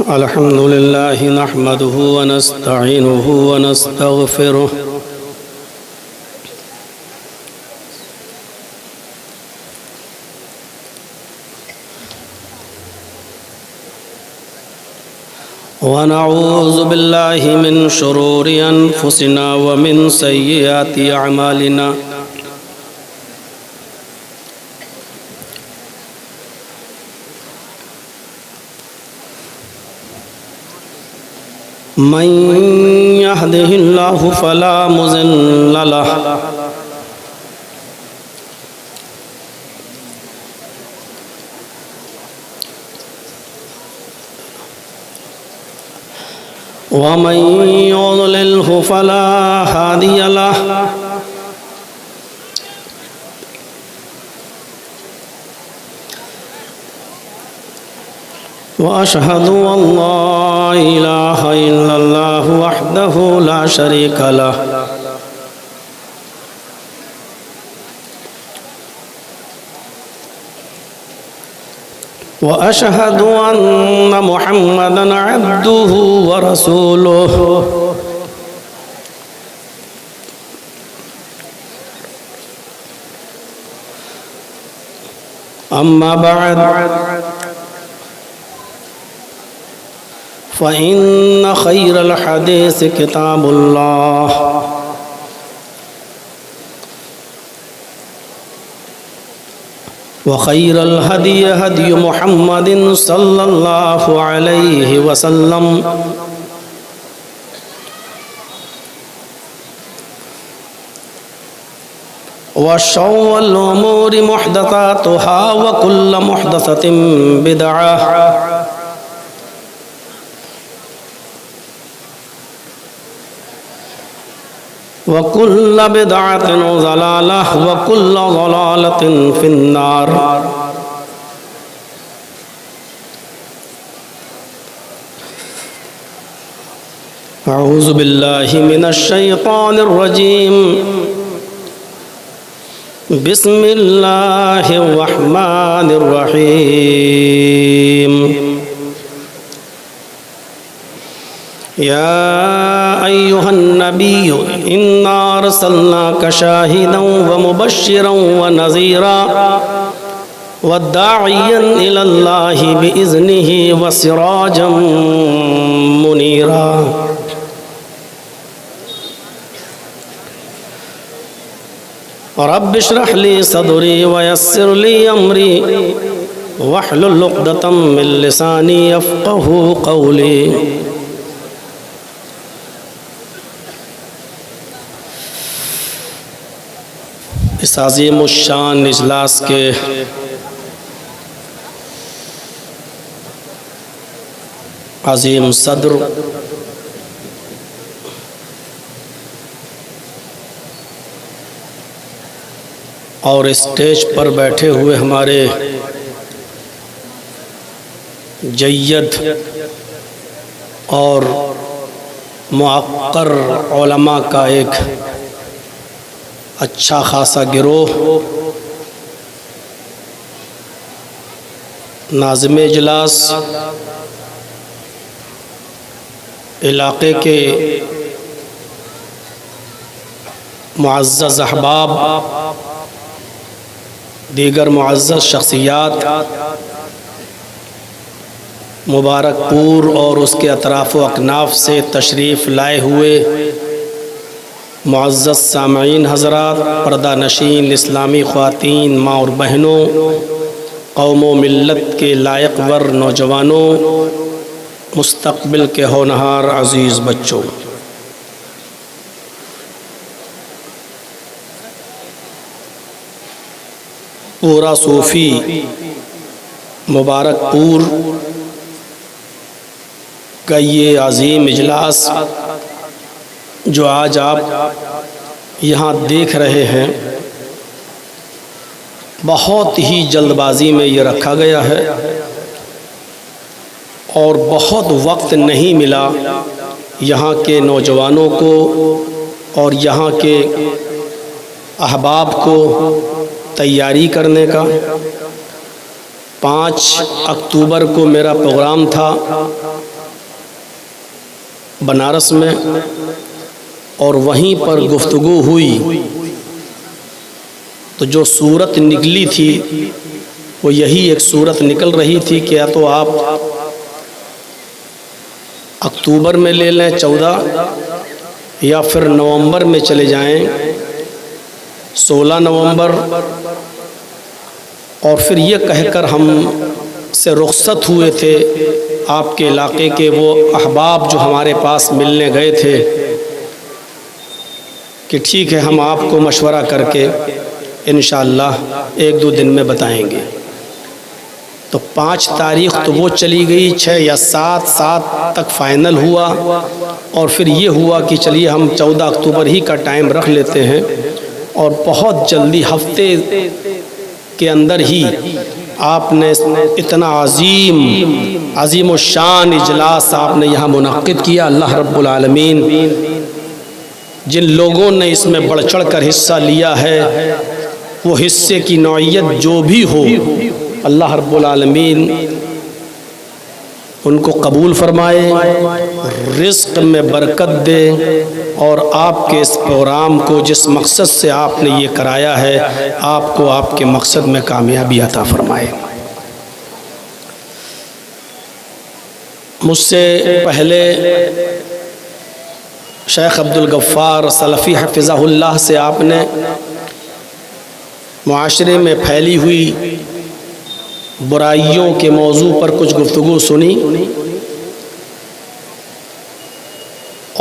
الحمد لله نحمده ونستعينه ونستغفره ونعوذ بالله من شرور أنفسنا ومن سيئات أعمالنا من يهده الله فلا مضل له ومن يضلله فلا هادي له وأشهد أن لا إله إلا الله وحده لا شريك له وأشهد أن محمدًا عبده ورسوله أما بعد فإن خير الحديث كتاب الله وخير الهدي هدي محمد صلى الله عليه وسلم وشر الأمور محدثاتها وكل محدثة بدعة وكل بدعة ضلالة وكل ضلالة في النار أعوذ بالله من الشيطان الرجيم بسم الله الرحمن الرحيم يا أيها النبي إنا أرسلناك شاهدا ومبشرا ونذيرا وداعيا إلى الله بإذنه وسراجا منيرا رب اشرح لي صدري ويسر لي أمري واحلل عقدة من لساني يفقهوا قولي اس عظیم الشان اجلاس کے عظیم صدر اور اسٹیج پر بیٹھے ہوئے ہمارے جید اور معقر علماء کا ایک اچھا خاصا گروہ، ناظم اجلاس، علاقے کے معزز احباب، دیگر معزز شخصیات، مبارک پور اور اس کے اطراف و اکناف سے تشریف لائے ہوئے معزز سامعین حضرات، پردہ نشین اسلامی خواتین، ماں اور بہنوں، قوم و ملت کے لائق ور نوجوانوں، مستقبل کے ہونہار عزیز بچوں، پورا صوفی مبارک پور کا یہ عظیم اجلاس جو آج آپ یہاں دیکھ رہے ہیں، بہت ہی جلد بازی میں یہ رکھا گیا ہے اور بہت وقت نہیں ملا یہاں کے نوجوانوں کو اور یہاں کے احباب کو تیاری کرنے کا۔ 5 اکتوبر کو میرا پروگرام تھا بنارس میں اور وہیں پر گفتگو ہوئی تو جو صورت نکلی تھی وہ یہی ایک صورت نکل رہی تھی کہ یا تو آپ اکتوبر میں لے لیں 14 یا پھر نومبر میں چلے جائیں 16 نومبر، اور پھر یہ کہہ کر ہم سے رخصت ہوئے تھے آپ کے علاقے کے وہ احباب جو ہمارے پاس ملنے گئے تھے کہ ٹھیک ہے ہم آپ کو مشورہ کر کے انشاءاللہ 1-2 دن میں بتائیں گے۔ تو 5 تاریخ تو وہ چلی گئی، 6 یا 7 تک فائنل ہوا، اور پھر یہ ہوا کہ چلیے ہم 14 اکتوبر ہی کا ٹائم رکھ لیتے ہیں، اور بہت جلدی ہفتے کے اندر ہی آپ نے اتنا عظیم و شان اجلاس آپ نے یہاں منعقد کیا۔ اللہ رب العالمین جن لوگوں نے اس میں بڑھ چڑھ کر حصہ لیا ہے وہ حصے کی نوعیت جو بھی ہو اللہ رب العالمین ان کو قبول فرمائے، رزق میں برکت دے، اور آپ کے اس پروگرام کو جس مقصد سے آپ نے یہ کرایا ہے آپ کو آپ کے مقصد میں کامیابی عطا فرمائے۔ مجھ سے پہلے شیخ عبدالغفار سلفی حفظہ اللہ سے آپ نے معاشرے میں پھیلی ہوئی برائیوں کے موضوع پر کچھ گفتگو سنی،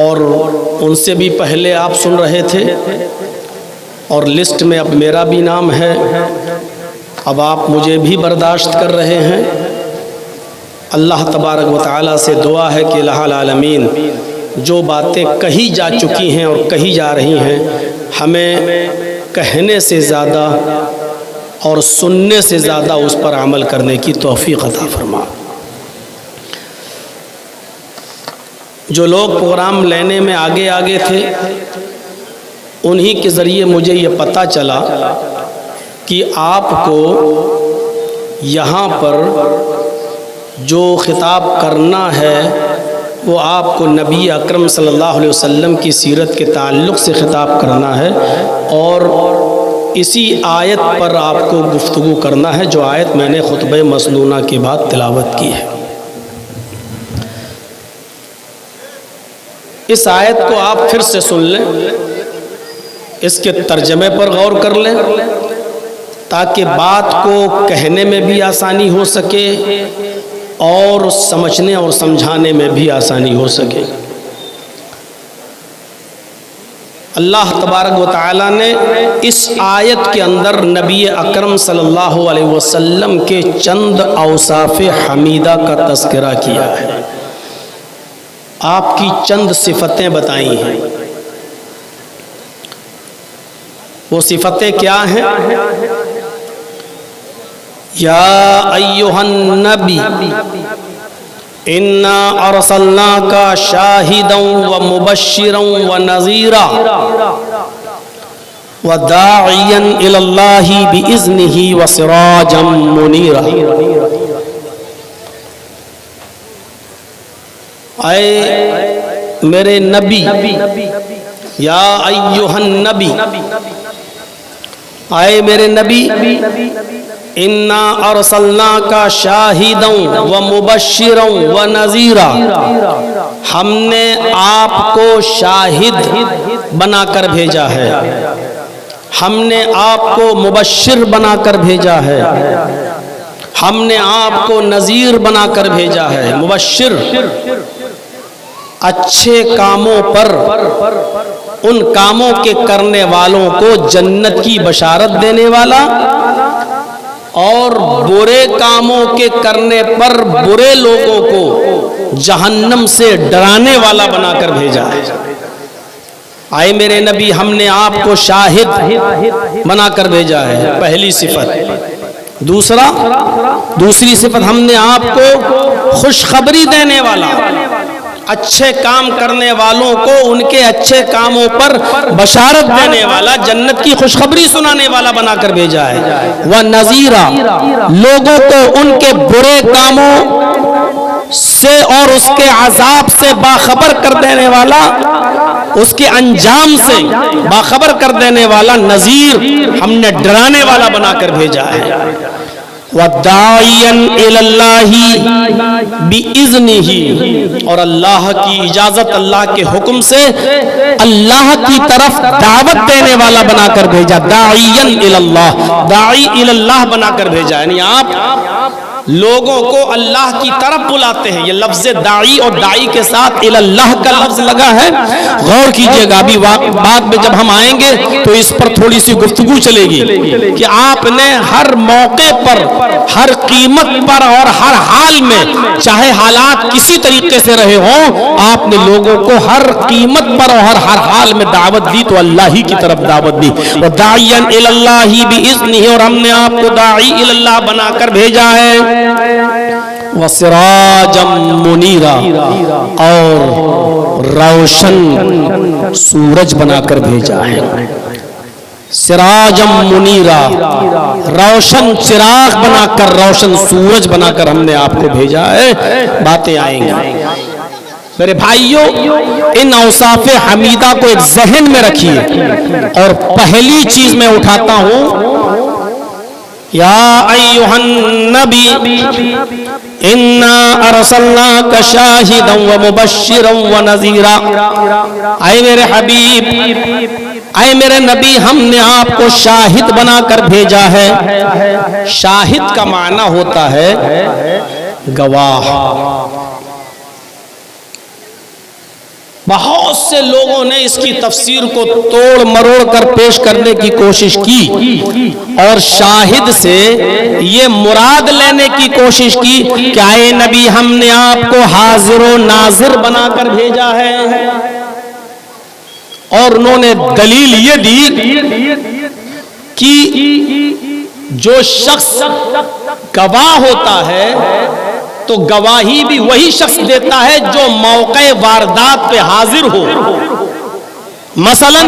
اور ان سے بھی پہلے آپ سن رہے تھے، اور لسٹ میں اب میرا بھی نام ہے، اب آپ مجھے بھی برداشت کر رہے ہیں۔ اللہ تبارک و تعالیٰ سے دعا ہے کہ الہ العالمین جو باتیں کہی جا چکی ہیں اور کہی جا رہی ہیں ہمیں کہنے سے زیادہ اور سننے سے زیادہ اس پر عمل کرنے کی توفیق عطا فرما۔ جو لوگ پروگرام لینے میں آگے تھے انہی کے ذریعے مجھے یہ پتہ چلا کہ آپ کو یہاں پر جو خطاب کرنا ہے وہ آپ کو نبی اکرم صلی اللہ علیہ وسلم کی سیرت کے تعلق سے خطاب کرنا ہے، اور اسی آیت پر آپ کو گفتگو کرنا ہے جو آیت میں نے خطبہ مسنونہ کے بعد تلاوت کی ہے۔ اس آیت کو آپ پھر سے سن لیں، اس کے ترجمے پر غور کر لیں تاکہ بات کو کہنے میں بھی آسانی ہو سکے اور سمجھنے اور سمجھانے میں بھی آسانی ہو سکے۔ اللہ تبارک و تعالیٰ نے اس آیت کے اندر نبی اکرم صلی اللہ علیہ وسلم کے چند اوصاف حمیدہ کا تذکرہ کیا ہے، آپ کی چند صفتیں بتائی ہیں۔ وہ صفتیں کیا ہیں؟ یا ایھا النبی انا ارسلناک شاہدا ومبشرا ونذیرا وداعیا الی اللہ باذنہ وسراجا منیرا۔ اے میرے نبی، یا ایھا النبی، اے میرے نبی، انا ارسلناک شاہدا ومبشرا ونذیرا، ہم نے آپ کو شاہد بنا کر بھیجا ہے، ہم نے آپ کو مبشر بنا کر بھیجا ہے، ہم نے آپ کو نذیر بنا کر بھیجا ہے۔ مبشر اچھے کاموں پر، ان کاموں کے کرنے والوں کو جنت کی بشارت دینے والا، اور برے کاموں کے کرنے پر برے لوگوں کو جہنم سے ڈرانے والا بنا کر بھیجا ہے۔ آئے میرے نبی، ہم نے آپ کو شاہد بنا کر بھیجا ہے، پہلی صفت۔ دوسری صفت، ہم نے آپ کو خوشخبری دینے والا، اچھے کام کرنے والوں کو ان کے اچھے کاموں پر بشارت دینے والا، جنت کی خوشخبری سنانے والا بنا کر بھیجا ہے۔ وَنَذِيرًا، لوگوں کو ان کے برے کاموں سے اور اس کے عذاب سے باخبر کر دینے والا، اس کے انجام سے باخبر کر دینے والا نذیر ہم نے ڈرانے والا بنا کر بھیجا ہے۔ وَدَاعِيًا إِلَى اللَّهِ بِإِذْنِهِ، اور اللہ کی اجازت، اللہ کے حکم سے اللہ کی طرف دعوت دینے والا بنا کر بھیجا۔ داعِيًا إِلَى اللَّهِ، داعی إِلَى اللَّهِ بنا کر بھیجا، یعنی آپ لوگوں کو اللہ کی طرف بلاتے ہیں۔ یہ لفظ داعی اور داعی کے ساتھ الی اللہ کا لفظ لگا ہے، غور کیجئے گا۔ ابھی بعد میں جب ہم آئیں گے تو اس پر تھوڑی سی گفتگو چلے گی کہ آپ نے ہر موقع پر، ہر قیمت پر اور ہر حال میں، چاہے حالات کسی طریقے سے رہے ہوں، آپ نے لوگوں کو ہر قیمت پر اور ہر حال میں دعوت دی تو اللہ ہی کی طرف دعوت دی۔ وَدَاعِيًا إِلَى اللَّهِ بِإِذْنِهِ، اور ہم نے آپ کو داعی الی اللہ بنا کر بھیجا ہے۔ وَسِرَاجًا مُنِيرًا، اور روشن سورج بنا کر بھیجا ہے۔ سراجم منیرا، روشن چراغ بنا کر، روشن سورج بنا کر ہم نے آپ کو بھیجا ہے۔ باتیں آئیں گی میرے بھائیوں، ان اوصاف حمیدہ کو ایک ذہن میں رکھیے، اور پہلی چیز میں اٹھاتا ہوں، یا ایھا النبی انا ارسلناک شاہدا ومبشرا ونذیرا، اے میرے حبیب، اے میرے نبی، ہم نے آپ کو شاہد بنا کر بھیجا ہے۔ شاہد کا معنی ہوتا ہے گواہ۔ بہت سے لوگوں نے اس کی تفسیر کو توڑ مروڑ کر پیش کرنے کی کوشش کی، اور شاہد سے یہ مراد لینے کی کوشش کی کہ اے نبی، ہم نے آپ کو حاضر و ناظر بنا کر بھیجا ہے۔ اور انہوں نے دلیل یہ دی کہ جو شخص گواہ ہوتا ہے تو گواہی بھی وہی شخص دیتا ہے جو موقع واردات پہ حاضر ہو۔ مثلا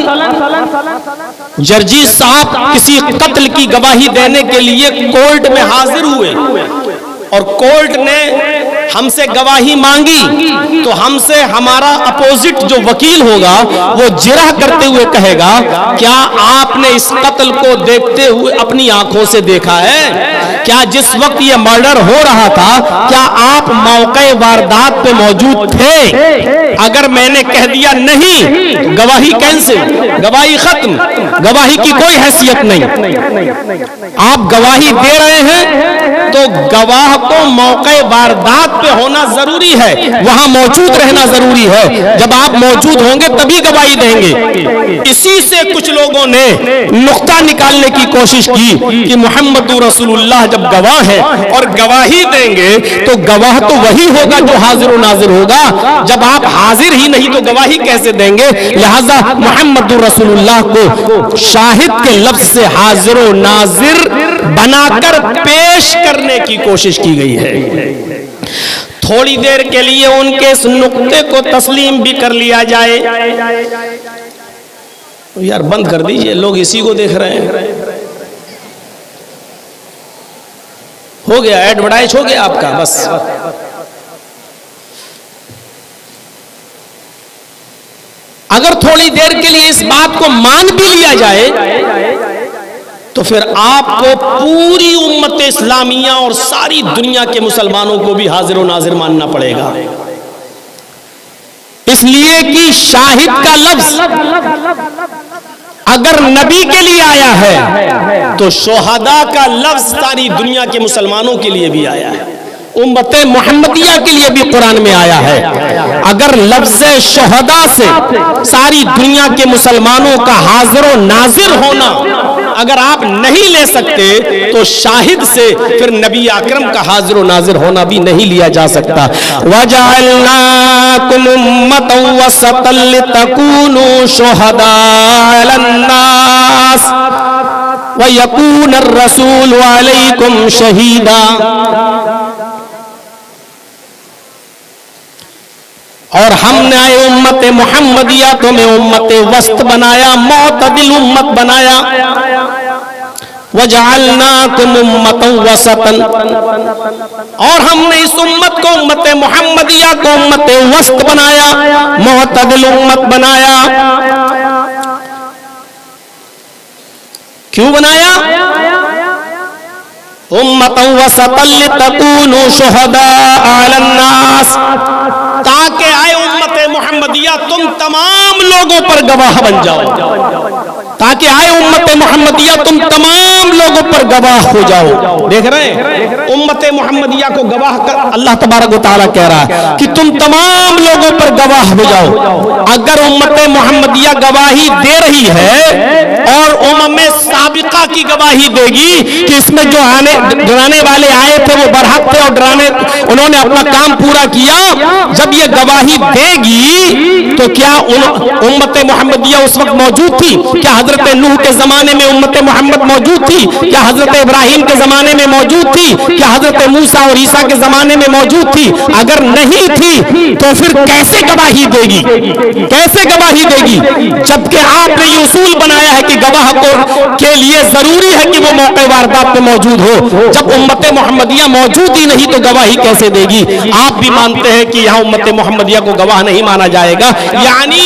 جرجیت صاحب کسی قتل کی گواہی دینے کے لیے کورٹ میں حاضر ہوئے، اور کورٹ نے ہم سے گواہی مانگی، تو ہم سے ہمارا اپوزٹ جو وکیل ہوگا وہ جرح کرتے ہوئے کہے گا، کیا آپ نے اس قتل کو دیکھتے ہوئے اپنی آنکھوں سے دیکھا ہے؟ کیا جس وقت یہ مرڈر ہو رہا تھا کیا آپ موقع واردات پہ موجود تھے؟ اگر میں نے کہہ دیا نہیں، گواہی کینسل، گواہی ختم، گواہی کی کوئی حیثیت نہیں۔ آپ گواہی دے رہے ہیں تو گواہ کو موقع واردات پہ ہونا ضروری ہے، وہاں موجود رہنا ضروری ہے۔ جب آپ موجود ہوں گے تبھی گواہی دیں گے۔ اسی سے کچھ لوگوں نے نقطہ نکالنے کی کوشش کی کہ محمد رسول اللہ جب گواہ ہے اور گواہی دیں گے تو گواہ تو وہی ہوگا جو حاضر و ناظر ہوگا، جب آپ حاضر ہی نہیں تو گواہی کیسے دیں گے؟ لہذا محمد رسول اللہ کو شاہد کے لفظ سے حاضر و ناظر بنا کر پیش کرنے کی کوشش کی گئی ہے۔ تھوڑی دیر کے لیے ان کے اس نقطے کو تسلیم بھی کر لیا جائے۔ یار بند کر دیجئے، لوگ اسی کو دیکھ رہے ہیں۔ ہو گیا، ایڈورٹائز ہو گیا آپ کا، بس۔ اگر تھوڑی دیر کے لیے اس بات کو مان بھی لیا جائے تو پھر آپ کو پوری امت اسلامیہ اور ساری دنیا کے مسلمانوں کو بھی حاضر و ناظر ماننا پڑے گا، اس لیے کہ شاہد کا لفظ اگر نبی کے لیے آیا ہے تو شہداء کا لفظ ساری دنیا کے مسلمانوں کے لیے بھی آیا ہے، امت محمدیہ کے لیے بھی قرآن میں آیا ہے۔ اگر لفظ شہداء سے ساری دنیا کے مسلمانوں کا حاضر و ناظر ہونا اگر آپ نہیں لے سکتے تو شاہد سے پھر نبی اکرم کا حاضر و ناظر ہونا بھی نہیں لیا جا سکتا۔ وَجَعَلْنَاكُمْ أُمَّةً وَسَطًا لِتَكُونُوا شُهَدَاءَ عَلَى النَّاسِ وَيَكُونَ الرَّسُولُ عَلَيْكُمْ شَهِيدًا، اور ہم نے امت محمدیہ تمہیں امت وسط بنایا، معتدل امت بنایا، وَجَعَلْنَاكُمْ أُمَّةً وَسَطًا، اور ہم نے اس امت کو، امت محمدیہ کو امت وسط بنایا، معتدل امت بنایا۔ کیوں بنایا؟ امة وسطا لتكونوا شهداء على الناس، تاکہ اے امت محمدیہ تم تمام لوگوں پر گواہ بن جاؤ، تاکہ آئے امت محمدیہ تم تمام لوگوں پر گواہ ہو جاؤ۔ دیکھ رہے ہیں امت محمدیہ کو گواہ کر اللہ تبارک و تعالیٰ کہہ رہا ہے کہ تم تمام لوگوں پر گواہ ہو جاؤ۔ اگر امت محمدیہ گواہی دے رہی ہے اور امم سابقہ کی گواہی دے گی کہ اس میں جو ڈرانے والے آئے تھے وہ برحق تھے اور انہوں نے اپنا کام پورا کیا، جب یہ گواہی دے گی تو کیا امت محمدیہ اس وقت موجود تھی؟ کیا حضرت نوح کے زمانے میں امت محمد موجود تھی؟ کیا حضرت ابراہیم کے زمانے میں موجود تھی؟ کیا حضرت موسیٰ اور عیسیٰ کے زمانے میں موجود تھی؟ اگر نہیں تھی تو پھر کیسے گواہی دے گی؟ کیسے گواہی دے گی؟ جبکہ آپ نے یہ اصول بنایا ہے کہ گواہ کے لیے ضروری ہے کہ وہ موقع واردات میں موجود ہو۔ جب امت محمدیہ موجود ہی نہیں تو گواہی کیسے دے گی؟ آپ بھی مانتے ہیں کہ یہاں امت محمدیہ کو گواہ نہیں مانا جائے گا، یعنی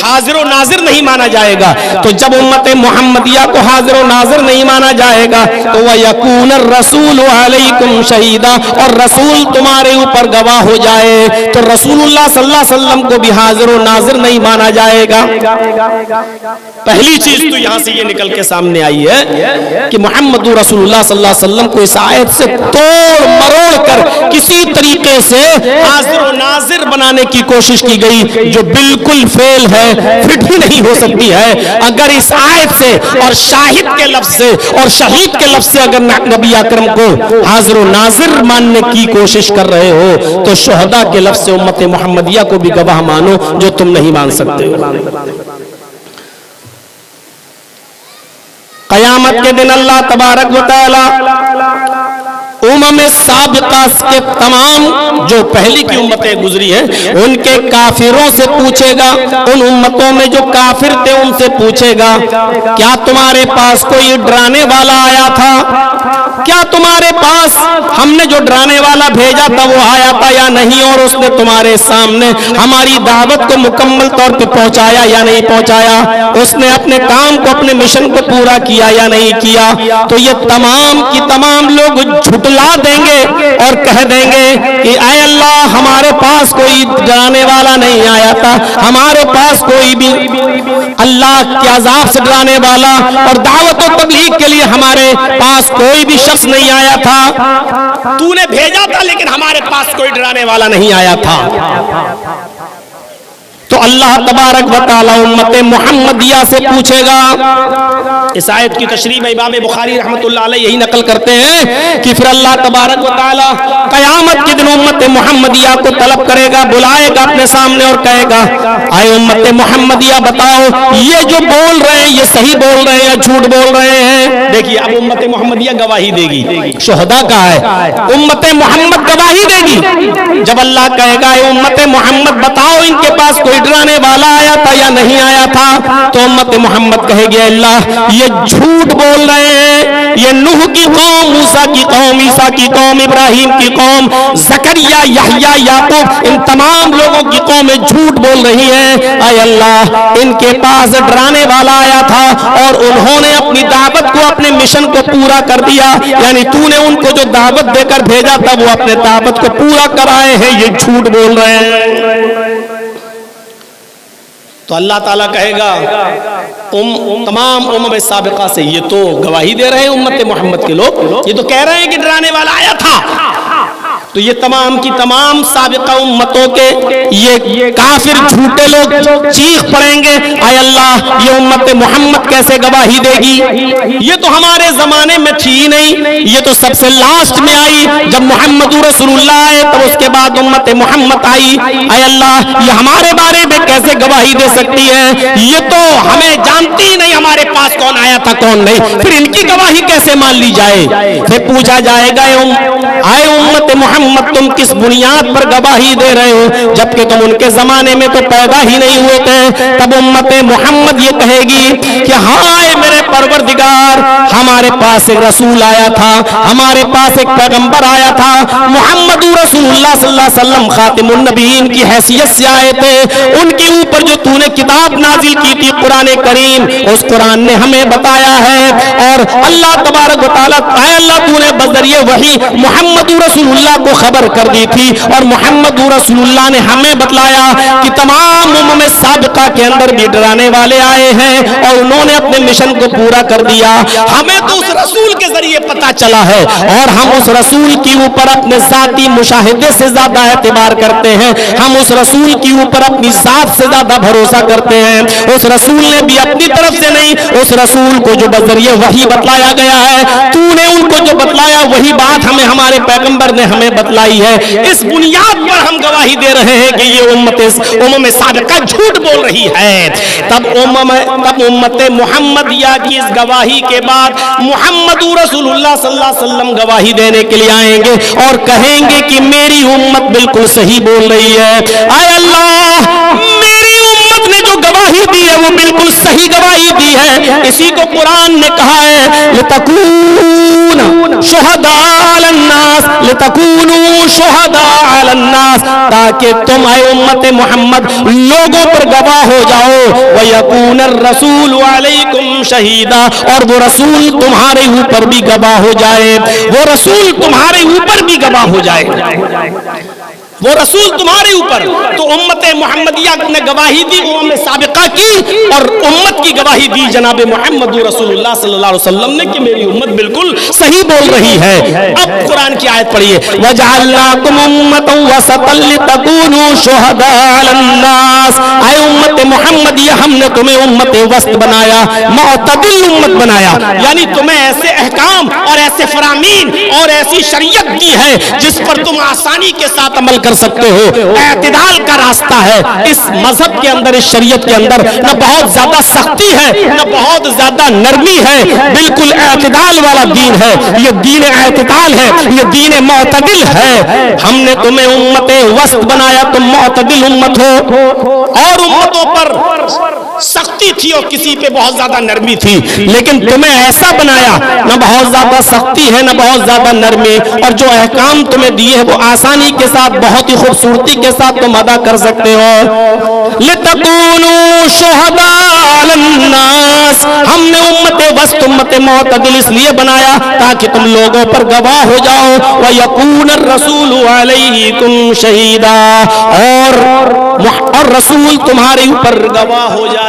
حاضر و ناظر نہیں مانا جائے گا۔ تو جب امت محمدیہ کو حاضر و ناظر نہیں مانا جائے گا تو وَيَكُونَ الرَّسُولُ عَلَيْكُمْ شَهِيدًا، اور رسول تمہارے اوپر گواہ ہو جائے تو رسول اللہ صلی اللہ علیہ وسلم کو بھی حاضر و ناظر نہیں مانا جائے گا۔ پہلی چیز تو یہاں سے یہ نکل کے سامنے آئی ہے کہ محمد رسول اللہ صلی اللہ علیہ وسلم کو اس آیت سے توڑ مروڑ کر کسی طریقے سے حاضر و ناظر بنانے کی کوشش کی گئی، جو بالکل فیل ہے، فٹ ہی نہیں ہو سکتی ہے۔ اگر اس آیت سے اور شاہد کے لفظ سے اور شہید کے لفظ سے اگر نبی اکرم کو حاضر و ناظر ماننے کی کوشش کر رہے ہو تو شہداء کے لفظ سے امت محمدیہ کو بھی گواہ مانو، جو تم نہیں مان سکتے۔ قیامت کے دن اللہ تبارک و تعالی امم سابقہ کے تمام جو پہلی کی امتیں گزری ہیں ان کے کافروں سے پوچھے گا، ان امتوں میں جو کافر تھے ان سے پوچھے گا کیا تمہارے پاس کوئی ڈرانے والا آیا تھا؟ کیا تمہارے پاس ہم نے جو ڈرانے والا بھیجا تھا وہ آیا تھا یا نہیں؟ اور اس نے تمہارے سامنے ہماری دعوت کو مکمل طور پہ پہنچایا یا نہیں پہنچایا؟ اس نے اپنے کام کو، اپنے مشن کو پورا کیا یا نہیں کیا؟ تو یہ تمام کی تمام لوگ جھٹلا دیں گے اور کہہ دیں گے کہ اے اللہ ہمارے پاس کوئی ڈرانے والا نہیں آیا تھا، ہمارے پاس کوئی بھی اللہ کے عذاب سے ڈرانے والا اور دعوت و تبلیغ کے لیے ہمارے پاس کوئی بھی شخص نہیں آیا تھا۔ تو نے بھیجا تھا لیکن ہمارے پاس کوئی ڈرانے والا نہیں آیا تھا۔ تو اللہ تبارک و تعالی امت محمدیہ سے پوچھے گا۔ اس آیت کی تشریح میں امام بخاری رحمۃ اللہ علیہ یہی نقل کرتے ہیں کہ پھر اللہ تبارک و تعالی قیامت کے دن امت محمدیہ کو طلب کرے گا، بلائے گا اپنے سامنے اور کہے گا اے امت محمدیہ بتاؤ یہ جو بول رہے ہیں یہ صحیح بول رہے ہیں یا جھوٹ بول رہے ہیں؟ دیکھیے اب امت محمدیہ گواہی دے گی، شہداء کا ہے، امت محمد گواہی دے گی۔ جب اللہ کہے گا اے امت محمد بتاؤ ان کے پاس کوئی ڈرانے والا آیا تھا یا نہیں آیا تھا؟ تو امت محمد کہے گی اللہ یہ جھوٹ بول رہے ہیں، یہ نوح کی قوم، موسیٰ کی قوم، عیسیٰ کی قوم، ابراہیم کی قوم، زکریا، یحییٰ، یعقوب، ان تمام لوگوں کی قومیں جھوٹ بول رہی ہیں۔ اے اللہ ان کے پاس ڈرانے والا آیا تھا اور انہوں نے اپنی دعوت کو، اپنے مشن کو پورا کر دیا، یعنی تو نے ان کو جو دعوت دے کر بھیجا تھا وہ اپنے دعوت کو پورا کرائے ہیں، یہ جھوٹ بول رہے ہیں۔ تو اللہ تعالیٰ کہے گا تمام امم سابقہ سے یہ تو گواہی دے رہے ہیں امت محمد کے لوگ، یہ تو کہہ رہے ہیں کہ ڈرانے والا آیا تھا۔ تو یہ تمام کی تمام سابقہ امتوں کے یہ کافر جھوٹے لوگ چیخ پڑیں گے اے اللہ یہ امت محمد کیسے گواہی دے گی؟ یہ تو ہمارے زمانے میں تھی ہی نہیں، یہ تو سب سے لاسٹ میں آئی، جب محمد رسول اللہ آئے تو اس کے بعد امت محمد آئی۔ اے اللہ یہ ہمارے بارے میں کیسے گواہی دے سکتی ہے؟ یہ تو ہمیں جانتی ہی نہیں ہمارے پاس کون آیا تھا کون نہیں، پھر ان کی گواہی کیسے مان لی جائے؟ پھر پوچھا جائے گا اے امت محمد محمد تم کس بنیاد پر گواہی دے رہے ہو جبکہ تم ان کے زمانے میں تو پیدا ہی نہیں ہوئے تھے؟ تب امت محمد یہ کہے گی کہ ہائے میرے پروردگار، ہمارے پاس ایک رسول آیا تھا، ہمارے پاس ایک پیغمبر آیا تھا، محمد رسول اللہ صلی اللہ علیہ وسلم خاتم النبیین کی حیثیت سے آئے تھے، ان کے اوپر جو تو نے کتاب نازل کی تھی قرآن کریم، اس قرآن نے ہمیں بتایا ہے، اور اللہ تبارک و تعالیٰ اے اللہ تو نے بذریعہ وحی محمد رسول اللہ کو خبر کر دی تھی، اور محمد رسول اللہ نے ہمیں بتلایا کہ تمام امم سابقہ کے اندر بھی ڈرانے والے آئے ہیں اور انہوں نے اپنے مشن کو پورا کر دیا۔ ہمیں تو اس رسول کے ذریعے پتا چلا ہے اور ہم اس رسول کے اوپر اپنے ذاتی مشاہدے سے زیادہ اعتبار کرتے ہیں، ہم اس رسول کے اوپر اپنی ذات سے زیادہ بھروسہ کرتے ہیں۔ اس رسول نے بھی اپنی طرف سے نہیں، اس رسول کو جو بذریعہ وحی بتلایا گیا ہے، تو نے ان کو جو بتلایا وہی بات ہمیں ہمارے پیغمبر نے ہمیں بتلائی ہے۔ اس بنیاد پر ہم گواہی دے رہے ہیں کہ یہ امم سابقہ جھوٹ بول رہی ہے۔ تب امت محمدیہ کی اس گواہی کے بعد محمد رسول اللہ صلی اللہ علیہ وسلم گواہی دینے کے لیے آئیں گے اور کہیں گے کہ میری امت بالکل صحیح بول رہی ہے۔ اے اللہ، میری امت نے جو گواہی دی ہے وہ بالکل صحیح گواہی دی ہے۔ اسی کو قرآن نے کہا ہے لِتَكُونَ شُهَدَاءَ عَلَى النَّاسِ لِتَكُونُوا شُهَدَاءَ عَلَى النَّاسِ، تاکہ تم اے امت محمد لوگوں پر گواہ ہو جاؤ، وَيَكُونَ الرَّسُولُ عَلَيْكُمْ شَهِيدًا، اور وہ رسول تمہارے اوپر بھی گواہ ہو جائے، وہ رسول تمہارے اوپر بھی گواہ ہو جائے، وہ رسول تمہارے اوپر۔ تو امت محمدیہ نے گواہی دی امم سابقہ کی، اور امت کی گواہی دی جناب محمد رسول اللہ صلی اللہ علیہ وسلم نے کہ میری امت بالکل صحیح بول رہی ہے۔ اب قرآن کی آیت پڑھیے، وَجَعَلْنَاكُمْ أُمَّةً وَسَطًا لِتَكُونُوا شُهَدَاءَ عَلَى النَّاسِ، اے امت محمدیہ ہم نے تمہیں امت وسط بنایا، معتدل امت بنایا، یعنی تمہیں ایسے احکام اور ایسے فرامین اور ایسی شریعت دی ہے جس پر تم آسانی کے ساتھ عمل کر سکتے ہو۔ اعتدال کا راستہ ہے اس مذہب کے اندر، اس شریعت کے اندر، نہ بہت زیادہ سختی ہے نہ بہت زیادہ نرمی ہے، بالکل اعتدال والا دین ہے، یہ دین اعتدال ہے، یہ دین معتدل ہے۔ ہم نے تمہیں امت وسط بنایا، تم معتدل امت ہو، اور امتوں پر سختی تھی اور کسی پہ بہت زیادہ نرمی تھی، لیکن تمہیں ایسا بنایا نہ بہت زیادہ سختی ہے نہ بہت زیادہ نرمی، اور جو احکام تمہیں دیے ہیں وہ آسانی کے ساتھ بہت ہی خوبصورتی کے ساتھ تم ادا کر سکتے ہو۔ لِتَكُونُوا شُهَدَاءَ عَلَى النَّاسِ، ہم نے امت وسط امت معتدل اس لیے بنایا تاکہ تم لوگوں پر گواہ ہو جاؤ، وَيَكُونَ الرَّسُولُ عَلَيْكُمْ شَهِيدًا، اور رسول تمہارے اوپر گواہ ہو جائے۔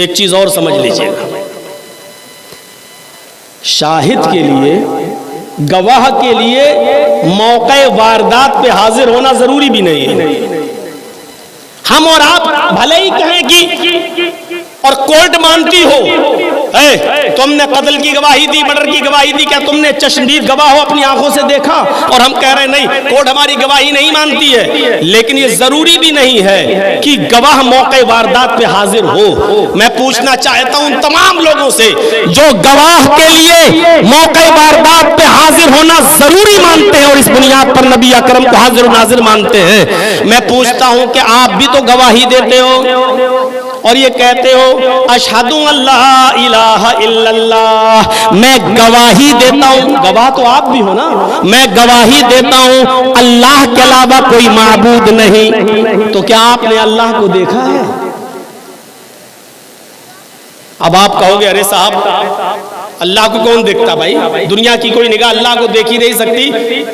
ایک چیز اور سمجھ لیجئے گا، شاہد کے لیے، گواہ کے لیے موقع واردات پہ حاضر ہونا ضروری بھی نہیں ہے۔ ہم اور آپ بھلے ہی کہیں کہ اور کورٹ مانتی ہو، تم نے قتل کی گواہی دی، مرڈر کی گواہی دی، کیا تم نے چشمدید گواہ ہو اپنی آنکھوں سے دیکھا؟ اور ہم کہہ رہے ہیں نہیں، کورٹ ہماری گواہی نہیں مانتی ہے، لیکن یہ ضروری بھی نہیں ہے کہ گواہ موقع واردات پہ حاضر ہو۔ میں پوچھنا چاہتا ہوں تمام لوگوں سے جو گواہ کے لیے موقع واردات پہ حاضر ہونا ضروری مانتے ہیں اور اس بنیاد پر نبی اکرم کو حاضر و ناظر مانتے ہیں، میں پوچھتا ہوں کہ آپ بھی تو گواہی دیتے ہو اور یہ کہتے ہو اشہدو اللہ الہ الا اللہ، میں گواہی دیتا ہوں، گواہ تو آپ بھی ہو نا، میں گواہی دیتا ہوں اللہ کے علاوہ کوئی معبود نہیں، تو کیا آپ نے اللہ کو دیکھا ہے؟ اب آپ کہو گے ارے صاحب اللہ کو کون دیکھتا بھائی، دنیا کی کوئی نگاہ اللہ کو دیکھ ہی نہیں سکتی۔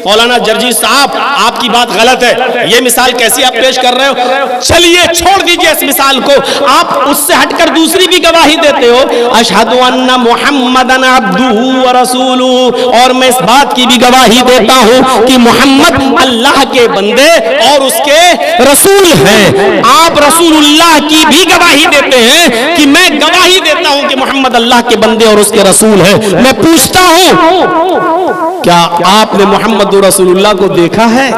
مولانا جرجی صاحب آپ کی بات غلط ہے، یہ مثال کیسی آپ پیش کر رہے ہو؟ چلیے چھوڑ دیجئے اس مثال کو، آپ اس سے ہٹ کر دوسری بھی گواہی دیتے ہو، اشہد ان محمدن عبدہ ورسولہ، اور میں اس بات کی بھی گواہی دیتا ہوں کہ محمد اللہ کے بندے اور اس کے رسول ہیں۔ آپ رسول اللہ کی بھی گواہی دیتے ہیں کہ میں گواہی دیتا ہوں کہ محمد اللہ کے بندے اور اس کے رسول ہے۔ میں پوچھتا ہوں کیا آپ نے محمد رسول اللہ کو دیکھا ہے؟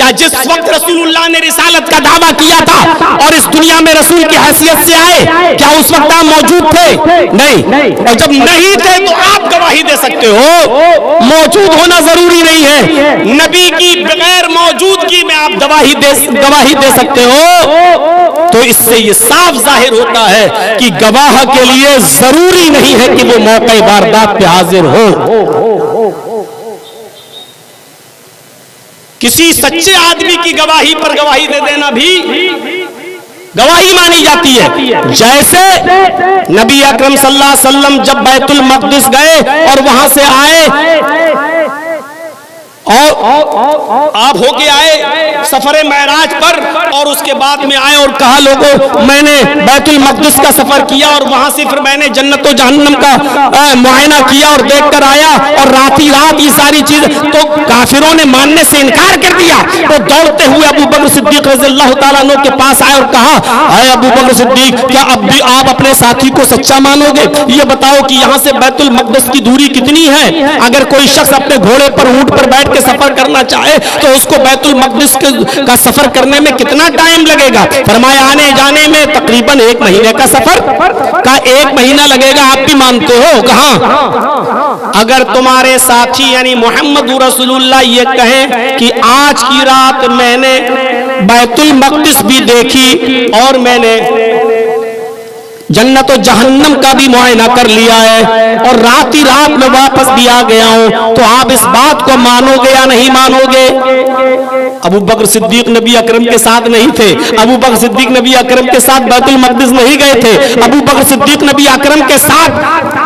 کیا جس وقت رسول اللہ نے رسالت کا دعویٰ کیا تھا اور اس دنیا میں رسول کی حیثیت سے آئے، کیا اس وقت آپ موجود تھے؟ نہیں۔ اور جب نہیں تھے تو آپ گواہی دے سکتے ہو، موجود ہونا ضروری نہیں ہے، نبی کی بغیر موجودگی میں آپ گواہی دے سکتے ہو۔ تو اس سے یہ صاف ظاہر ہوتا ہے کہ گواہ کے لیے ضروری نہیں ہے کہ وہ موقع واردات پہ حاضر ہو۔ کسی سچے آدمی کی گواہی پر گواہی دے دینا بھی گواہی مانی جاتی ہے۔ جیسے نبی اکرم صلی اللہ علیہ وسلم جب بیت المقدس گئے اور وہاں سے آئے اور آپ ہو کے آئے سفر معراج پر، اور اس کے بعد میں آئے اور کہا لوگوں میں نے بیت المقدس کا سفر کیا اور وہاں سے پھر میں نے جنت و جہنم کا معائنہ کیا اور دیکھ کر آیا اور رات یہ ساری چیز، تو کافروں نے ماننے سے انکار کر دیا۔ تو دوڑتے ہوئے ابو بکر صدیق رضی اللہ تعالیٰ عنہ کے پاس آئے اور کہا، اے ابو بکر صدیق، کیا اب بھی آپ اپنے ساتھی کو سچا مانو گے؟ یہ بتاؤ کہ یہاں سے بیت المقدس کی دوری کتنی ہے؟ اگر کوئی شخص اپنے گھوڑے پر اونٹ پر بیٹھ کے سفر کرنا چاہے تو اس کو بیت المقدس کا سفر کرنے میں کتنا ٹائم لگے گا؟ فرمایا آنے جانے میں تقریباً 1 مہینے کا سفر کا 1 مہینہ لگے گا۔ آپ بھی مانتے ہو؟ کہاں؟ اگر تمہارے ساتھی یعنی محمد رسول اللہ یہ کہیں کہ آج کی رات میں نے بیت المقدس بھی دیکھی اور میں نے جنت و جہنم کا بھی معائنہ کر لیا ہے اور رات ہی رات میں واپس بھی آ گیا ہوں، تو آپ اس بات کو مانو گے یا نہیں مانو گے؟ ابو بکر صدیق نبی اکرم کے ساتھ نہیں تھے، ابو بکر صدیق نبی اکرم کے ساتھ بیت المقدس نہیں گئے تھے، ابو بکر صدیق نبی اکرم کے ساتھ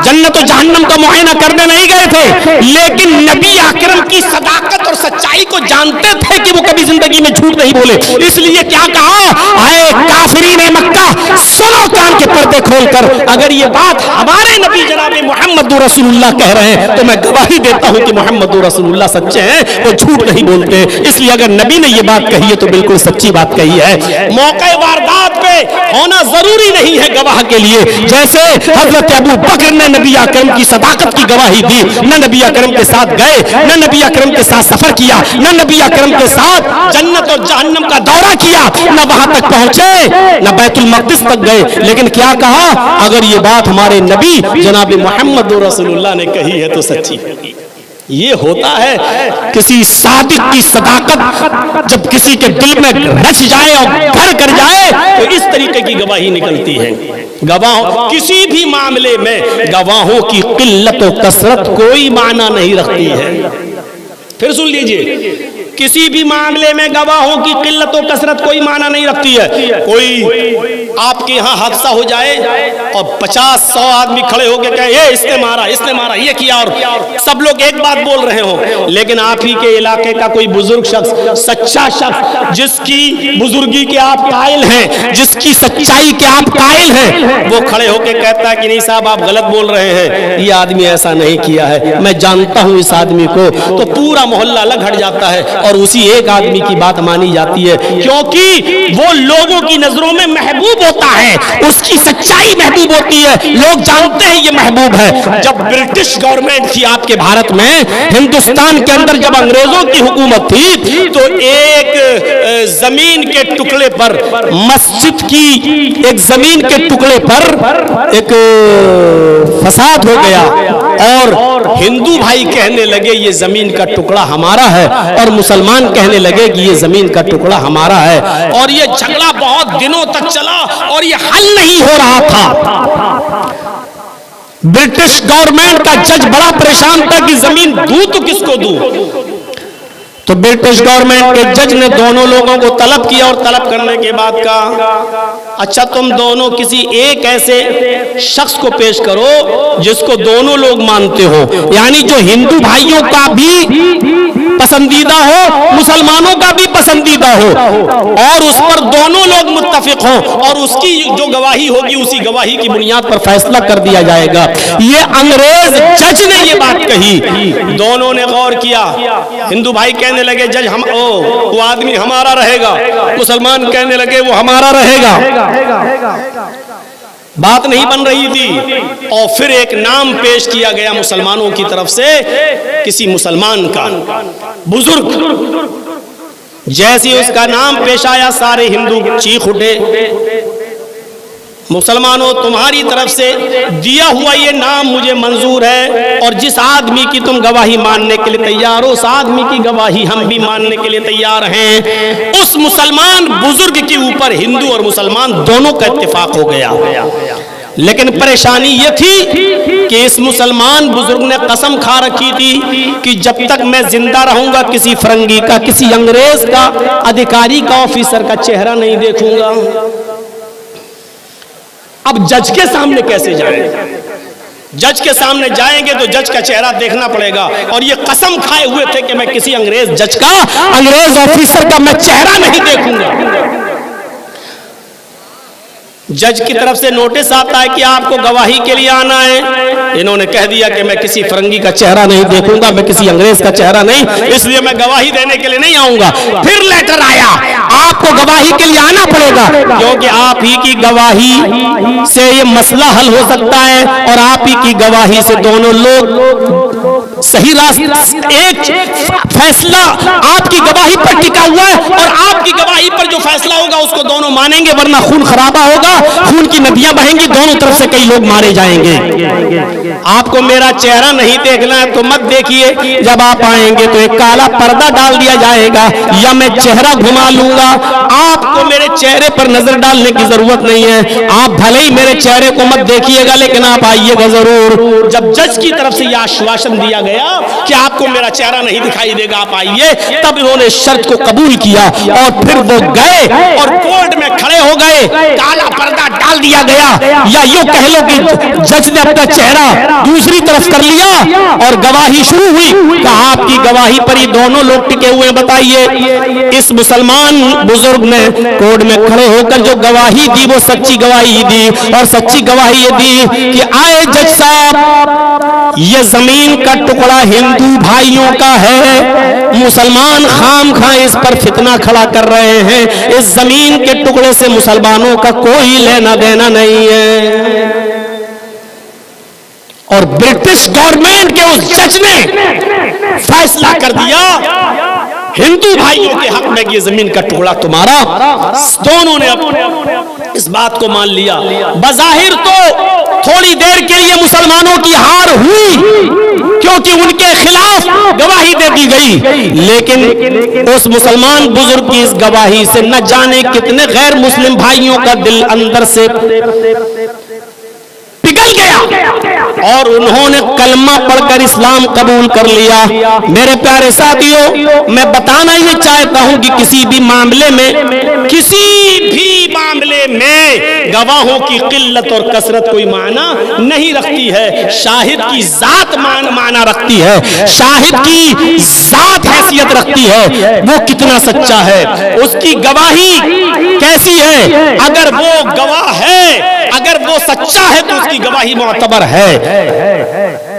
جنت و جہنم کا معائنہ کرنے نہیں گئے تھے، لیکن نبی اکرم کی صداقت اور سچائی کو جانتے تھے کہ وہ کبھی زندگی میں جھوٹ نہیں بولے، اس لیے کیا کہا، اے کافرین مکہ سنو کان کے پردے کھول کر، اگر یہ بات ہمارے نبی جناب محمد رسول اللہ کہہ رہے ہیں تو میں گواہی دیتا ہوں کہ محمد رسول اللہ سچے ہیں، وہ جھوٹ نہیں بولتے، اس لیے اگر نبی نے یہ بات کہی ہے تو بالکل سچی بات کہی ہے۔ موقع واردات پہ ہونا ضروری نہیں ہے گواہ کے لیے، جیسے حضرت ابو بکر نے نبی اکرم کی صداقت کی گواہی دی، نہ نبی اکرم کے ساتھ گئے، نہ نبی اکرم کے ساتھ سفر کیا، نہ نبی اکرم کے ساتھ جنت اور جہنم کا دورہ کیا، نہ وہاں تک پہنچے، نہ بیت المقدس تک گئے، لیکن کیا کہا، اگر یہ بات ہمارے نبی جناب محمد رسول اللہ نے کہی ہے تو سچی ہے۔ یہ ہوتا ہے کسی صادق کی صداقت جب کسی کے دل میں رچ جائے اور گھر کر جائے تو اس طریقے کی گواہی نکلتی ہے۔ گواہ کسی بھی معاملے میں گواہوں کی قلت و کثرت کوئی معنی نہیں رکھتی ہے۔ پھر سن لیجئے، کسی بھی معاملے میں گواہوں کی قلت و کثرت کوئی معنی نہیں رکھتی ہے۔ کوئی آپ کے یہاں حادثہ ہو جائے اور 50-100 آدمی کھڑے ہو کے کہیں یہ اس نے مارا یہ کیا، اور سب لوگ ایک بات بول رہے ہوں، لیکن آپ ہی کے علاقے کا کوئی بزرگ شخص، سچا شخص، جس کی بزرگی کے آپ قائل ہیں، جس کی سچائی کے آپ قائل ہیں، وہ کھڑے ہو کے کہتا ہے کہ نہیں صاحب آپ غلط بول رہے ہیں، یہ آدمی ایسا نہیں کیا ہے، میں جانتا ہوں اس آدمی کو، تو پورا محلہ الگ ہٹ جاتا ہے اور اسی ایک آدمی کی بات مانی جاتی ہے، کیونکہ وہ لوگوں کی نظروں میں محبوب ہوتا ہے، اس کی سچائی محبوب ہوتی ہے، لوگ جانتے ہیں یہ محبوب ہے۔ جب برٹش گورنمنٹ تھی آپ کے بھارت میں، ہندوستان کے اندر جب انگریزوں کی حکومت تھی تو ایک زمین کے ٹکڑے پر، مسجد کی ایک زمین کے ٹکڑے پر ایک فساد ہو گیا اور ہندو بھائی کہنے لگے یہ زمین کا ٹکڑا ہمارا ہے اور مسلمان کہنے لگے کہ یہ زمین کا ٹکڑا ہمارا ہے، اور یہ جھگڑا بہت دنوں تک چلا اور یہ حل نہیں ہو رہا تھا۔ برٹش گورنمنٹ کا جج بڑا پریشان تھا کہ زمین دوں تو کس کو دوں، تو برٹش گورنمنٹ کے جج نے دونوں لوگوں کو طلب کیا اور طلب کرنے کے بعد کہا اچھا تم دونوں کسی ایک ایسے شخص کو پیش کرو جس کو دونوں لوگ مانتے ہو، یعنی جو ہندو بھائیوں کا بھی پسندیدہ ہو، مسلمانوں کا بھی پسندیدہ ہو، اور اس پر دونوں لوگ متفق ہوں، اور اس کی جو گواہی ہوگی اسی گواہی کی بنیاد پر فیصلہ کر دیا جائے گا۔ یہ انگریز جج نے یہ بات کہی، دونوں نے غور کیا، ہندو بھائی کہنے لگے جج وہ آدمی ہمارا رہے گا، مسلمان کہنے لگے وہ ہمارا رہے گا، بات نہیں بن رہی تھی، اور پھر ایک نام پیش کیا گیا مسلمانوں کی طرف سے، کسی مسلمان کا بزرگ جیسے اس کا نام پیش آیا سارے ہندو چیخ اٹھے، مسلمانوں تمہاری طرف سے دیا ہوا یہ نام مجھے منظور ہے، اور جس آدمی کی تم گواہی ماننے کے لیے تیار ہو اس آدمی کی گواہی ہم بھی ماننے کے لیے تیار ہیں۔ اس مسلمان بزرگ کے اوپر ہندو اور مسلمان دونوں کا اتفاق ہو گیا، لیکن پریشانی یہ تھی کہ اس مسلمان بزرگ نے قسم کھا رکھی تھی کہ جب تک میں زندہ رہوں گا کسی فرنگی کا، کسی انگریز کا ادھیکاری کا، آفیسر کا چہرہ نہیں دیکھوں گا۔ اب جج کے سامنے کیسے جائیں؟ جج کے سامنے جائیں گے تو جج کا چہرہ دیکھنا پڑے گا، اور یہ قسم کھائے ہوئے تھے کہ میں کسی انگریز جج کا، انگریز آفیسر کا میں چہرہ نہیں دیکھوں گا۔ جج کی طرف سے نوٹس آتا ہے کہ آپ کو گواہی کے لیے آنا ہے، انہوں نے کہہ دیا کہ میں کسی فرنگی کا چہرہ نہیں دیکھوں گا، میں کسی انگریز کا چہرہ نہیں، اس لیے میں گواہی دینے کے لیے نہیں آؤں گا۔ پھر لیٹر آیا، آپ کو گواہی کے لیے آنا پڑے گا، کیونکہ آپ ہی کی گواہی سے یہ مسئلہ حل ہو سکتا ہے، اور آپ ہی کی گواہی سے دونوں لوگ صحیح راستہ، ایک فیصلہ آپ کی گواہی پر ٹکا ہوا ہے، اور آپ کی گواہی پر جو فیصلہ ہوگا اس کو دونوں مانیں گے، ورنہ خون خرابہ ہوگا، خون کی ندیاں بہیں گی، دونوں طرف سے کئی لوگ مارے جائیں گے۔ آپ کو میرا چہرہ نہیں دیکھنا ہے تو مت دیکھیے، جب آپ آئیں گے تو ایک کالا پردہ ڈال دیا جائے گا، یا میں چہرہ گھما لوں گا، آپ کو میرے چہرے پر نظر ڈالنے کی ضرورت نہیں ہے، آپ بھلے ہی میرے چہرے کو مت دیکھیے گا لیکن آپ آئیے گا ضرور۔ جب جج کی طرف سے یہ آشواشن دیا گیا کہ آپ کو میرا چہرہ نہیں دکھائی دے گا، آپ آئیے، تب انہوں نے شرط کو قبول کیا، اور پھر وہ گئے اور کورٹ میں کھڑے ہو گئے، کالا پردہ ڈال دیا گیا، یا یوں کہہ لو کہ جج نے اپنا چہرہ دوسری طرف کر لیا اور گواہی شروع ہوئی کہ آپ کی گواہی پر ہی دونوں لوگ ٹکے ہوئے۔ بتائیے اس مسلمان بزرگ نے کورٹ میں کھڑے ہو کر جو گواہی دی وہ سچی گواہی دی، اور سچی گواہی یہ دی کہ آئے جج صاحب، یہ زمین کا ٹکڑا ہندو بھائیوں کا ہے، مسلمان خام خواہ اس پر فتنہ کھڑا کر رہے ہیں، اس زمین کے ٹکڑے سے مسلمانوں کا کوئی لینا دینا نہیں ہے۔ اور برٹش گورنمنٹ کے اس جج نے فیصلہ کر دیا ہندو بھائیوں کے حق میں کہ یہ زمین کا ٹکڑا تمہارا۔ دونوں نے اس بات کو مان لیا۔ بظاہر تو تھوڑی دیر کے لیے مسلمانوں کی ہار ہوئی کیونکہ ان کے خلاف گواہی دے دی گئی، لیکن اس مسلمان بزرگ کی اس گواہی سے نہ جانے کتنے غیر مسلم بھائیوں کا دل اندر سے پگھل گیا، اور انہوں نے کلمہ پڑھ کر اسلام قبول کر لیا۔ میرے پیارے ساتھیوں، میں بتانا یہ چاہتا ہوں کہ کسی بھی معاملے میں گواہوں کی قلت اور کثرت کوئی معنی نہیں رکھتی ہے، شاہد کی ذات معنی رکھتی ہے، شاہد کی ذات حیثیت رکھتی ہے، وہ کتنا سچا ہے، اس کی گواہی کیسی ہے۔ اگر وہ گواہ ہے، اگر وہ سچا ہے تو اس کی گواہی معتبر ہے۔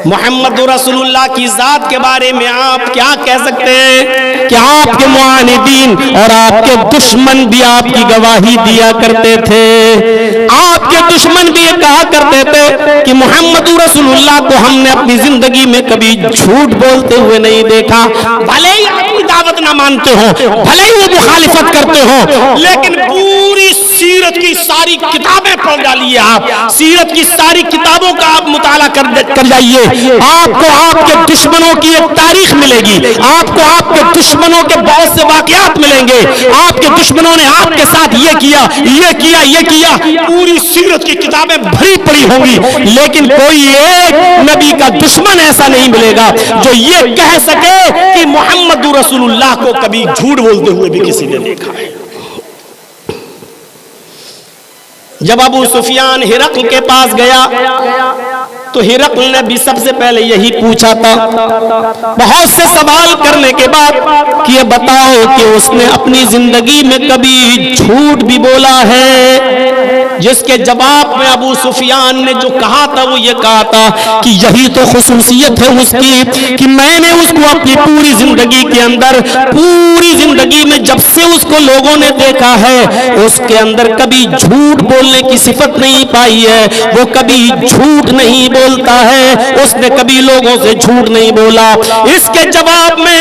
محمد رسول اللہ کی ذات کے بارے میں آپ کیا کہہ سکتے ہیں کہ آپ کے معاندین اور آپ کے دشمن بھی آپ کی گواہی دیا کرتے تھے۔ آپ کے دشمن بھی یہ کہا کرتے تھے کہ محمد رسول اللہ کو ہم نے اپنی زندگی میں کبھی جھوٹ بولتے ہوئے نہیں دیکھا، بھلے ہی آپ کی دعوت نہ مانتے ہوں، بھلے ہی وہ مخالفت کرتے ہوں، لیکن پوری سیرت کی ساری کتابیں پڑھ ڈالیے، آپ سیرت کی ساری کتابوں کا آپ مطالعہ کر جائیے، آپ کو آپ کے دشمنوں کی ایک تاریخ ملے گی، آپ کو آپ کے دشمنوں کے بہت سے واقعات ملیں گے، آپ کے دشمنوں نے آپ کے ساتھ یہ کیا، یہ کیا، یہ کیا، پوری سیرت کی کتابیں بھری پڑی ہوں گی، لیکن کوئی ایک نبی کا دشمن ایسا نہیں ملے گا جو یہ کہہ سکے کہ محمد رسول اللہ کو کبھی جھوٹ بولتے ہوئے بھی کسی نے دیکھا ہے۔ جب ابو سفیان ہرقل کے پاس گیا تو ہرقل نے بھی سب سے پہلے یہی پوچھا تھا، بہت سے سوال کرنے کے بعد کہ یہ بتاؤ کہ اس نے اپنی زندگی میں کبھی جھوٹ بھی بولا ہے؟ جس کے جواب میں ابو سفیان نے جو کہا تھا وہ یہ کہا تھا کہ یہی تو خصوصیت ہے اس کی کہ میں نے اس کو اپنی پوری زندگی کے اندر، پوری زندگی میں جب سے اس کو لوگوں نے دیکھا ہے، اس کے اندر کبھی جھوٹ بولنے کی صفت نہیں پائی ہے، وہ کبھی جھوٹ نہیں بولتا ہے، اس نے کبھی لوگوں سے جھوٹ نہیں بولا۔ اس کے جواب میں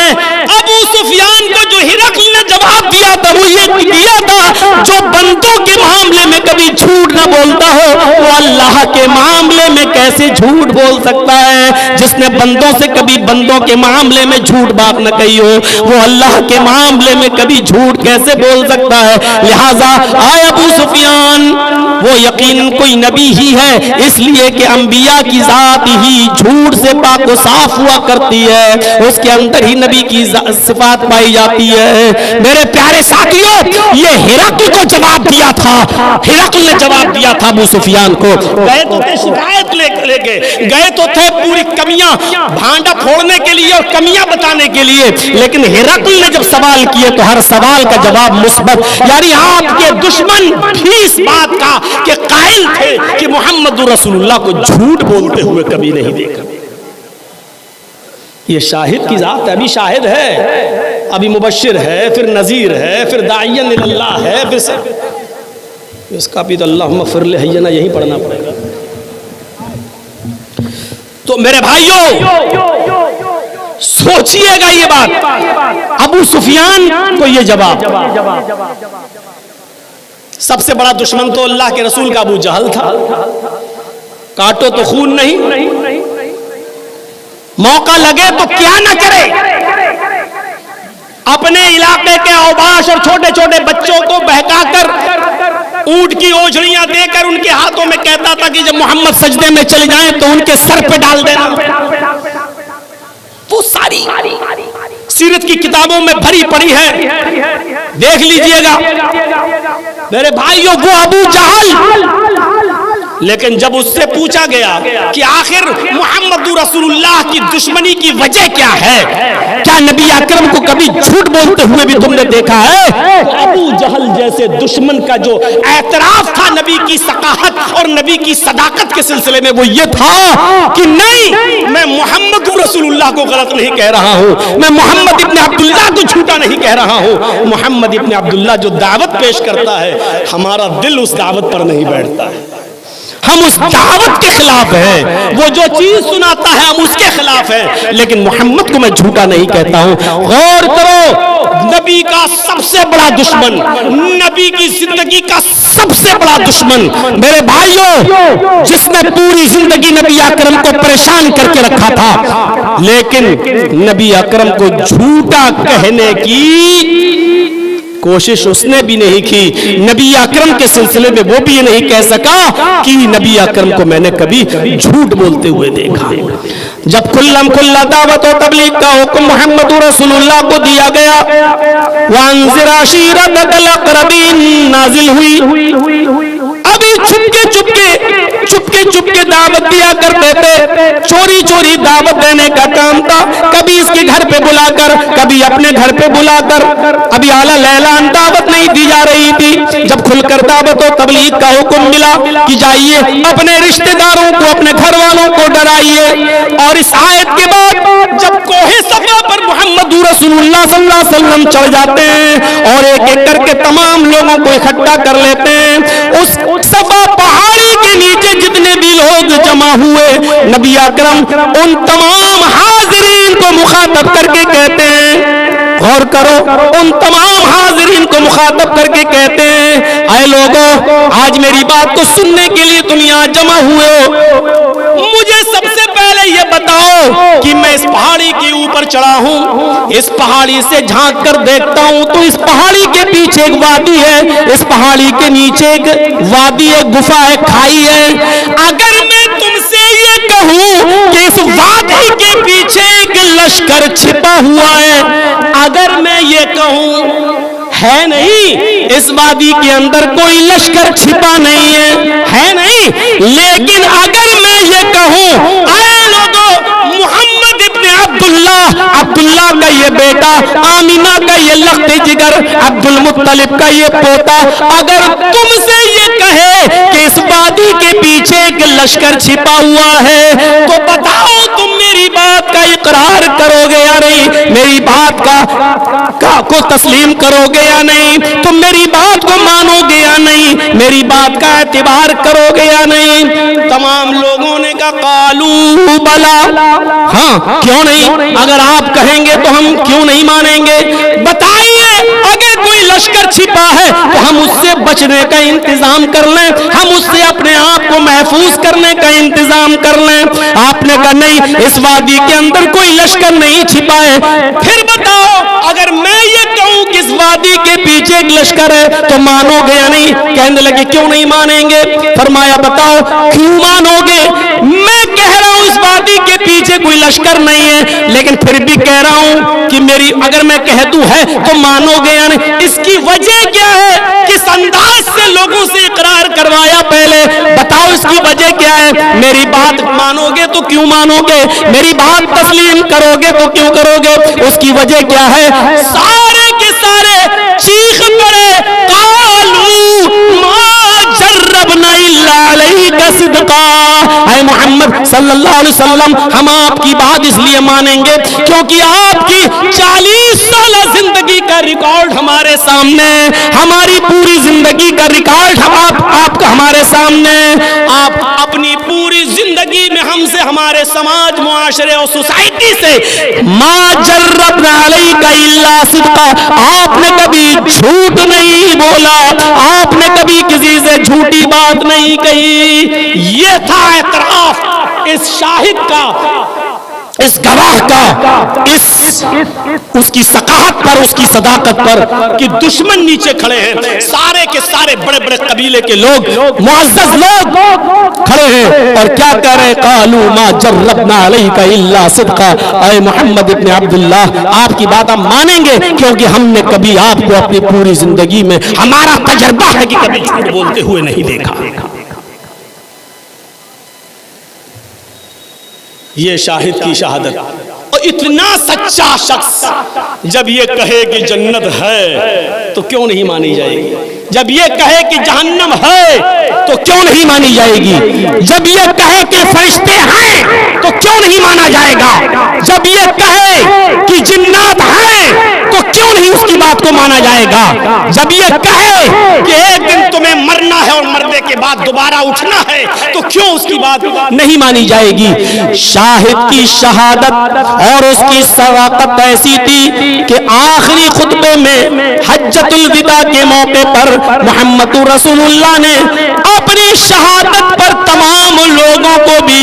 ابو سفیان کو جو ہرقل نے جواب دیا تھا وہ یہ دیا تھا، جو بندوں کے معاملے میں کبھی جھوٹ نہ بولتا ہو وہ اللہ کے معاملے میں کیسے جھوٹ بول سکتا ہے؟ جس نے بندوں سے کبھی بندوں کے معاملے میں جھوٹ بات نہ کہی ہو وہ اللہ کے معاملے میں کبھی جھوٹ کیسے بول سکتا ہے؟ لہذا آئے ابو سفیان، وہ یقیناً کوئی نبی ہی ہے، اس لیے کہ انبیاء کی ذات ہی جھوٹ سے پاک و صاف ہوا کرتی ہے، اس کے اندر ہی نبی کی صفات پائی جاتی ہے۔ میرے پیارے ساتھیوں، یہ ہرقل کو جواب دیا تھا، ہرقل نے جواب دیا تھا ابو سفیان کو۔ گئے تو تھے شکایت لے کے، گئے تو تھے پوری کمیاں بھانڈا پھوڑنے کے لیے اور کمیاں بتانے کے لیے، لیکن ہرقل نے جب سوال کیے تو ہر سوال کا جواب مثبت، یعنی آپ کے دشمن بھی اس بات کا کہ قائل تھے کہ محمد رسول اللہ کو جھوٹ بولتے ہوئے کبھی نہیں دیکھا۔ یہ شاہد کی ذات ہے، ابھی شاہد ہے، ابھی مبشر ہے، پھر نذیر ہے، پھر داعین اللہ ہے، پھر اس کا بھی تو اللہم اغفر لحینا یہی پڑھنا پڑے گا۔ تو میرے بھائیوں سوچئے گا یہ بات، ابو سفیان کو یہ جواب۔ سب سے بڑا دشمن تو اللہ کے رسول کا ابو جہل تھا، کاٹو تو خون نہیں، موقع لگے تو کیا نہ کرے، اپنے علاقے کے اوباش اور چھوٹے چھوٹے بچوں کو بہکا کر اونٹ کی اوجھڑیاں دے کر ان کے ہاتھوں میں کہتا تھا کہ جب محمد سجدے میں چلے جائیں تو ان کے سر پہ ڈال دینا۔ وہ ساری سیرت کی کتابوں میں بھری پڑی ہے، دیکھ لیجئے گا میرے بھائیوں۔ وہ ابو جہل، لیکن جب اس سے پوچھا گیا کہ آخر محمد رسول اللہ کی دشمنی کی وجہ کیا ہے، کیا نبی اکرم کو کبھی جھوٹ بولتے ہوئے بھی تم نے دیکھا ہے؟ ابو جہل جیسے دشمن کا جو اعتراف تھا نبی کی ثقافت اور نبی کی صداقت کے سلسلے میں وہ یہ تھا کہ نہیں، میں محمد رسول اللہ کو غلط نہیں کہہ رہا ہوں، میں محمد ابن عبداللہ کو جھوٹا نہیں کہہ رہا ہوں، محمد ابن عبداللہ جو دعوت پیش کرتا ہے ہمارا دل اس دعوت پر نہیں بیٹھتا ہے، ہم اس دعوت کے خلاف ہیں، وہ جو چیز سناتا ہے ہم اس کے خلاف ہیں، لیکن محمد کو میں جھوٹا نہیں کہتا ہوں۔ غور کرو، نبی کا سب سے بڑا دشمن، نبی کی زندگی کا سب سے بڑا دشمن، میرے بھائیوں، جس نے پوری زندگی نبی اکرم کو پریشان کر کے رکھا تھا، لیکن نبی اکرم کو جھوٹا کہنے کی کوشش اس نے بھی نہیں کی، نبی اکرم کے سلسلے میں وہ بھی یہ نہیں کہہ سکا کہ نبی اکرم کو میں نے کبھی جھوٹ بولتے ہوئے دیکھا۔ جب کھلا دعوت و تبلیغ کا حکم محمد رسول اللہ کو دیا گیا، وَأَنذِرْ عَشِيرَتَكَ الْأَقْرَبِينَ نازل ہوئی، ابھی چپ کے دعوت دیا کرتے تھے، چوری دعوت دینے کا کام تھا، کبھی اس کے گھر پہ بلا کر، کبھی اپنے گھر پہ بلا کر، ابھی اعلیٰ اعلان دعوت نہیں دی جا رہی تھی۔ جب کھل کر دعوت و تبلیغ کا حکم ملا کہ جائیے اپنے رشتہ داروں کو، اپنے گھر والوں کو ڈرائیے، اور اس آیت کے بعد جب کوہ صفا پر محمد رسول اللہ صلی اللہ علیہ وسلم چڑھ جاتے ہیں اور ایک ایک کر کے تمام لوگوں کو اکٹھا کر لیتے ہیں، اس صفا پہاڑی کے نیچے جتنے بھی لوگ جمع ہوئے، نبی اکرم ان تمام حاضرین کو مخاطب کر کے کہتے ہیں، غور کرو، ان تمام حاضرین کو مخاطب کر کے کہتے ہیں، اے لوگوں، آج میری بات کو سننے کے لیے تم یہاں جمع ہوئے ہو، مجھے سب سے پہلے یہ بتاؤ کہ میں اس پہاڑی کے اوپر چڑھا ہوں، اس پہاڑی سے جھانک کر دیکھتا ہوں تو اس پہاڑی کے پیچھے ایک وادی ہے، اس پہاڑی کے نیچے ایک وادی ہے، گفا ہے، کھائی ہے، اگر میں تم سے یہ کہوں کہ اس وادی کے پیچھے ایک لشکر چھپا ہوا ہے، اگر میں یہ کہوں ہے نہیں، اس وادی کے اندر کوئی لشکر چھپا نہیں ہے نہیں، لیکن اگر میں یہ کہوں اے لوگوں، محمد ابن عبداللہ کا یہ بیٹا، آمینہ کا یہ لخت جگر، عبد المطلب کا یہ پوتا، اگر تم سے یہ کہے کہ اس وادی کے پیچھے ایک لشکر چھپا ہوا ہے تو بتاؤ تم میری بات کا اقرار کرو گے یا نہیں، میری بات کو تسلیم کرو گے یا نہیں، تم میری بات کو مانو گے یا نہیں، میری بات کا اعتبار کرو گے یا نہیں؟ تمام لوگوں نے کہا قالوا بلا، ہاں کیوں نہیں، اگر آپ کہیں گے تو ہم کیوں نہیں مانیں گے، بتائیے اگر لشکر چھپا ہے تو ہم اس سے بچنے کا انتظام کر لیں, ہم اس سے اپنے آپ کو محفوظ کرنے کا انتظام کر لیں. آپ نے کہا نہیں, اس وادی کے اندر کوئی لشکر نہیں چھپا ہے. پھر بتاؤ اگر میں یہ کہوں کہ اس وادی کے پیچھے ایک لشکر ہے تو مانو گے یا نہیں؟ کہنے لگے کیوں نہیں مانیں گے؟ فرمایا بتاؤ کیوں مانو گے؟ میں کہہ رہا ہوں اس وادی کے پیچھے کوئی لشکر نہیں ہے, لیکن پھر بھی کہہ رہا ہوں کہ میری اگر میں کہہ دوں ہے تو مانو گے یا نہیں؟ اس کی وجہ کیا ہے؟ کس انداز سے لوگوں سے اقرار کروایا پہلے, بتاؤ اس کی وجہ کیا ہے؟ میری بات مانو گے تو کیوں مانو گے؟ میری بات تسلیم کرو گے تو کیوں کرو گے؟ اس کی وجہ کیا ہے؟ سارے کے سارے چیخ پڑے, قالوا ما جربنا الا علیک صدقا. اے محمد صلی اللہ علیہ وسلم, ہم آپ کی بات اس لیے مانیں گے کیونکہ آپ کی 40 سالہ زندگی کا ریکارڈ ہمارے سامنے, ہماری پوری زندگی کا ریکارڈ آپ کا ہمارے سامنے. آپ اپنی پوری زندگی میں ہم سے, ہمارے سماج, معاشرے اور سوسائٹی سے ما جربنا علیک الا صدقا, آپ نے کبھی جھوٹ نہیں بولا, آپ نے کبھی کسی سے جھوٹی بات نہیں کہی. یہ تھا اعتراف اس شاہد کا, اس گواہ کا, اس کی ثقافت پر, اس کی صداقت پر کہ دشمن نیچے کھڑے ہیں, سارے کے سارے بڑے بڑے قبیلے کے لوگ, معزز لوگ کھڑے ہیں اور کیا کہہ رہے؟ قالوا ما جربنا علیک الا صدقا. اے محمد ابن عبداللہ, آپ کی بات ہم مانیں گے کیونکہ ہم نے کبھی آپ کو اپنی پوری زندگی میں, ہمارا تجربہ ہے کہ کبھی جھوٹ بولتے ہوئے نہیں دیکھا. یہ شاہد کی شہادت. اور اتنا سچا شخص جب یہ کہے کہ جنت ہے تو کیوں نہیں مانی جائے گی؟ جب یہ کہے کہ جہنم ہے تو کیوں نہیں مانی جائے گی؟ جب یہ کہے کہ فرشتے ہیں تو کیوں نہیں مانا جائے گا؟ جب یہ کہے کہ جنات ہیں تو کیوں نہیں اس کی بات کو مانا جائے گا؟ جب یہ کہے کہ ایک دن تمہیں مرنا ہے اور مرنے کے بعد دوبارہ اٹھنا ہے تو کیوں اس کی بات نہیں مانی جائے گی؟ شاہد کی شہادت اور اس کی صداقت ایسی تھی کہ آخری خطبے میں حجۃ الوداع کے موقع پر محمد رسول اللہ نے اپنی شہادت پر تمام لوگوں کو بھی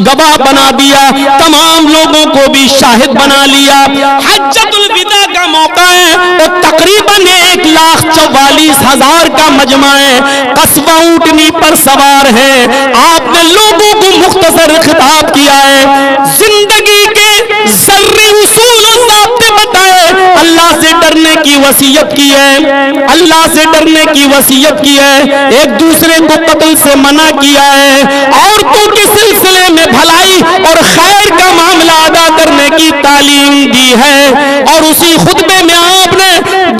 گواہ بنا دیا, تمام لوگوں کو بھی شاہد بنا لیا. حجۃ الوداع کا موقع ہے اور تقریباً 1,44,000 کا مجمع ہے, قصبہ اونٹنی پر سوار ہے. آپ نے لوگوں کو مختصر خطاب کیا ہے, زندگی کے ذرے اصول و ضابطے بتائے, اللہ سے ڈرنے کی وصیت کی ہے, اللہ سے ڈرنے کی وصیت کی ہے, ایک دوسرے کو قتل سے منع کیا ہے, عورتوں کے سلسلے میں بھلائی اور خیر کا معاملہ ادا کرنے کی تعلیم دی ہے, اور اسی خطبے میں آپ نے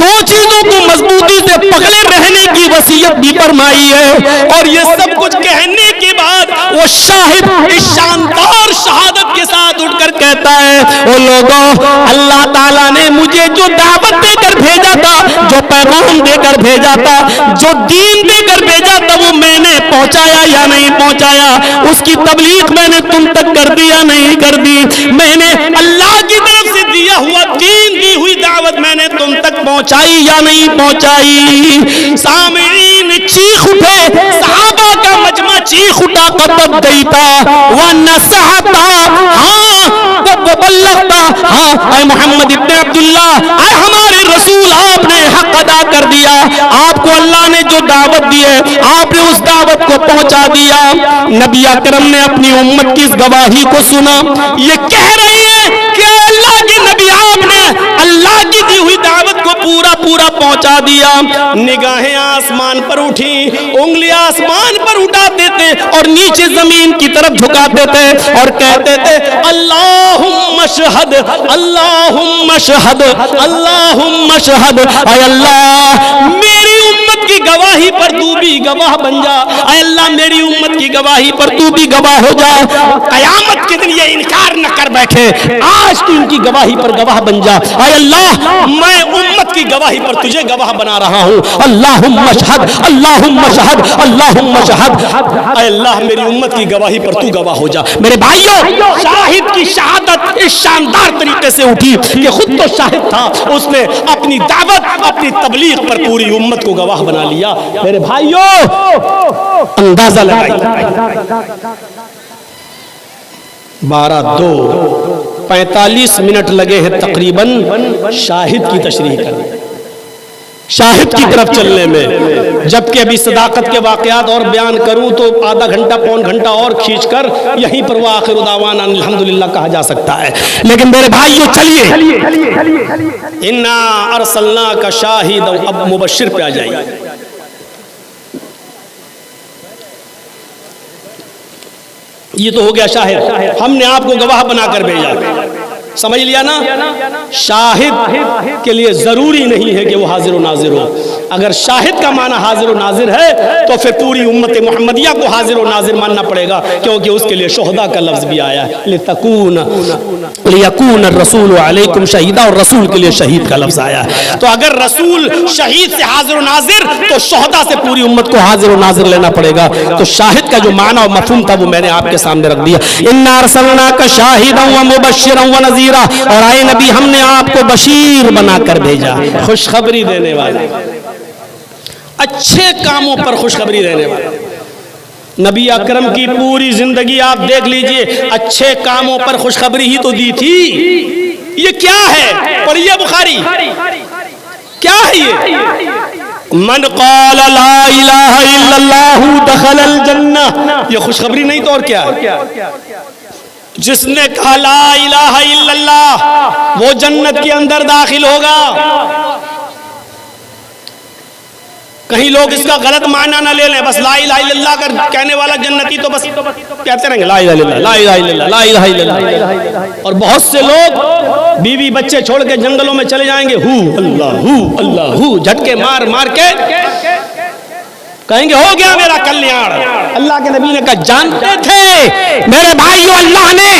2 چیزوں کو مضبوطی سے پکڑے رہنے کی وصیت بھی فرمائی ہے. اور یہ سب کچھ کہنے کے بعد وہ شاہد اس شاندار شہادت کے ساتھ اٹھ کر کہتا ہے, او لوگوں, اللہ تعالیٰ نے مجھے جو دعوت دے کر بھیجا تھا, جو پیغام دے کر بھیجا تھا, جو دین دے کر بھیجا تھا, وہ میں نے پہنچایا یا نہیں پہنچایا؟ اس کی تبلیغ میں نے تم تک کر دی یا نہیں کر دی؟ میں نے اللہ کی طرف سے دیا ہوا دین, دی ہوئی دعوت میں نے تم تک پہنچائی یا نہیں پہنچائی؟ سامعین چیخ اٹھے, صحابہ کا مجمع چیخ اٹھا, قد دیتا ونصحتا, ہاں وبلغتا, ہاں اے محمد ابن عبداللہ, اے ہمارے رسول, آپ نے حق ادا کر دیا, آپ کو اللہ نے جو دعوت دی ہے آپ نے اس دعوت کو پہنچا دیا. نبی اکرم نے اپنی امت کی اس گواہی کو سنا, یہ کہہ رہی ہے کہ اللہ کے نبی, آپ نے اللہ کی دی ہوئی دعوت کو پورا پہنچا دیا. نگاہیں آسمان پر اٹھی, انگلیاں آسمان پر اٹھاتے تھے اور نیچے زمین کی طرف جھکاتے تھے اور کہتے تھے, اللہم اشہد, اللہم اشہد, اللہم اشہد, اے اللہ میری امت امت کی گواہی پر تو بھی گواہ بن جا، اے اللہ میری امت کی گواہی پر تو بھی گواہ ہو جا، قیامت کے دن یہ انکار نہ کر بیٹھے آج تو ان کی گواہی پر گواہ بن جا، اے اللہ میں امت کی گواہی پر تجھے گواہ بنا رہا ہوں، اللہم اشہد اللہم اشہد اللہم اشہد، اے اللہ میری امت کی گواہی پر تو گواہ ہو جا۔ میرے بھائیوں، شاہد کی شہادت اس شاندار طریقے سے اٹھی کہ خود تو شاہد تھا، اس نے اپنی دعوت اپنی تبلیغ پر پوری امت کو گواہ بنا لیا۔ میرے بھائیوں اندازہ لگائیے 12:45 منٹ لگے ہیں تقریباً شاہد کی تشریح کرنے، شاہد کی طرف چلنے میں، جبکہ ابھی صداقت کے واقعات اور بیان کروں تو آدھا گھنٹہ پون گھنٹہ اور کھینچ کر یہیں پر وآخر دعوانا الحمدللہ کہا جا سکتا ہے، لیکن میرے بھائیوں چلیے انا ارسلناک شاہدا، اب مبشر پہ آ جائیے۔ یہ تو ہو گیا شاہد، ہم نے آپ کو گواہ بنا کر بھیجا، سمجھ لیا نا؟ شاہد کے لیے ضروری نہیں ہے کہ وہ حاضر و ناظر ہو، اگر شاہد کا معنی حاضر و ناظر ہے تو پھر پوری امت محمدیہ کو حاضر و ناظر ماننا پڑے گا، کیونکہ اس کے لیے شہداء کا لفظ بھی آیا ہے، لِيَكُونَ الرَّسُولُ عَلَيْكُمْ شَهِيدًا، اور رسول کے لیے شہید کا لفظ آیا ہے، تو اگر رسول شہید سے حاضر و ناظر تو شہداء سے پوری امت کو حاضر و ناظر لینا پڑے گا، تو شاہد کا جو معنی اور مفہوم تھا وہ میں نے آپ کے سامنے رکھ دیا۔ اِنَّا أَرْسَلْنَاكَ شَاهِدًا وَمُبَشِّرًا وَنَذِيرًا، اور آئے نبی ہم نے آپ کو بشیر بنا کر بھیجا، خوشخبری دینے والے، اچھے کاموں پر خوشخبری دینے والے۔ نبی اکرم کی پوری زندگی آپ دیکھ لیجئے اچھے کاموں پر خوشخبری ہی تو دی تھی۔ یہ کیا ہے؟ پڑھیے بخاری، کیا ہے یہ؟ من قال لا الہ الا اللہ دخل الجنہ، یہ خوشخبری نہیں تو اور کیا ہے؟ جس نے کہا لا الہ الا اللہ وہ جنت کے اندر داخل ہوگا۔ کہیں لوگ اس کا غلط معنی نہ لے لیں، بس لا الہ الا اللہ کا کہنے والا جنتی تو بس کہتے رہیں گے لا الہ الا اللہ لا الہ الا اللہ لا الہ الا اللہ، اور بہت سے لوگ بیوی بچے چھوڑ کے جنگلوں میں چلے جائیں گے اللہ ہو جھٹکے مار مار کے کہیں گے ہو گیا میرا کلیان۔ اللہ کے نبی نے کہا جانتے تھے میرے بھائیو، اللہ نے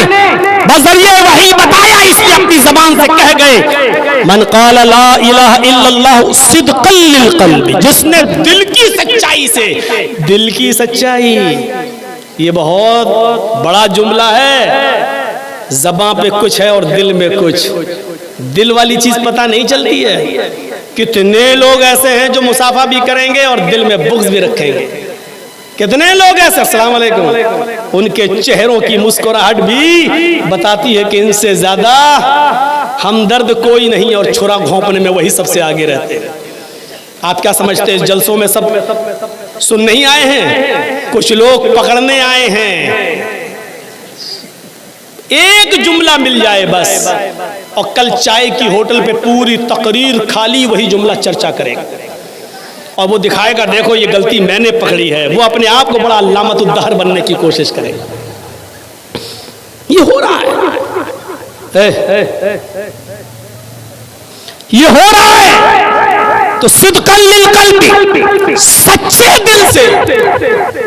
بذریعہ وحی بتایا، اس کی اپنی زبان سے کہہ گئے من قال لا الہ الا اللہ صدقا للقلب، جس نے دل کی سچائی سے، دل کی سچائی یہ بہت بڑا جملہ ہے، زبان پہ کچھ ہے اور دل میں کچھ، دل والی چیز پتہ نہیں چلتی ہے۔ کتنے لوگ ایسے ہیں جو مصافحہ بھی کریں گے اور دل میں بغض بھی رکھیں گے، کتنے لوگ ایسے، السلام علیکم، ان کے چہروں کی مسکراہٹ بھی بتاتی ہے کہ ان سے زیادہ ہمدرد کوئی نہیں، اور چھرا گھونپنے میں وہی سب سے آگے رہتے ہیں۔ آپ کیا سمجھتے ہیں اس جلسوں میں سب سن نہیں آئے ہیں، کچھ لوگ پکڑنے آئے ہیں، ایک جملہ مل جائے بس، اور کل چائے کی ہوٹل پہ پوری تقریر خالی وہی جملہ چرچا کرے گا، اور وہ دکھائے گا دیکھو یہ غلطی میں نے پکڑی ہے، وہ اپنے آپ کو بڑا علامت الدہر بننے کی کوشش کرے گا۔ یہ ہو رہا ہے، یہ ہو رہا ہے، تو صدقا للقلب، سچے دل سے،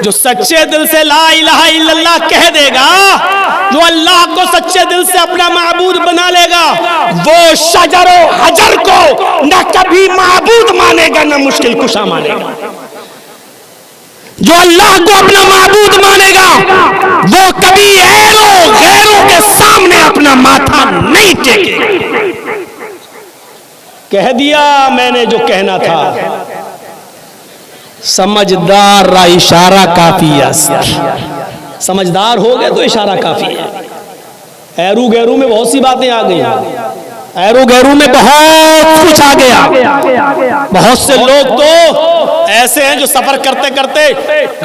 جو سچے دل سے لا الہ الا اللہ کہہ دے گا، جو اللہ کو سچے دل سے اپنا معبود بنا لے گا، وہ شجر و حجر کو نہ کبھی معبود مانے گا نہ مشکل کشا مانے گا۔ جو اللہ کو اپنا معبود مانے گا وہ کبھی غیروں کے سامنے اپنا ماتھا نہیں ٹیکے گا۔ کہہ دیا میں نے جو کہنا تھا، سمجھدار را اشارہ کافی ہے، سمجھدار ہو گئے تو اشارہ کافی ہے۔ ایرو گیرو میں بہت سی باتیں آ گئی، ایرو گیرو میں بہت کچھ آ گیا۔ بہت سے لوگ تو ایسے ہیں جو سفر کرتے کرتے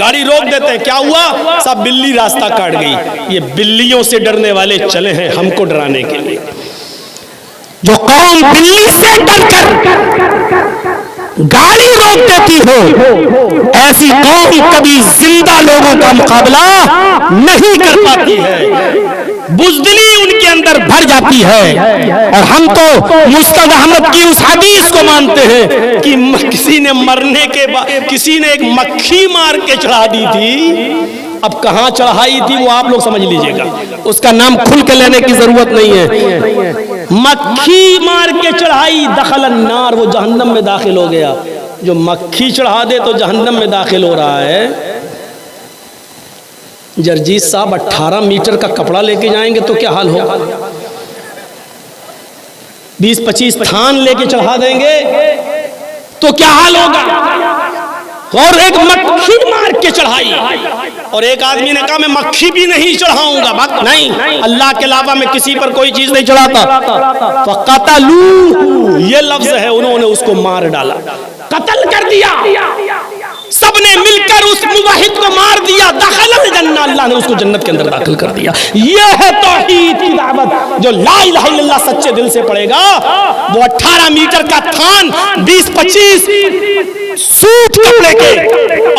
گاڑی روک دیتے ہیں، کیا ہوا؟ سب بلی راستہ کاٹ گئی۔ یہ بلیوں سے ڈرنے والے چلے ہیں ہم کو ڈرانے کے لیے۔ جو قوم بلی سے ڈر کر گاڑی روک دیتی ہو، ایسی قوم کبھی زندہ لوگوں کا مقابلہ نہیں کر پاتی ہے۔ بزدلی ان کے اندر بھر جاتی ہے. اور ہم تو مستد احمد کی اس حدیث کو مانتے ہیں کہ کسی نے مرنے کے بعد کسی نے ایک مکھی مار کے چڑھا دی تھی. اب کہاں چڑھائی تھی وہ آپ لوگ سمجھ لیجئے گا, اس کا نام کھل کے لینے کی ضرورت نہیں ہے. مکھی مار کے چڑھائی, دخل النار, وہ جہنم میں داخل ہو گیا. جو مکھی چڑھا دے تو جہنم میں داخل ہو رہا ہے. جرجیت صاحب 18 میٹر کا کپڑا لے کے جائیں گے تو کیا حال ہوگا؟ 20-25 تھان لے کے چڑھا دیں گے تو کیا حال ہوگا؟ اور ایک مکھی مار کے چڑھائی. اور ایک آدمی نے کہا میں مکھی بھی نہیں چڑھاؤں گا. بات نہیں, اللہ کے علاوہ میں کسی پر کوئی چیز نہیں چڑھاتا. فقتلوہ, یہ لفظ ہے, انہوں نے اس کو مار ڈالا, قتل کر دیا. سب نے مل کر اس موحد کو مار دیا. دخل الجنہ, اللہ نے اس کو جنت کے اندر داخل کر دیا. یہ ہے توحید کی دعوت. جو لا الہ الا اللہ سچے دل سے پڑھے گا وہ 18 میٹر کا تھان 20-25 سوٹ کپڑے کے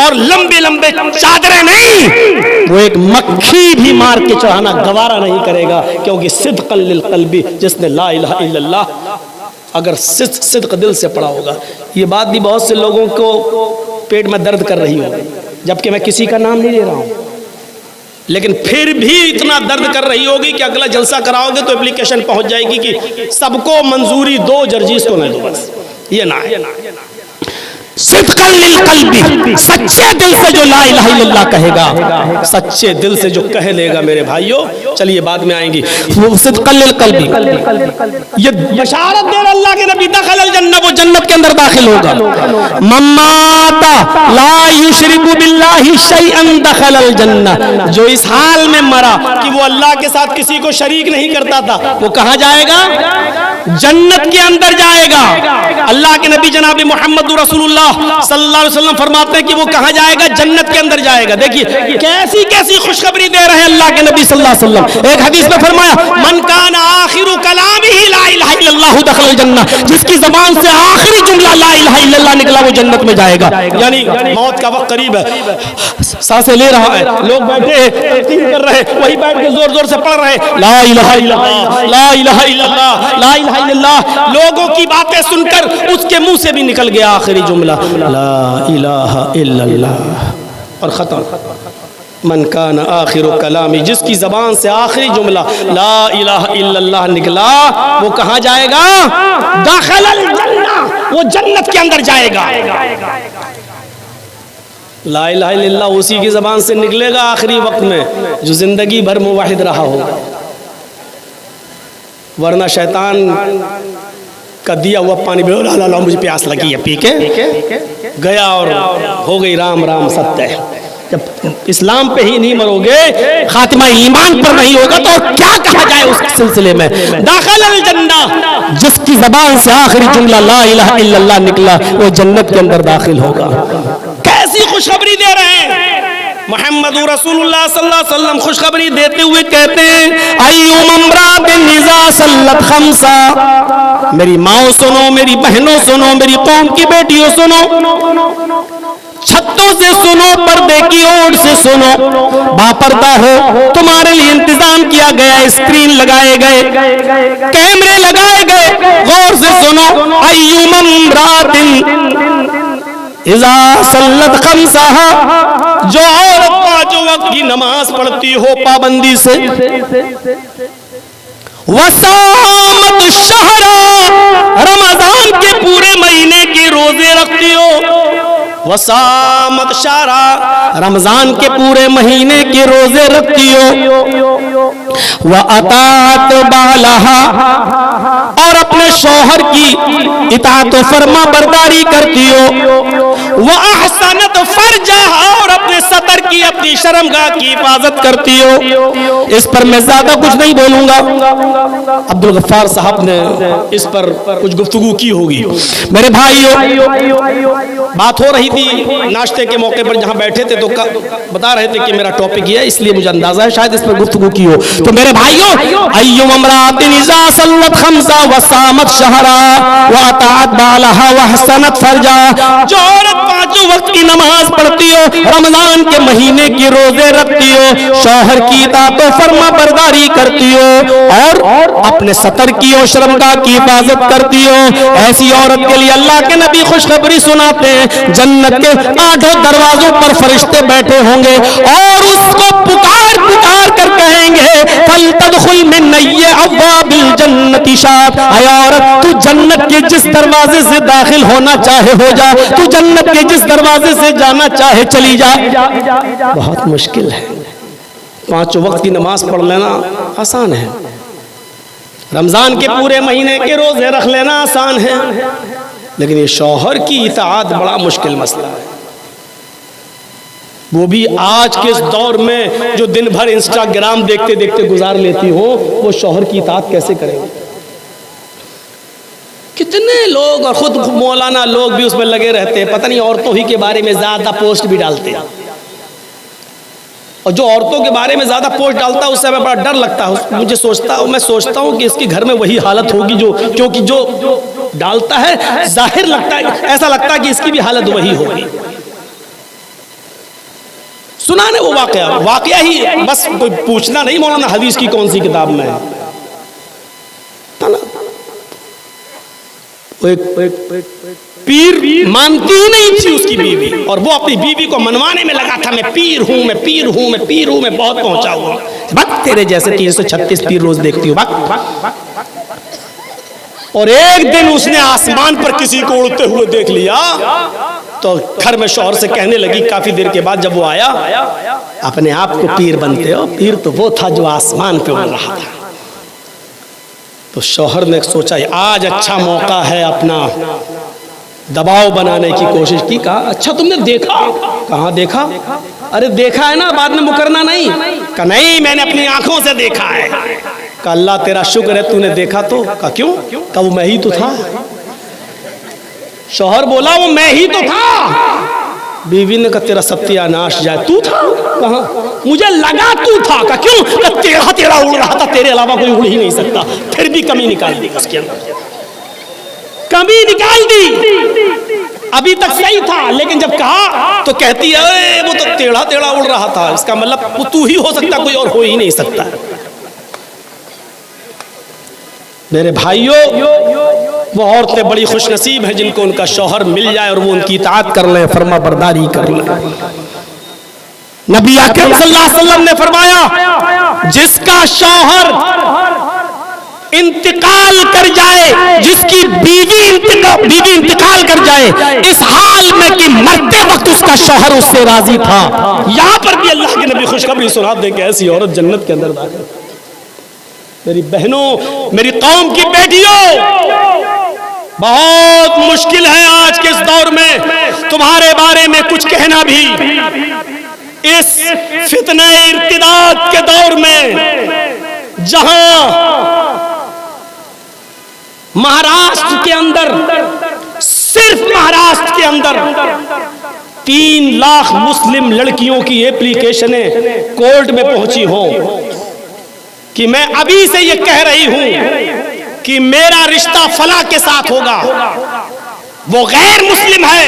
اور لمبے لمبے چادریں نہیں, وہ ایک مکھی بھی مار کے چڑھانا گوارا نہیں کرے گا. کیونکہ صدقا للقلب, جس نے لا الہ الا اللہ اگر صدق دل سے پڑھا ہوگا. یہ بات بھی بہت سے لوگوں کو پیٹ میں درد کر رہی ہوگی, جبکہ میں کسی کا نام نہیں لے رہا ہوں, لیکن پھر بھی اتنا درد کر رہی ہوگی کہ اگلا جلسہ کراؤ گے تو اپلیکیشن پہنچ جائے گی کہ سب کو منظوری دو, جرجیز کو نہیں دو. بس یہ نہ ہے. صدقا للقلب, سچے دل سے جو لا الہ الا اللہ کہے گا, سچے دل سے جو کہہ لے گا میرے بھائیوں, چلیے بعد میں آئیں گی. وہ صدقا للقلب, یہ بشارت دے رہا اللہ کے نبی, دخل الجنہ, وہ جنت کے اندر داخل ہوگا. من مات لا یشرک باللہ شیئا دخل الجنہ, جو اس حال میں مرا کہ وہ اللہ کے ساتھ کسی کو شریک نہیں کرتا تھا, وہ کہاں جائے گا؟ جنت کے اندر جائے گا. اللہ کے نبی جناب محمد رسول اللہ صلی اللہ علیہ وسلم فرماتے ہیں کہ وہ کہاں جائے گا؟ جنت کے اندر جائے گا. دیکھیے کیسی کیسی خوشخبری دے رہے ہیں اللہ کے نبی صلی اللہ علیہ وسلم. ایک حدیث میں فرمایا من کان آخر کلامہ لا الہ الا اللہ دخل الجنہ, جس کی زبان سے آخری جملہ لا الہ الا اللہ نکلا وہ جنت میں جائے گا. یعنی موت کا وقت قریب ہے, سانسیں لے رہا ہے, لوگ بیٹھے ہیں تلقین کر رہے ہیں, وہی بیٹھ کے زور زور سے پڑھ رہے ہیں لا الہ الا اللہ, لا الہ الا اللہ, لا الہ الا اللہ. لوگوں کی باتیں سن کر اس کے منہ سے بھی نکل گیا آخری جملہ لا الہ الا اللہ, اور ختم. من کان آخر کلامی, جس کی زبان سے آخری جملہ لا الہ الا اللہ نکلا وہ کہاں جائے گا؟ داخل الجنہ, وہ جنت کے اندر جائے گا. لا الہ الا اللہ اسی کی زبان سے نکلے گا آخری وقت میں جو زندگی بھر موحد رہا ہوگا, ورنہ شیطان کا دیا ہوا پانی بھی لا لا مجھے پیاس لگی ہے پی کے گیا اور ہو گئی رام رام ستیہ. جب اسلام پہ ہی نہیں مرو گے, خاتمہ ایمان پر نہیں ہوگا تو کیا کہا جائے اس سلسلے میں؟ داخل الجنہ, جس کی زبان سے آخری جملہ لا الہ الا اللہ نکلا وہ جنت کے اندر داخل ہوگا. کیسی خوشخبری دے رہے ہیں محمد رسول اللہ صلی اللہ علیہ وسلم. خوشخبری دیتے ہوئے کہتے ہیں ایوم امرات اذا صلت خمسا, میری ماؤں سنو, میری بہنوں سنو, میری قوم کی بیٹیوں سنو, چھتوں سے سنو, پردے کی اوٹ سے سنو, باپردہ ہو, تمہارے لیے انتظام کیا گیا, اسکرین لگائے گئے, کیمرے لگائے گئے, غور سے سنو. ایوم امرات اذا صلت خمسہا, جو عورت 5 وقت کی نماز پڑھتی ہو پابندی سے, وصامت الشہر, رمضان کے پورے مہینے کے روزے رکھتی ہو, وصامت شہرا, رمضان کے پورے مہینے کے روزے رکھتی ہو, وَأَطَاعَتْ بَعْلَهَا, اور اپنے شوہر کی اطاعت و فرما برداری کرتی ہو, وَأَحْسَنَتْ فَرْجَهَا, اور اپنے سطر کی, اپنی شرمگاہ کی حفاظت کرتی ہو. اس پر میں زیادہ کچھ نہیں بولوں گا, عبدالغفار صاحب نے اس پر کچھ گفتگو کی ہوگی. میرے بھائیو, بات ہو رہی تھی ناشتے کے موقع پر جہاں بیٹھے تھے تو بتا رہے تھے کہ میرا ٹاپک یہ ہے, اس لیے مجھے اندازہ ہے شاید اس پر گفتگو کی ہو. تو میرے بھائیو, ایوم امرات اذا صلت خمسا وصامت صامت شہرا واطاعت بالہا وحسنت فرجا. جو عورت 5 وقت کی نماز پڑھتی ہو, رمضان کے مہینے کی روزے رکھتی ہو, شوہر کی اطاعت و فرما برداری کرتی ہو اور اپنے سطر کی و شرمگاہ کی حفاظت کرتی ہو, ایسی عورت کے لیے اللہ کے نبی خوشخبری سناتے ہیں, جنت کے 8 دروازوں پر فرشتے بیٹھے ہوں گے اور اس کو پکار پکار کر کہیں گے فَلْتَدْخُلْ مِنْ أَيِّ أَبْوَابِ الْجَنَّةِ شَاءْتَ. اے عورت, تو جنت کے جس دروازے سے داخل ہونا چاہے ہو جا, تو جنت کے جس دروازے سے جانا چاہے چلی جا. بہت مشکل ہے. 5 وقت کی نماز پڑھ لینا آسان ہے, رمضان کے پورے مہینے کے روزے رکھ لینا آسان ہے, لیکن یہ شوہر کی اطاعت بڑا مشکل مسئلہ ہے. وہ بھی آج کے اس دور میں جو دن بھر انسٹاگرام دیکھتے دیکھتے گزار لیتی ہو, وہ شوہر کی اطاعت کیسے کریں گے؟ کتنے لوگ اور خود مولانا لوگ بھی اس میں لگے رہتے ہیں, پتہ نہیں عورتوں ہی کے بارے میں زیادہ پوسٹ بھی ڈالتے ہیں, اور جو عورتوں کے بارے میں زیادہ پوسٹ ڈالتا ہے اس سے ہمیں بڑا ڈر لگتا ہے. میں سوچتا ہوں کہ اس کے گھر میں وہی حالت ہوگی کیونکہ جو ڈالتا ہے ظاہر لگتا ہے, ایسا لگتا ہے کہ اس کی بھی حالت وہی ہوگی. سنا نے وہ واقعہ ہی, بس کوئی پوچھنا نہیں مولانا حدیث کی کون سی کتاب میں ہے. پیر مانتی ہی نہیں تھی اس کی بیوی, اور وہ اپنی بیوی کو منوانے میں لگا تھا, میں پیر ہوں, میں پیر ہوں, میں پیر ہوں, میں بہت پہنچا ہوں. بس تیرے جیسے 336 پیر روز دیکھتی ہوں. اور ایک دن اس نے آسمان پر کسی کو اڑتے ہوئے دیکھ لیا تو گھر میں شوہر سے کہنے لگی, کافی دیر کے بعد جب وہ آیا, اپنے آپ کو پیر بنتے ہو, پیر تو وہ تھا جو آسمان پہ اڑ رہا تھا. تو شوہر نے سوچا آج اچھا موقع ہے اپنا دباؤ بنانے کی کوشش کی. کہا اچھا تم نے دیکھا؟ کہاں دیکھا؟ ارے دیکھا ہے نا, بعد میں مکرنا نہیں. کہا نہیں, میں نے اپنی آنکھوں سے دیکھا ہے. کہا اللہ تیرا شکر ہے تو نے دیکھا تو. کہا کیوں؟ کہا وہ میں ہی تو تھا. شوہر بولا وہ میں ہی تو تھا. بیوی نے کہا تیرا ستیہ ناش جائے, تو تھا؟ کہاں مجھے لگا تو تھا. کہا کیوں؟ کہا تیرا اڑ رہا تھا, تیرے علاوہ کوئی اڑ ہی نہیں سکتا. پھر بھی کمی نکال دی اس کے اندر, کمی نکال دی. ابھی تک صحیح تھا, لیکن جب کہا تو کہتی ہے وہ تو ٹیڑھا ٹیڑھا اڑ رہا تھا. اس کا مطلب وہ تو ہی ہو سکتا, کوئی اور ہو ہی نہیں سکتا. میرے بھائیوں, وہ عورتیں بڑی خوش نصیب ہیں جن کو ان کا شوہر مل جائے اور وہ ان کی اطاعت کر لیں, فرما برداری کر لیں. نبی اکرم صلی اللہ علیہ وسلم نے فرمایا جس کا شوہر انتقال کر جائے, جس کی بیوی انتقال کر جائے اس حال میں کہ مرتے وقت اس کا شوہر اس سے راضی تھا. یہاں پر بھی اللہ کے نبی خوشخبری سنا دیں کہ ایسی عورت جنت کے اندر داخل. میری بہنوں, میری قوم کی بیٹیوں, بہت مشکل ہے آج کے اس دور میں تمہارے بارے میں کچھ کہنا بھی. اس فتنہ ارتداد کے دور میں جہاں مہاراشٹر کے اندر, صرف مہاراشٹر کے اندر 3 لاکھ مسلم لڑکیوں کی اپلیکیشنیں کورٹ میں پہنچی ہوں کہ میں ابھی سے یہ کہہ رہی ہوں کہ میرا رشتہ فلاں کے ساتھ ہوگا, وہ غیر مسلم ہے,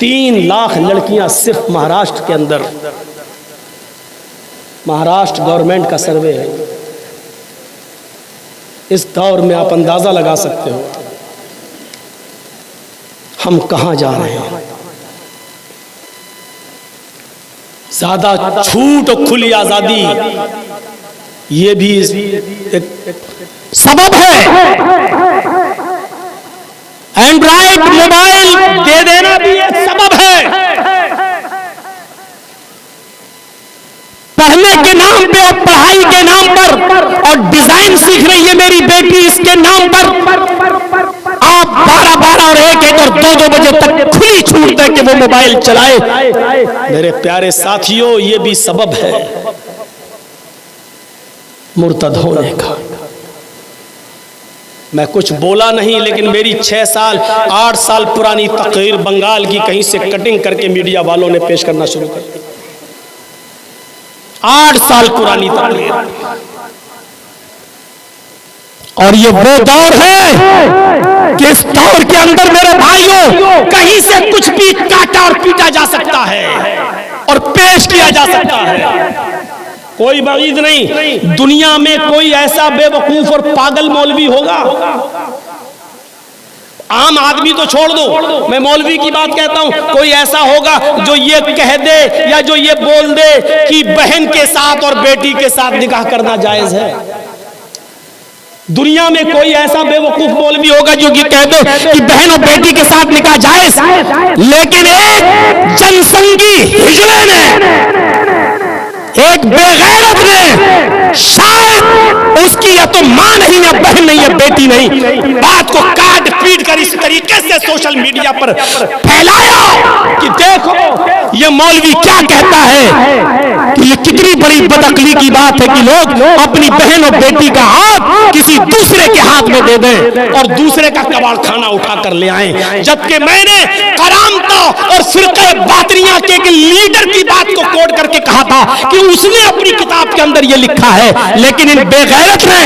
3 لاکھ لڑکیاں صرف مہاراشٹر کے اندر. مہاراشٹر گورنمنٹ کا سروے ہے. اس دور میں آپ اندازہ لگا سکتے ہو ہم کہاں جا رہے ہیں. زیادہ چھوٹ اور کھلی آزادی یہ بھی ایک سبب ہے. اینڈرائڈ موبائل دے دینا بھی ایک سبب ہے. پڑھنے کے نام پہ اور پڑھائی کے نام پر, اور ڈیزائن سیکھ رہی ہے میری بیٹی اس کے نام پر, آپ 12 اور 1 اور 2 بجے تک کھلی چھوٹ دے کہ وہ موبائل چلائے. میرے پیارے ساتھیوں, یہ بھی سبب ہے مرتد ہونے کا. میں کچھ بولا نہیں, لیکن میری 8 سال پرانی تقریر بنگال کی کہیں سے کٹنگ کر کے میڈیا والوں نے پیش کرنا شروع کر دی. 8 سال پرانی تقریر. اور یہ وہ دور ہے کہ اس دور کے اندر میرے بھائیوں کہیں سے کچھ بھی کاٹا اور پیٹا جا سکتا ہے اور پیش کیا جا سکتا ہے. کوئی بعید نہیں دنیا میں کوئی ایسا بے وقوف اور پاگل مولوی ہوگا. عام آدمی تو چھوڑ دو، میں مولوی کی بات کہتا ہوں، کوئی ایسا ہوگا جو یہ کہہ دے یا جو یہ بول دے کہ بہن کے ساتھ اور بیٹی کے ساتھ نکاح کرنا جائز ہے؟ دنیا میں کوئی ایسا بے وقوف مولوی ہوگا جو یہ کہہ دے کہ بہن اور بیٹی کے ساتھ نکاح جائز؟ لیکن ایک جنسنگی ہجڑے نے، ایک بے غیرت نے، شاید اس کی یا تو ماں نہیں یا بہن نہیں یا بیٹی نہیں، بات کو کاٹ پیٹ کر اس طریقے سے سوشل میڈیا پر پھیلایا کہ دیکھو یہ مولوی کیا کہتا ہے. کہ یہ کتنی بڑی بدعقلی کی بات ہے کہ لوگ اپنی بہن اور بیٹی کا ہاتھ کسی دوسرے کے ہاتھ میں دے دیں اور دوسرے کا کباڑ کھانا اٹھا کر لے آئیں. جبکہ میں نے کرامتا اور فرقہ باطنیہ کے ایک لیڈر کی بات کو کوٹ کر کے کہا تھا کہ اس نے اپنی کتاب کے اندر یہ لکھا ہے، لیکن ان بے غیرت نے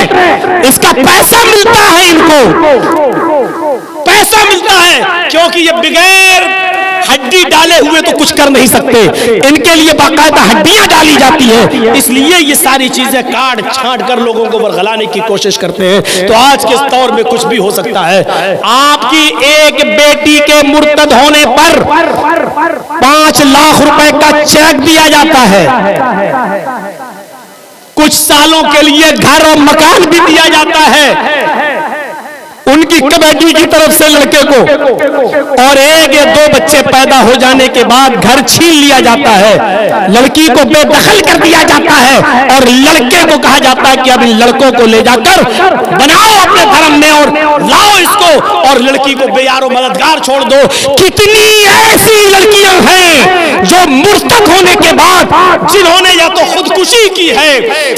اس کا پیسہ ملتا ہے، ان کو پیسہ ملتا ہے کیونکہ یہ بغیر ہڈی ڈالے ہوئے تو کچھ کر نہیں سکتے، ان کے لیے باقاعدہ ہڈیاں ڈالی جاتی ہیں، اس لیے یہ ساری چیزیں کاٹ چھانٹ کر لوگوں کو ورغلانے کی کوشش کرتے ہیں. تو آج کے دور میں کچھ بھی ہو سکتا ہے. آپ کی ایک بیٹی کے مرتد ہونے پر 5 لاکھ روپے کا چیک دیا جاتا ہے، کچھ سالوں کے لیے گھر اور مکان بھی دیا جاتا ہے ان کی کمیٹی کی طرف سے لڑکے کو، اور 1 یا 2 بچے پیدا ہو جانے کے بعد گھر چھین لیا جاتا ہے، لڑکی کو بے دخل کر دیا جاتا ہے اور لڑکے کو کہا جاتا ہے کہ اب ان لڑکوں کو لے جا کر بناؤ اپنے دھرم میں اور لاؤ اس کو، اور لڑکی کو بے یار و مددگار چھوڑ دو. کتنی ایسی لڑکیاں ہیں جو مرتد ہونے کے بعد جنہوں نے یا تو خودکشی کی ہے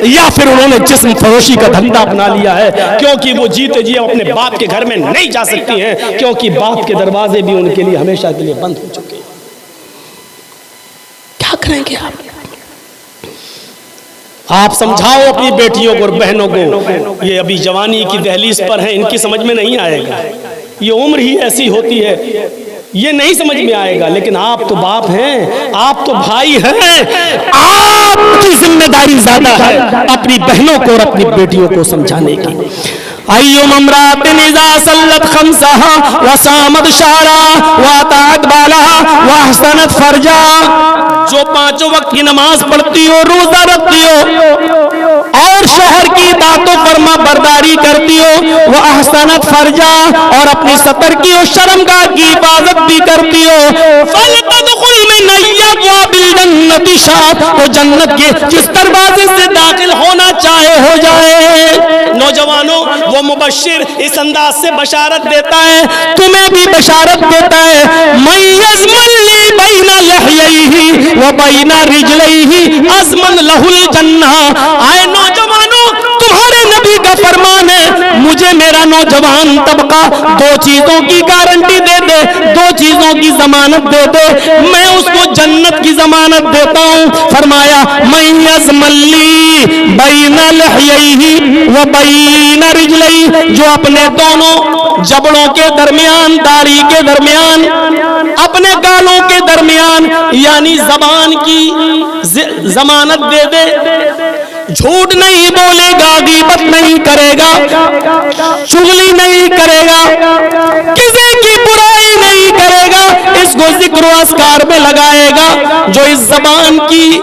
یا پھر انہوں نے جسم فروشی کا دھندا اپنا لیا ہے، کیونکہ وہ جیتے جی اپنے باپ کے گھر میں نہیں جا سکتی ہیں، کیونکہ باپ کے دروازے بھی ان کے لیے ہمیشہ کے لیے بند ہو چکے ہیں. کیا کریں گے آپ سمجھاؤ اپنی بیٹیوں کو اور بہنوں کو، یہ ابھی جوانی کی دہلیز پر ہیں، ان کی سمجھ میں نہیں آئے گا، یہ عمر ہی ایسی ہوتی ہے، یہ نہیں سمجھ میں آئے گا. لیکن آپ تو باپ ہیں، آپ تو بھائی ہیں، آپ کی ذمہ داری زیادہ ہے اپنی بہنوں کو اور اپنی بیٹیوں کو سمجھانے کی. ایوم امرات اذا صلت خمسها وصامت شهرها واطاعت بالها واحسنت فرجها، جو 5 وقت کی نماز پڑھتی ہو، روزہ رکھتی ہو اور شوہر کی اطاعت و فرما برداری کرتی ہو، وہ احسنت فرجا، اور اپنی سطر کی اور شرمگاہ کی حفاظت بھی کرتی ہو، فلتدخل من ابواب الجنت شاء، وہ جنت کے جس دروازے سے داخل ہونا چاہے ہو جائے. نوجوانوں وہ مبشر اس انداز سے بشارت دیتا ہے، تمہیں بھی بشارت دیتا ہے، من یضمن لی بین لحییہ و بین رجلیہ اضمن لہ الجنہ. آئے نوجوانوں تمہارے نبی کا فرمان ہے، مجھے میرا نوجوان طبقہ 2 چیزوں کی گارنٹی دے دے، 2 چیزوں کی ضمانت دے دے، میں اس کو جنت کی ضمانت دیتا ہوں. فرمایا من یضمن لی بین لحییہ و بین رجلیہ، جو اپنے دونوں جبڑوں کے درمیان، داڑھی کے درمیان، اپنے گالوں کے درمیان یعنی زبان کی ضمانت دے دے، جھوٹ نہیں بولے گا، غیبت نہیں کرے گا، چغلی نہیں کرے گا، کسی کی برائی نہیں کرے گا، اس کو ذکر و اذکار میں لگائے گا. جو اس زبان کی،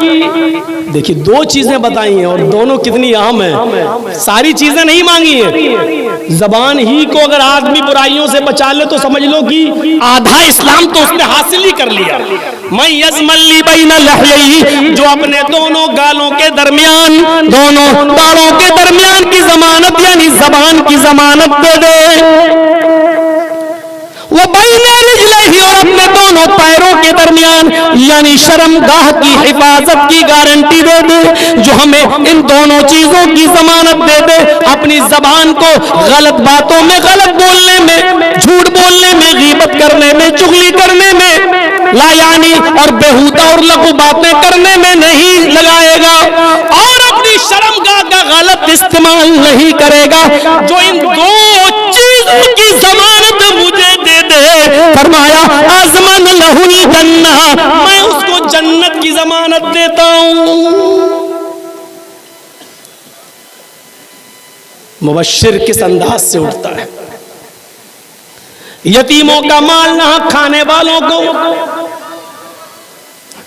دیکھیے 2 چیزیں بتائی ہیں اور دونوں کتنی اہم ہیں، ساری چیزیں نہیں مانگی ہیں. زبان ہی کو اگر آدمی برائیوں سے بچا لے تو سمجھ لو کہ آدھا اسلام تو اس نے حاصل ہی کر لیا. من یضمن لی بین لحییہ، جو اپنے دونوں گالوں کے درمیان، دونوں داڑھوں کے درمیان کی ضمانت یعنی زبان کی ضمانت دے دے، وہ بین رجلیہ، اور اپنے دونوں پیروں کے درمیان یعنی شرمگاہ کی حفاظت کی گارنٹی دے دے، جو ہمیں ان دونوں چیزوں کی ضمانت دے دے. اپنی زبان کو غلط باتوں میں، غلط بولنے میں، جھوٹ بولنے میں، غیبت کرنے میں، چغلی کرنے میں لا یعنی اور بےہودہ اور لغو باتیں کرنے میں نہیں لگائے گا. استعمال نہیں کرے گا جو ان دو چیزوں کی ضمانت مجھے دے دے، فرمایا اضمن لہ الجنہ، میں اس کو جنت کی ضمانت دیتا ہوں۔ مبشر کس انداز سے اٹھتا ہے؟ یتیموں کا مال نہ کھانے والوں کو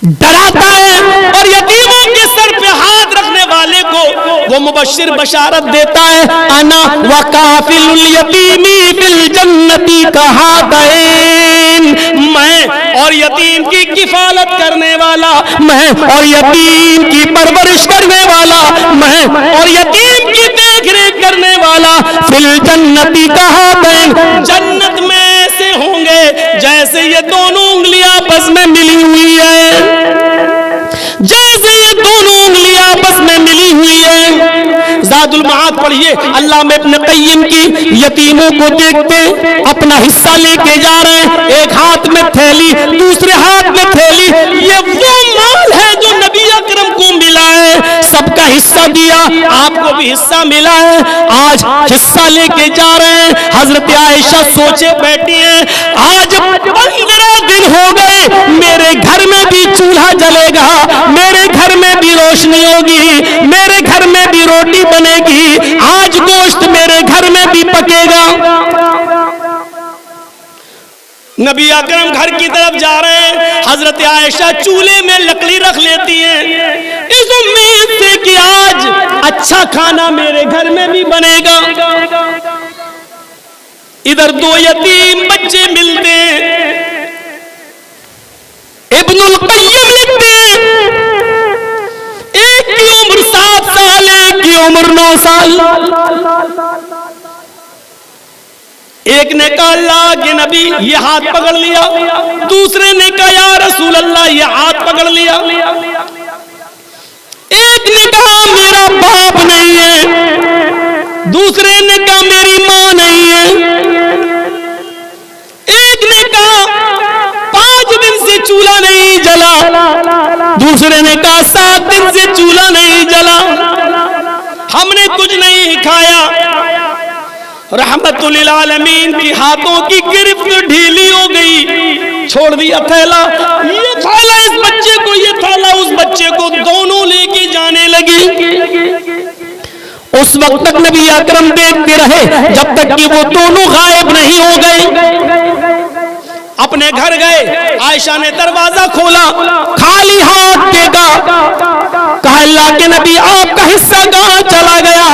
ڈراتا ہے، اور یتیموں کے سر پہ ہاتھ رکھنے والے کو وہ مبشر بشارت دیتا ہے، انا وکافل الیتیم فی الجنت کہاتین، میں اور یتیم کی کفالت کرنے والا، میں اور یتیم کی پرورش کرنے والا، میں اور یتیم کی دیکھ ریکھ کرنے والا، فی الجنت کہاتین، جنت میں ایسے ہوں گے جیسے یہ دونوں انگلیاں آپس میں ملی ہوئی ہیں، جیسے یہ دونوں انگلیاں آپس میں ملی ہوئی ہیں۔ زاد المعاد پڑھیے، علامہ ابن قیم کی، یتیموں کو دیکھتے اپنا حصہ لے کے جا رہے ہیں، ایک ہاتھ میں تھیلی دوسرے ہاتھ میں تھیلی، یہ وہ مال ہے جو نبی اکرم کو ملا ہے، سب کا حصہ دیا، آپ کو بھی حصہ ملا ہے، آج حصہ لے کے جا رہے ہیں۔ حضرت عائشہ سوچے بیٹھی ہیں، آج 15 دن ہو گئے، میرے گھر میں بھی چولہا جلے گا، میرے گھر میں بھی روشنی ہوگی، میرے گھر میں بھی روٹی بنے گی، آج گوشت میرے گھر میں بھی پکے گا۔ نبی اکرم گھر کی طرف جا رہے ہیں، حضرت عائشہ چولہے میں لکڑی رکھ لیتی ہیں اس امید سے کہ آج اچھا کھانا میرے گھر میں بھی بنے گا۔ ادھر دو یتیم بچے ملتے ہیں، ابن القیم لکھتے ہیں، ایک کی عمر 7 سال، ایک کی عمر 9 سال۔ ایک نے کہا اللہ کے نبی یہ ہاتھ پکڑ لیا، دوسرے نے کہا یا رسول اللہ یہ ہاتھ پکڑ لیا، ایک نے کہا میرا باپ نہیں ہے، دوسرے نے کہا میری ماں نہیں ہے، ایک نے کہا 5 دن سے چولہا نہیں جلا، دوسرے نے کہا 7 دن سے چولہا نہیں جلا، ہم نے کچھ نہیں کھایا۔ رحمت للعالمین کی ہاتھوں کی گرفت ڈھیلی ہو گئی، چھوڑ دیا تھیلا، یہ تھیلا اس بچے کو، یہ تھیلا اس بچے کو، دونوں لے کے جانے لگی۔ اس وقت تک نبی اکرم دیکھتے رہے جب تک کہ وہ دونوں غائب نہیں ہو گئے۔ اپنے گھر گئے، عائشہ نے دروازہ کھولا، خالی ہاتھ دیکھا، کہا اللہ کے نبی آپ کا حصہ کہاں چلا گیا؟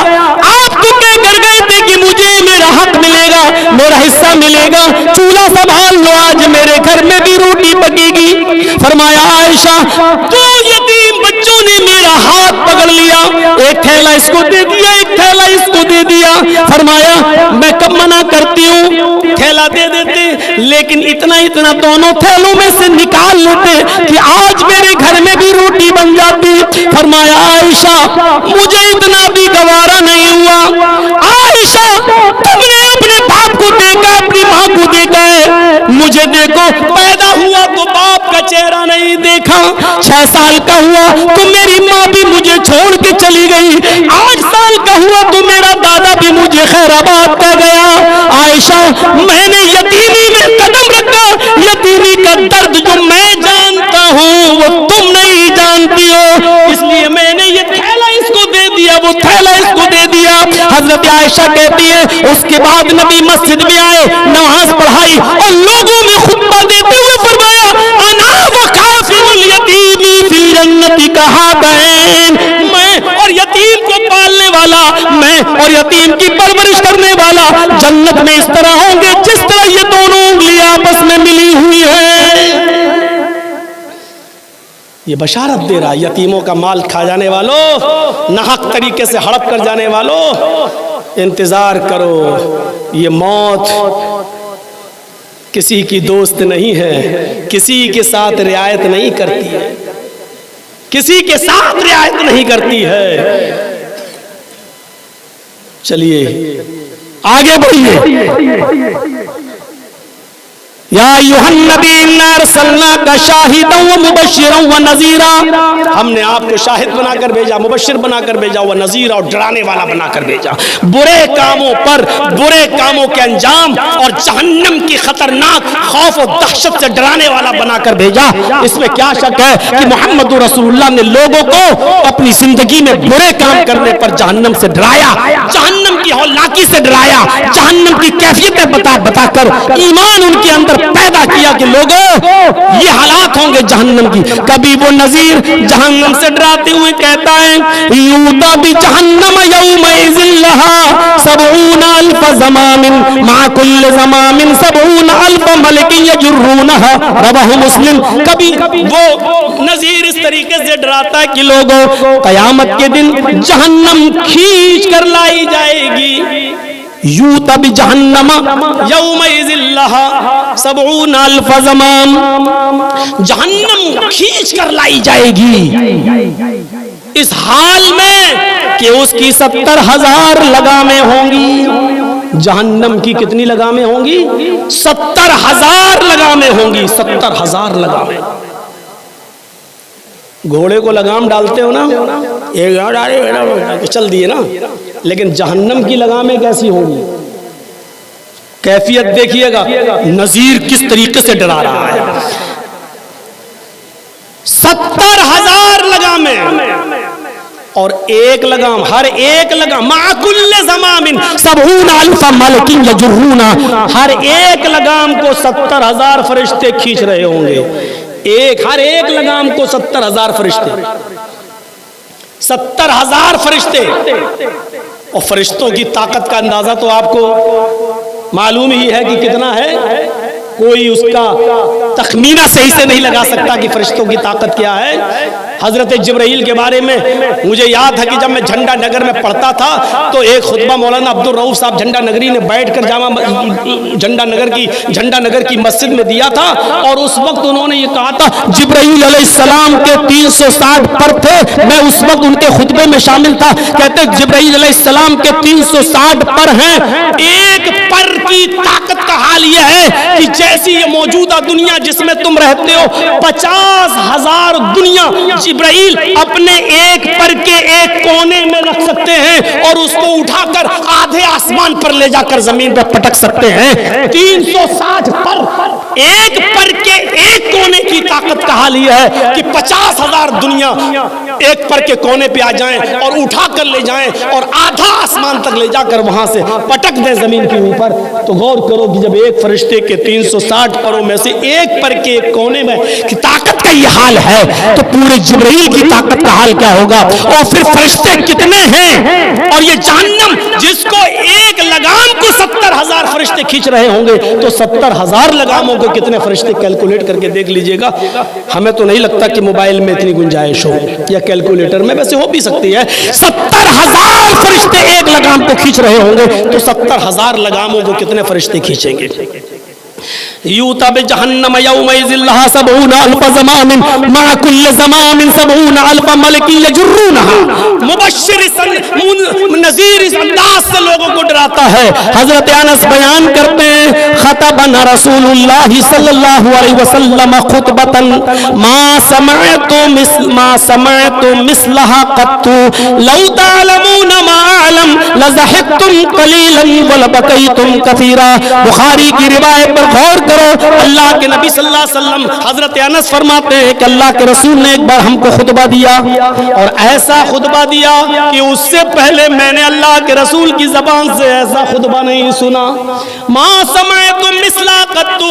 آپ تو کہہ کر گئے تھے کہ مجھے میرا حق ملے گا، میرا حصہ ملے گا، چولہا سنبھال لو، آج میرے گھر میں بھی روٹی پکے گی۔ فرمایا عائشہ 2 یتیم بچوں نے میرا ہاتھ پکڑ لیا، ایک تھیلا اس کو دے دیا، ایک تھیلا اس کو دے دیا۔ فرمایا میں کب منع کرتی ہوں، تھیلا دے دیتے، لیکن اتنا دونوں تھیلوں میں سے نکال لیتے کہ آج میرے گھر میں بھی روٹی بن جاتی۔ فرمایا عائشہ مجھے اتنا بھی گوارا نہیں ہوا، عائشہ تم نے اپنے باپ کو دیکھا، اپنی ماں کو دیکھا ہے، مجھے دیکھو، پیدا ہوا تو باپ کا چہرہ نہیں دیکھا، 6 سال کا ہوا تو میری ماں بھی مجھے چھوڑ کے چلی گئی، 8 سال کا ہوا تو میرا دادا بھی مجھے خیر آباد کر گیا۔ عائشہ میں نے یتیمی میں قدم رکھا، یتیمی کا درد جو میں جانتا ہوں وہ تم نہیں جانتی ہو، اس لیے میں نے یہ تھیلا اس کو دے دیا، وہ تھیلا اس کو دے دیا۔ حضرت عائشہ کہتی ہے اس کے بعد نبی مسجد میں آئے، نماز پڑھائی اور لوگوں میں خطبہ دیتے ہوئے فرمایا انا وکافل الیتیم فی الجنت کہاتین، میں اور یتیم کو پالنے والا، میں اور یتیم کی پرورش کرنے والا جنت میں اس طرح ہوں گے جس طرح یہ دونوں انگلیاں آپس میں ملی ہوئی ہیں۔ یہ بشارت دے رہا یتیموں کا مال کھا جانے والوں، ناحق طریقے سے ہڑپ کر جانے والوں، انتظار کرو، یہ موت کسی کی دوست نہیں ہے، کسی کے ساتھ رعایت نہیں کرتی ہے، کسی کے ساتھ رعایت نہیں کرتی ہے۔ چلیے آگے بڑھیے۔ یا ایھا النبی انا ارسلناک شاہدا ومبشرا ونذیرا، ہم نے آپ کو شاہد بنا کر بھیجا، مبشر بنا کر بھیجا، ونذیرا، اور ڈرانے والا بنا کر بھیجا، برے کاموں پر، برے کاموں کے انجام اور جہنم کی خطرناک خوف و دہشت سے ڈرانے والا بنا کر بھیجا۔ اس میں کیا شک ہے کہ محمد رسول اللہ نے لوگوں کو اپنی زندگی میں برے کام کرنے پر جہنم سے ڈرایا، جہنم کی ہولناکی سے ڈرایا، جہنم کی کیفیتیں بتا بتا کر ایمان ان کے اندر پیدا کیا کہ لوگوں یہ حالات ہوں گے جہنم کی۔ کبھی وہ نذیر جہنم سے ڈراتے ہوئے کہتا ہے یوتا بجہنم یومئذ لہا 70,000 زمام مع کل زمام 70,000 ملک یجرونہا، رواہ مسلم۔ کبھی وہ نذیر اس طریقے سے ڈراتا ہے کہ لوگوں قیامت کے دن جہنم کھینچ کر لائی جائے گی، یوتا بجہنم یومئذ لہا 70,000 زمام، جہنم کھینچ کر لائی جائے گی اس حال میں کہ اس کی 70,000 لگامیں ہوں گی۔ جہنم کی کتنی لگامیں ہوں گی؟ 70,000 لگامیں ہوں گی، 70,000 لگامیں۔ گھوڑے کو لگام ڈالتے ہو نا، ایک ڈالے چل دیے نا، لیکن جہنم کی لگامیں کیسی ہوں گی؟ کیفیت دیکھیے گا نذیر کس طریقے سے ڈرا رہا ہے۔ 70,000 لگامیں، اور ایک لگام، ہر ایک لگام مع کل زمام 70,000 ملک یجرونہا، ہر ایک لگام کو 70,000 فرشتے کھینچ رہے ہوں گے، ہر ایک لگام کو 70,000 فرشتے، 70,000 فرشتے۔ اور فرشتوں کی طاقت کا اندازہ تو آپ کو معلوم ہی ہے کہ کتنا ہے، کوئی اس کا تخمینہ صحیح سے نہیں لگا سکتا کہ فرشتوں کی طاقت کیا ہے۔ حضرت جبرائیل کے بارے میں مجھے یاد ہے کہ جب میں جھنڈا نگر میں پڑھتا تھا تو ایک خطبہ مولانا عبدالرؤف صاحب جھنڈا نگری نے بیٹھ کر جھنڈا نگر کی مسجد میں دیا تھا، اور اس وقت انہوں نے یہ کہا تھا جبرائیل علیہ السلام کے 360 پر تھے، میں اس وقت ان کے خطبے میں شامل تھا، کہتے جبرائیل علیہ السلام کے 360 پر ہیں، ایک پر کی طاقت کا حال یہ ہے کہ جیسی یہ موجودہ دنیا جس میں تم رہتے ہو، 50,000 دنیا جبرائیل اپنے ایک پر کے ایک کونے میں رکھ سکتے ہیں اور اس کو اٹھا کر آدھے آسمان پر لے جا کر زمین پر پٹک سکتے ہیں۔ 360 پر، ایک پر کے ایک کونے کی طاقت کا حال یہ ہے کہ 50,000 دنیا ایک پر کے کونے پہ آ جائیں اور اٹھا کر لے جائیں اور آدھا آسمان تک لے جا کر وہاں سے پٹک دیں زمین کے اوپر۔ تو غور کرو کہ جب ایک فرشتے کے 360 پروں میں سے ایک پر کے ایک کونے میں کی طاقت کا یہ حال ہے تو پورے جبرائیل کی طاقت کا حال کیا ہوگا؟ اور پھر فرشتے کتنے ہیں، اور یہ جہنم جس کو ایک لگام کو 70,000 فرشتے کھینچ رہے ہوں گے، تو 70,000 لگاموں کو کتنے فرشتے کیلکولیٹ کر کے دیکھ لیجئے گا۔ ہمیں تو نہیں لگتا کہ موبائل میں اتنی گنجائش ہو یا کیلکولیٹر میں، ویسے ہو بھی سکتی ہے۔ 70,000 فرشتے ایک لگام کو کھینچ رہے ہوں گے تو 70,000 لگاموں کو کتنے فرشتے کھینچیں گے؟ یوتا بجہنم یومئذ لہا 70,000 زمام مع کل زمام 70,000 ملک یجرونہا، مبشر نذیر اس انداز سے لوگوں کو ڈراتا ہے۔ حضرت انس بیان کرتے ہیں خطبنا رسول اللہ صلی اللہ علیہ وسلم خطبتا ما سمعت مثلها قط لو تعلمون ما اعلم لضحكتم قليلا ولبكيتم كثيرا۔ بخاری کی روایت پر غور کرو، اللہ کے نبی صلی اللہ علیہ وسلم حضرت انس فرماتے ہیں کہ اللہ کے رسول نے ایک بار ہم کو خطبہ دیا، اور ایسا خطبہ دیا کہ اس سے پہلے میں نے اللہ کے رسول کی زبان سے ایسا خطبہ نہیں سنا۔ ما سمعت مثلا قط،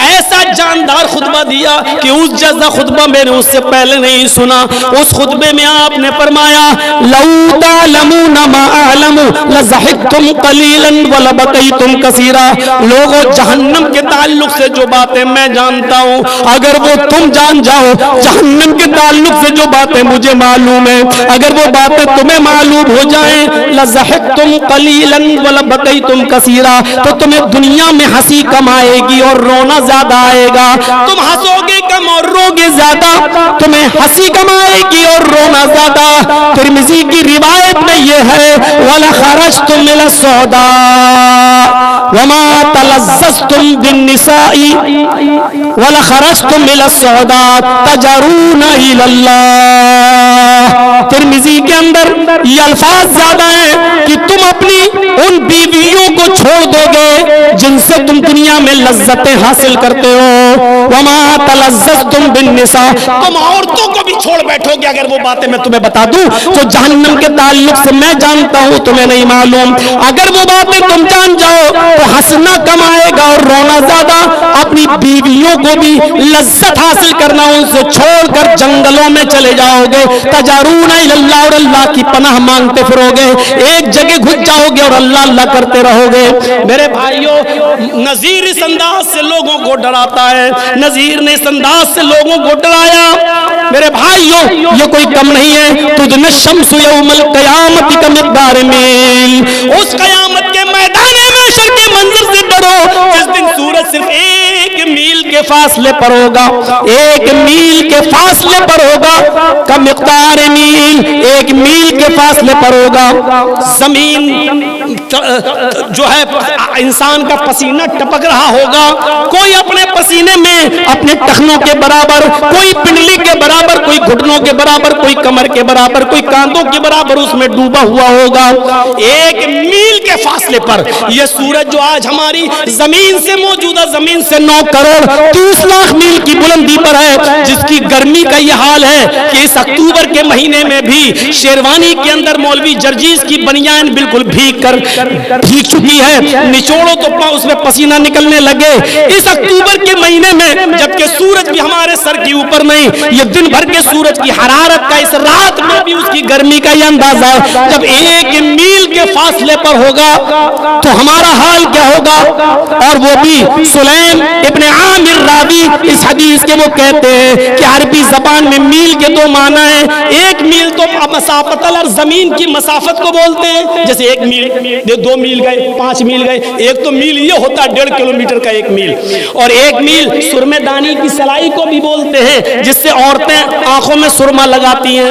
ایسا جاندار خطبہ دیا کہ اس جیسا خطبہ میں نے اس سے پہلے نہیں سنا۔ اس خطبے میں آپ نے فرمایا لو تعلمون ما اعلم لضحكتم قليلا ولبكيتم كثيرا۔ لوگوں جہنم کے تعلق سے جو باتیں میں جانتا ہوں اگر وہ تم جان جاؤ، جہنم کے تعلق سے جو باتیں مجھے معلوم ہیں اگر وہ باتیں تمہیں معلوم ہو جائیں، لضحكتم قليلا ولبكيتم كثيرا، تو تمہیں دنیا میں ہنسی کم آئے گی اور رونا زیادہ آئے گا۔ تم ہنسو گے کم اور روگے زیادہ، تمہیں ہنسی کم آئے گی اور رونا زیادہ۔ ترمذی کی روایت میں یہ یہ ہے وَلَخَرَجْتُمْ إِلَى السَّعْدَاءِ وَمَا تَلَزَّزْتُمْ بِالنِّسَاءِ وَلَخَرَجْتُمْ إِلَى السَّعْدَاءِ تَجَرُونَ إِلَى اللَّهِ۔ ترمذی کے اندر یہ الفاظ زیادہ ہیں کہ تم اپنی ان بیویوں کو چھوڑ دو گے جن سے تم دنیا میں لذتیں حاصل کرتے ہو، وَمَا تَلَزَّزْتُمْ بِالنِّسَاءِ، تم عورتوں کو بھی چھوڑ بیٹھو گے۔ اگر وہ باتیں میں تمہیں بتا دوں تو جہنم کے تعلق سے میں جانتا ہوں، تمہیں نہیں معلوم، اگر وہ باتیں تم جان جاؤ تو ہنسنا کم آئے گا اور رونا زیادہ۔ اپنی بیویوں کو بھی لذت حاصل کرنا ان سے چھوڑ کر جنگلوں میں چلے جاؤ گے، تجارون الی اللہ، اور اللہ کی پناہ مانگتے پھرو گے، ایک جگہ گھس جاؤ گے اور اللہ اللہ کرتے رہو گے۔ میرے بھائیوں، نذیر اس انداز سے لوگوں کو ڈراتا ہے، نذیر نے اس انداز سے لوگوں کو ڈرایا۔ میرے بھائیوں، یہ کوئی کم نہیں ہے، تدن الشمس یوم القیامت کمقدار میل، اس قیامت کے میدان محشر کے منظر سے ڈرو جس دن سورج صرف 1 میل کے فاصلے پر ہوگا، 1 میل کے فاصلے پر ہوگا، کمقدار میل، 1 میل کے فاصلے پر ہوگا۔ زمین جو ہے انسان کا پسینہ ٹپک رہا ہوگا، کوئی اپنے پسینے میں اپنے ٹخنوں کے برابر، کوئی پنڈلی کے برابر، کوئی گھٹنوں کے برابر، کوئی کمر کے برابر، کوئی کاندھوں کے برابر اس میں ڈوبا ہوا ہوگا۔ 1 میل کے فاصلے پر یہ سورج جو آج ہماری زمین سے، موجودہ زمین سے 9 کروڑ 30 لاکھ میل کی بلندی پر ہے، جس کی گرمی کا یہ حال ہے کہ اس اکتوبر کے مہینے میں بھی شیروانی کے اندر مولوی جرجیز کی بنیان بالکل بھیگ چکی ہے، نچوڑو تو اس میں پسینہ نکلنے لگے۔ اس اکتوبر کے مہینے میں جبکہ سورج بھی ہمارے سر کے اوپر نہیں، یہ دن بھر کے سورج کی حرارت کا، اس رات میں بھی اس کی گرمی کا یہ اندازہ ہے، جب 1 میل کے فاصلے پر ہوگا تو ہمارا حال کیا ہوگا؟ اور وہ بھی سلیم ابن عامر راوی اس حدیث کے وہ کہتے ہیں کہ عربی زبان میں میل کے 2 معنی ہیں، 1 میل تو مسافت اور زمین کی مسافت کو بولتے ہیں، جیسے 1 میل، 2 میل گئے، 5 میل گئے، ایک تو میل یہ ہوتا ہے 1.5 کلومیٹر کا 1 میل، اور 1 میل سرمے دانی کی سلائی کو بھی بولتے ہیں، جس سے عورتیں آنکھوں میں سرما لگاتی ہیں،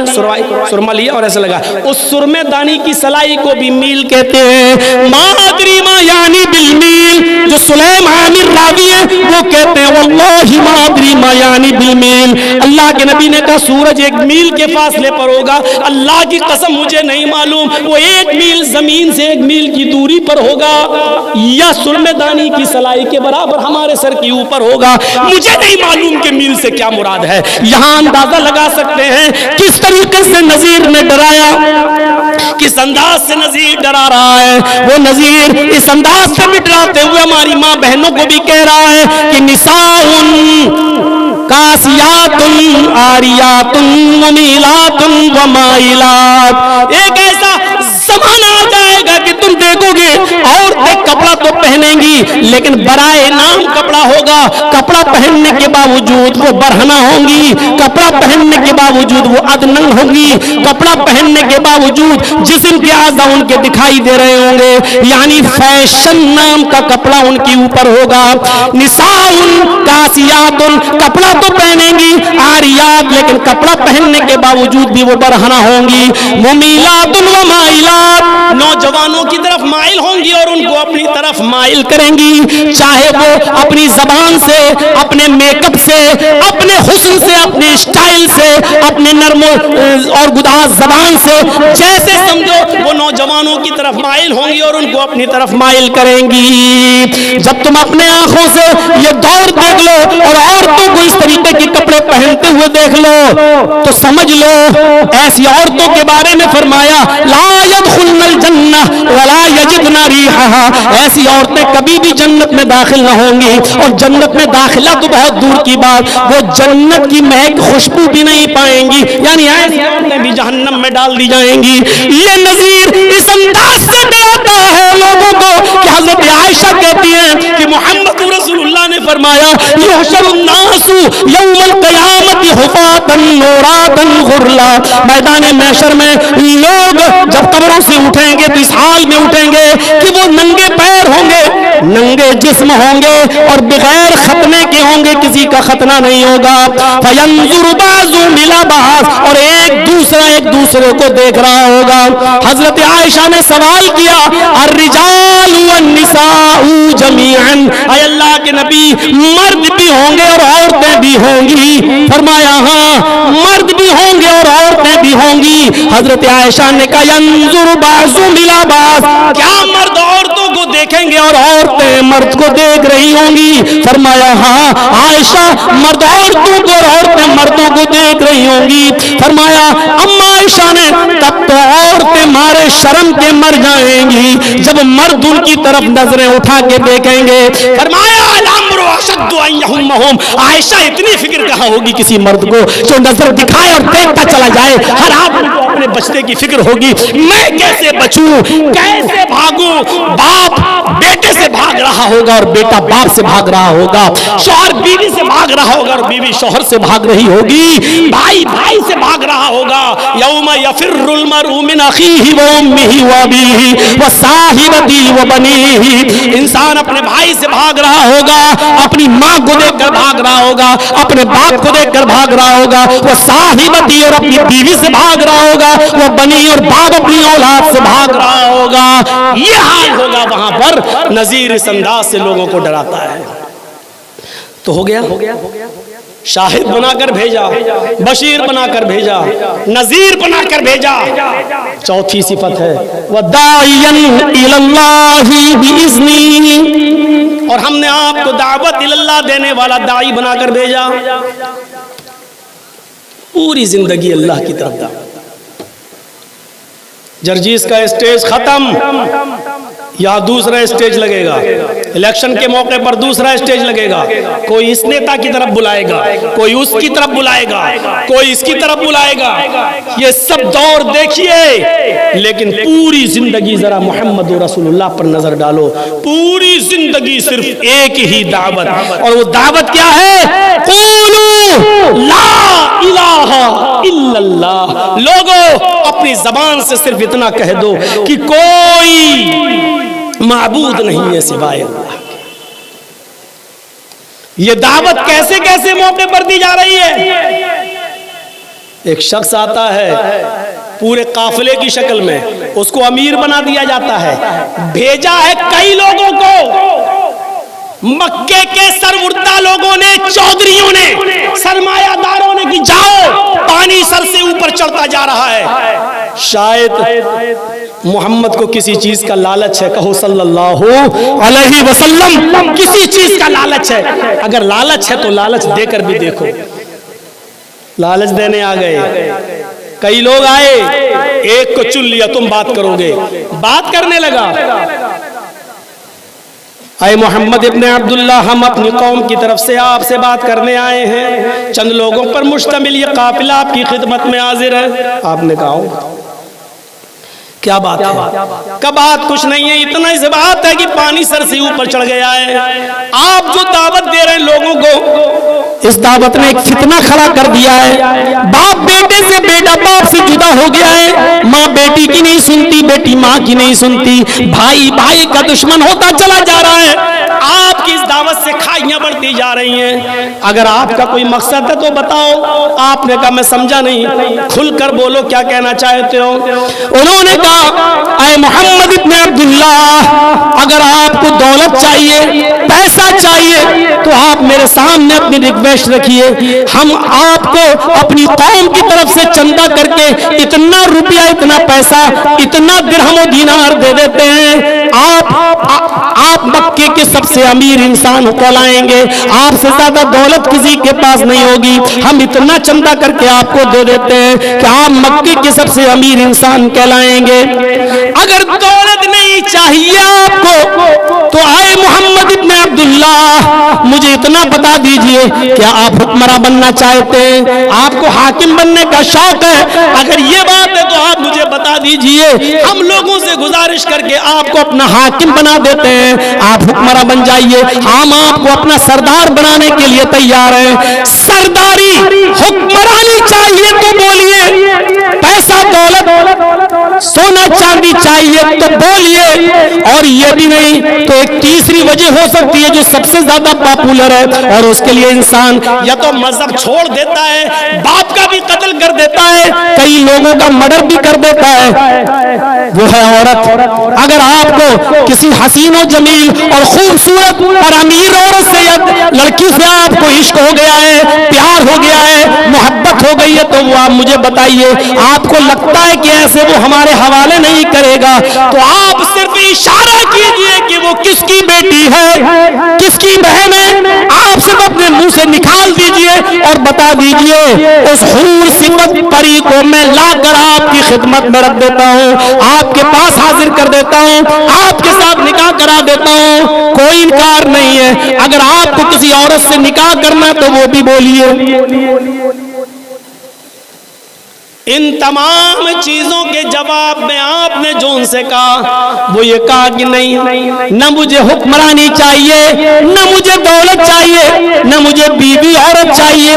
سرما لیا اور ایسے لگا، اس سرمے دانی کی سلائی کو بھی میل کہتے ہیں۔ ما ادری ما یعنی بالمیل، جو سلیم عامر راوی ہے وہ کہتے ہیں واللہ ما ادری ما یعنی بالمیل، اللہ کے نبی نے کہا سورج 1 میل کے فاصلے پر ہوگا، اللہ کی قسم مجھے نہیں معلوم وہ 1 میل زمین سے 1 میل کی دوری پر ہوگا یا سرمے دانی کی سلائی کے برابر ہمارے سر کے اوپر ہوگا، مجھے نہیں معلوم کہ میل سے کیا مراد ہے۔ یہاں اندازہ لگا سکتے ہیں کس طریقے سے نذیر نے ڈرایا، کس انداز سے نذیر ڈرا رہا ہے۔ وہ نذیر اس انداز سے بھی ڈراتے ہوئے ہماری ماں بہنوں کو بھی کہہ رہا ہے کہ نساء کاسیات عاریات ممیلات ومائلات، ایک ایسا زمانہ آ جائے گا کہ تم دیکھو گے عورتیں کپڑا تو پہنیں گی لیکن برائے نام کپڑا ہوگا، کپڑا پہننے کے باوجود وہ برہنہ ہوں گی، کپڑا پہننے کے باوجود وہ ادننگ ہوں گی، کپڑا پہننے کے باوجود جسم کے اعضاء ان کے دکھائی دے رہے ہوں گے، یعنی فیشن نام کا کپڑا ان کے اوپر ہوگا۔ نساء کاسیات، کپڑا تو پہنیں گی، عاریات لیکن کپڑا پہننے کے باوجود بھی وہ برہنہ ہوں گی، ممیلات ومائلات، نوجوانوں کی طرف مائل ہوں گی اور ان کو اپنی طرف مائل کریں گی، چاہے وہ اپنی زبان سے، اپنے میک اپ سے، اپنے حسن سے، اپنے اسٹائل سے، اپنے نرم اور گداز زبان سے، جیسے سمجھو وہ نوجوانوں کی طرف مائل ہوں گی اور ان کو اپنی طرف مائل کریں گی۔ جب تم اپنے آنکھوں سے یہ دور دیکھ لو اور عورتوں کو اس طریقے کے کپڑے پہنتے ہوئے دیکھ لو تو سمجھ لو ایسی عورتوں کے بارے میں فرمایا لا يدخلن الجنہ ولا یجدن ریحها، ایسی عورتیں کبھی بھی جنت میں داخل نہ ہوں گی، اور جنت میں داخلہ تو بہت دور کی بات، وہ جنت کی مہک خوشبو بھی نہیں پائیں گی، یعنی ایسی عورتیں بھی جہنم میں ڈال دی جائیں گی۔ یہ نذیر اس انداز سے ڈراتا ہے لوگوں کو کہ حضرت عائشہ کہتی ہیں کہ محمد رسول اللہ نے فرمایا یحشر الناس یوم القیامت حفاة عراة غرلا، میدان محشر میں لوگ جب قبروں سے اٹھیں گے تو اس حال میں اٹھیں گے کہ وہ ننگے پیر ہوں گے، ننگے جسم ہوں گے اور بغیر ختنے کے ہوں گے, کسی کا ختنہ نہیں ہوگا. فینظر بعضهم الی بعض, اور ایک دوسرے کو دیکھ رہا ہوگا. حضرت عائشہ نے سوال کیا, الرجال والنساء جميعا, اے اللہ کے نبی مرد بھی ہوں گے اور عورتیں بھی ہوں گی؟ فرمایا ہاں, مرد بھی ہوں گے اور عورتیں بھی ہوں گی. حضرت عائشہ نے کہا ینظر بعضهم الی بعض, کیا مرد عورتوں کو دیکھیں گے اور عورتیں مرد کو دیکھ رہی ہوں گی؟ فرمایا ہاں عائشہ, مرد عورتوں کو اور عورتیں مردوں کو دیکھ رہی ہوں گی. فرمایا اما عائشہ نے, تب تو عورتیں مارے شرم کے مر جائیں گی جب مرد ان کی طرف نظریں اٹھا کے دیکھیں گے. فرمایا الامر اشد ان یہمہم, عائشہ اتنی فکر کہاں ہوگی کسی مرد کو جو نظر دکھائے اور دیکھتا چلا جائے. ہر آدمی کو اپنے بچنے کی فکر ہوگی, میں کیسے بچوں, کیسے بھاگوں. باپ بیٹے سے بھاگ رہا ہوگا اور بیٹا باپ سے بھاگ رہا ہوگا, شوہر بیوی سے بھاگ رہا ہوگا اور بیوی شوہر سے بھاگ رہی ہوگی, بھائی بھائی سے بھاگ رہا ہوگا. یوم یفر المرء من اخیہ وامہ وابیہ وصاحبتہ وبنیہ, انسان اپنے بھائی سے بھاگ رہا ہوگا, اپنی ماں کو دیکھ کر بھاگ رہا ہوگا, اپنے باپ کو دیکھ کر بھاگ رہا ہوگا, وہ صاحبتہ اور اپنی بیوی سے بھاگ رہا ہوگا, وہ بنی اور باپ اپنی اولاد سے بھاگ رہا ہوگا. یہ حال ہوگا وہاں پر. نذیر اس انداز سے لوگوں کو ڈراتا ہے. تو ہو گیا, شاہد بنا کر بھیجا, بشیر بنا کر بھیجا, نذیر بنا کر بھیجا. چوتھی صفت ہے وَدَاعِيًا إِلَى اللَّهِ بِإِذْنِهِ, اور ہم نے آپ کو دعوت اللہ دینے والا داعی بنا کر بھیجا. پوری زندگی اللہ کی طرف دعوت. جرجیس کا اسٹیج ختم, یہاں دوسرا اسٹیج لگے گا. الیکشن کے موقع پر دوسرا اسٹیج لگے گا. کوئی اس نیتا کی طرف بلائے گا, کوئی اس کی طرف بلائے گا, کوئی اس کی طرف بلائے گا. یہ سب دور دیکھیے, لیکن پوری زندگی ذرا محمد رسول اللہ پر نظر ڈالو. پوری زندگی صرف ایک ہی دعوت, اور وہ دعوت کیا ہے؟ قولوا لا الہ الا اللہ. لوگوں اپنی زبان سے صرف اتنا کہہ دو کہ کوئی معبود نہیں ہے سوائے اللہ. یہ دعوت کیسے کیسے موقع پر دی جا رہی ہے؟ ایک شخص آتا ہے پورے قافلے کی شکل میں, اس کو امیر بنا دیا جاتا ہے. بھیجا ہے کئی لوگوں کو, مکے کے سربردہ لوگوں نے, چودھریوں نے, سرمایہ داروں نے کہ جاؤ, پانی سر سے اوپر چڑھتا جا رہا ہے. شاید محمد کو کسی چیز کا لالچ ہے, کہو صلی اللہ علیہ وسلم, کسی چیز کا لالچ ہے. اگر لالچ ہے تو لالچ دے کر بھی دیکھو. لالچ دینے آ گئے, کئی لوگ آئے, ایک کو چن لیا, تم بات کرو گے. بات کرنے لگا, اے محمد ابن عبداللہ, ہم اپنی قوم کی طرف سے آپ سے بات کرنے آئے ہیں, چند لوگوں پر مشتمل یہ قافلہ آپ کی خدمت میں حاضر ہے. آپ نے کہا کیا بات ہے؟ کہ بات کچھ نہیں ہے, اتنا ہی سے بات ہے کہ پانی سر سے اوپر چڑھ گیا ہے. آپ جو دعوت دے رہے ہیں لوگوں کو, اس دعوت نے ایک فتنہ کھڑا کر دیا ہے. باپ بیٹے سے, بیٹا باپ سے جدا ہو گیا ہے, ماں بیٹی کی نہیں سنتی, بیٹی ماں کی نہیں سنتی, بھائی بھائی کا دشمن ہوتا چلا جا رہا ہے. آپ کی اس دعوت سے کھائیاں بڑھتی جا رہی ہیں. اگر آپ کا کوئی مقصد ہے تو بتاؤ. آپ نے کہا میں سمجھا نہیں, کھل کر بولو کیا کہنا چاہتے ہو. انہوں نے کہا اے محمد ابن عبداللہ, اگر آپ کو دولت چاہیے, پیسہ چاہیے, تو آپ میرے سامنے اپنی ریکویسٹ رکھیے. ہم آپ کو اپنی قوم کی طرف سے چندہ کر کے اتنا روپیہ, اتنا پیسہ, اتنا درہم و دینار دے دیتے ہیں. آپ مکے کے سب سے امیر انسان کہلائیں گے. آپ سے زیادہ دولت کسی کے پاس نہیں ہوگی. ہم اتنا چندہ کر کے آپ کو دے دیتے ہیں کہ آپ مکے کے سب سے امیر انسان کہلائیں گے. اگر دولت نہیں چاہیے آپ کو تو آئے محمد ابن عبداللہ, مجھے اتنا بتا دیجئے, کیا آپ حکمراں بننا چاہتے ہیں؟ آپ کو حاکم بننے کا شوق ہے؟ اگر یہ بات ہے تو آپ مجھے بتا دیجئے, ہم لوگوں سے گزارش کر کے آپ کو اپنا حاکم بنا دیتے ہیں, آپ حکمراں بن جائیے. ہم آپ کو اپنا سردار بنانے کے لیے تیار ہیں. سرداری حکمرانی چاہیے تو بولیے, پیسہ دولت سونا چاندی چاہیے تو بولیے, اور اور یہ بھی نہیں تو ایک تیسری وجہ ہو سکتی ہے جو سب سے زیادہ پاپولر ہے، اور اس کے لیے انسان یا تو مذہب چھوڑ دیتا ہے، باپ کا بھی قتل کر دیتا ہے، کئی لوگوں کا مرڈر بھی کر دیتا ہے، وہ ہے عورت۔ اگر آپ کو کسی حسین و جمیل اور خوبصورت اور امیر عورت سے یا لڑکی سے آپ کو عشق ہو گیا ہے، پیار ہو گیا ہے، محبت ہو گئی ہے، تو وہ آپ مجھے بتائیے، آپ کو لگتا ہے کہ ایسے وہ ہمارے حوالے نہیں کرے گا، تو آپ صرف اشارہ کیجئے کہ وہ کس کی بیٹی ہے، کس کی بہن ہے، آپ صرف اپنے منہ سے نکال دیجئے اور بتا دیجئے، اس حور صفت پری کو میں لا کر آپ کی خدمت میں رکھ دیتا ہوں، آپ کے پاس حاضر کر دیتا ہوں، آپ کے ساتھ نکاح کرا دیتا ہوں، کوئی انکار نہیں ہے۔ اگر آپ کو کسی عورت سے نکاح کرنا تو وہ بھی بولیے۔ ان تمام چیزوں کے جواب میں آپ نے جو ان سے کہا وہ یہ کہا کہ نہیں، نہ مجھے حکمرانی چاہیے، نہ مجھے دولت چاہیے، نہ مجھے بیوی عورت چاہیے،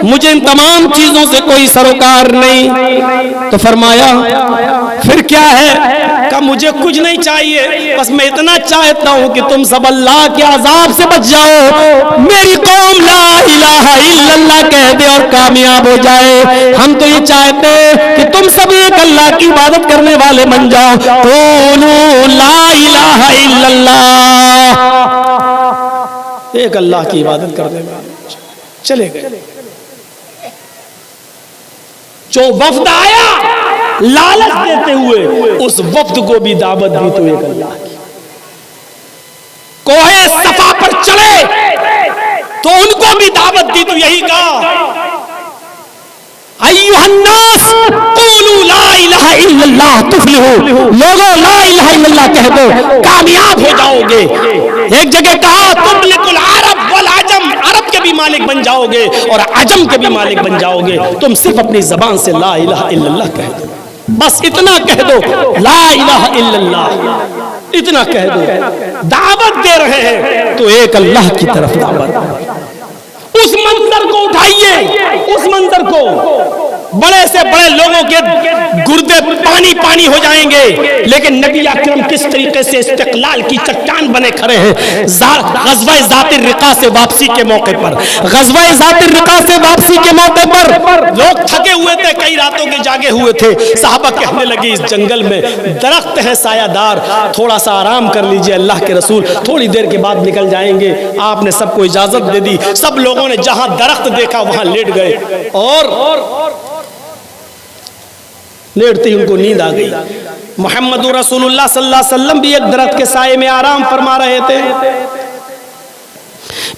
مجھے ان تمام چیزوں سے کوئی سروکار نہیں۔ تو فرمایا پھر کیا ہے؟ کہ مجھے کچھ نہیں چاہیے، بس میں اتنا چاہتا ہوں کہ تم سب اللہ کے عذاب سے بچ جاؤ، میری قوم لا الہ الا اللہ کہہ دے اور کامیاب ہو جائے۔ ہم تو یہ چاہتے ہیں کہ تم سب ایک اللہ کی عبادت کرنے والے بن جاؤ، قولوا لا الہ الا اللہ، ایک اللہ کی عبادت کرنے والے چلے گئے۔ جو وفد آیا لالچ دیتے ہوئے، اس وفد کو بھی دعوت دی تو ایک اللہ کی۔ کوہ صفا پر چلے تو ان کو بھی دعوت دی تو یہی کہا، ایھا الناس قولوا لا الہ الا اللہ تفلحوا، لوگوں لا الہ الا اللہ کہہ دو کامیاب ہو جاؤ گے۔ ایک جگہ کہا تملک العرب والعجم، عرب کے بھی مالک بن جاؤ گے اور عجم کے بھی مالک بن جاؤ گے، تم صرف اپنی زبان سے لا الہ الا اللہ کہہ دو، بس اتنا کہہ دو، لا الہ الا اللہ اتنا کہہ دو۔ دعوت دے رہے ہیں تو ایک اللہ کی طرف دعوت۔ اس منظر کو اٹھائیے، اس منظر کو، بڑے سے بڑے لوگوں کے گردے پانی پانی ہو جائیں گے، لیکن نبی اکرم کس طریقے سے استقلال کی چٹان بنے کھڑے ہیں۔ غزوہ ذات الرقاع سے واپسی کے موقع پر، غزوہ ذات الرقاع سے واپسی کے موقع پر لوگ تھکے ہوئے تھے، کئی راتوں کے جاگے ہوئے تھے، صحابہ کہنے لگے اس جنگل میں درخت ہے سایہ دار، تھوڑا سا آرام کر لیجئے، اللہ کے رسول تھوڑی دیر کے بعد نکل جائیں گے۔ آپ نے سب کو اجازت دے دی، سب لوگوں نے جہاں درخت دیکھا وہاں لیٹ گئے، اور لیٹتے ہی ان کو نیند آ گئی۔ محمد رسول اللہ صلی اللہ علیہ وسلم بھی ایک درخت کے سائے میں آرام فرما رہے تھے۔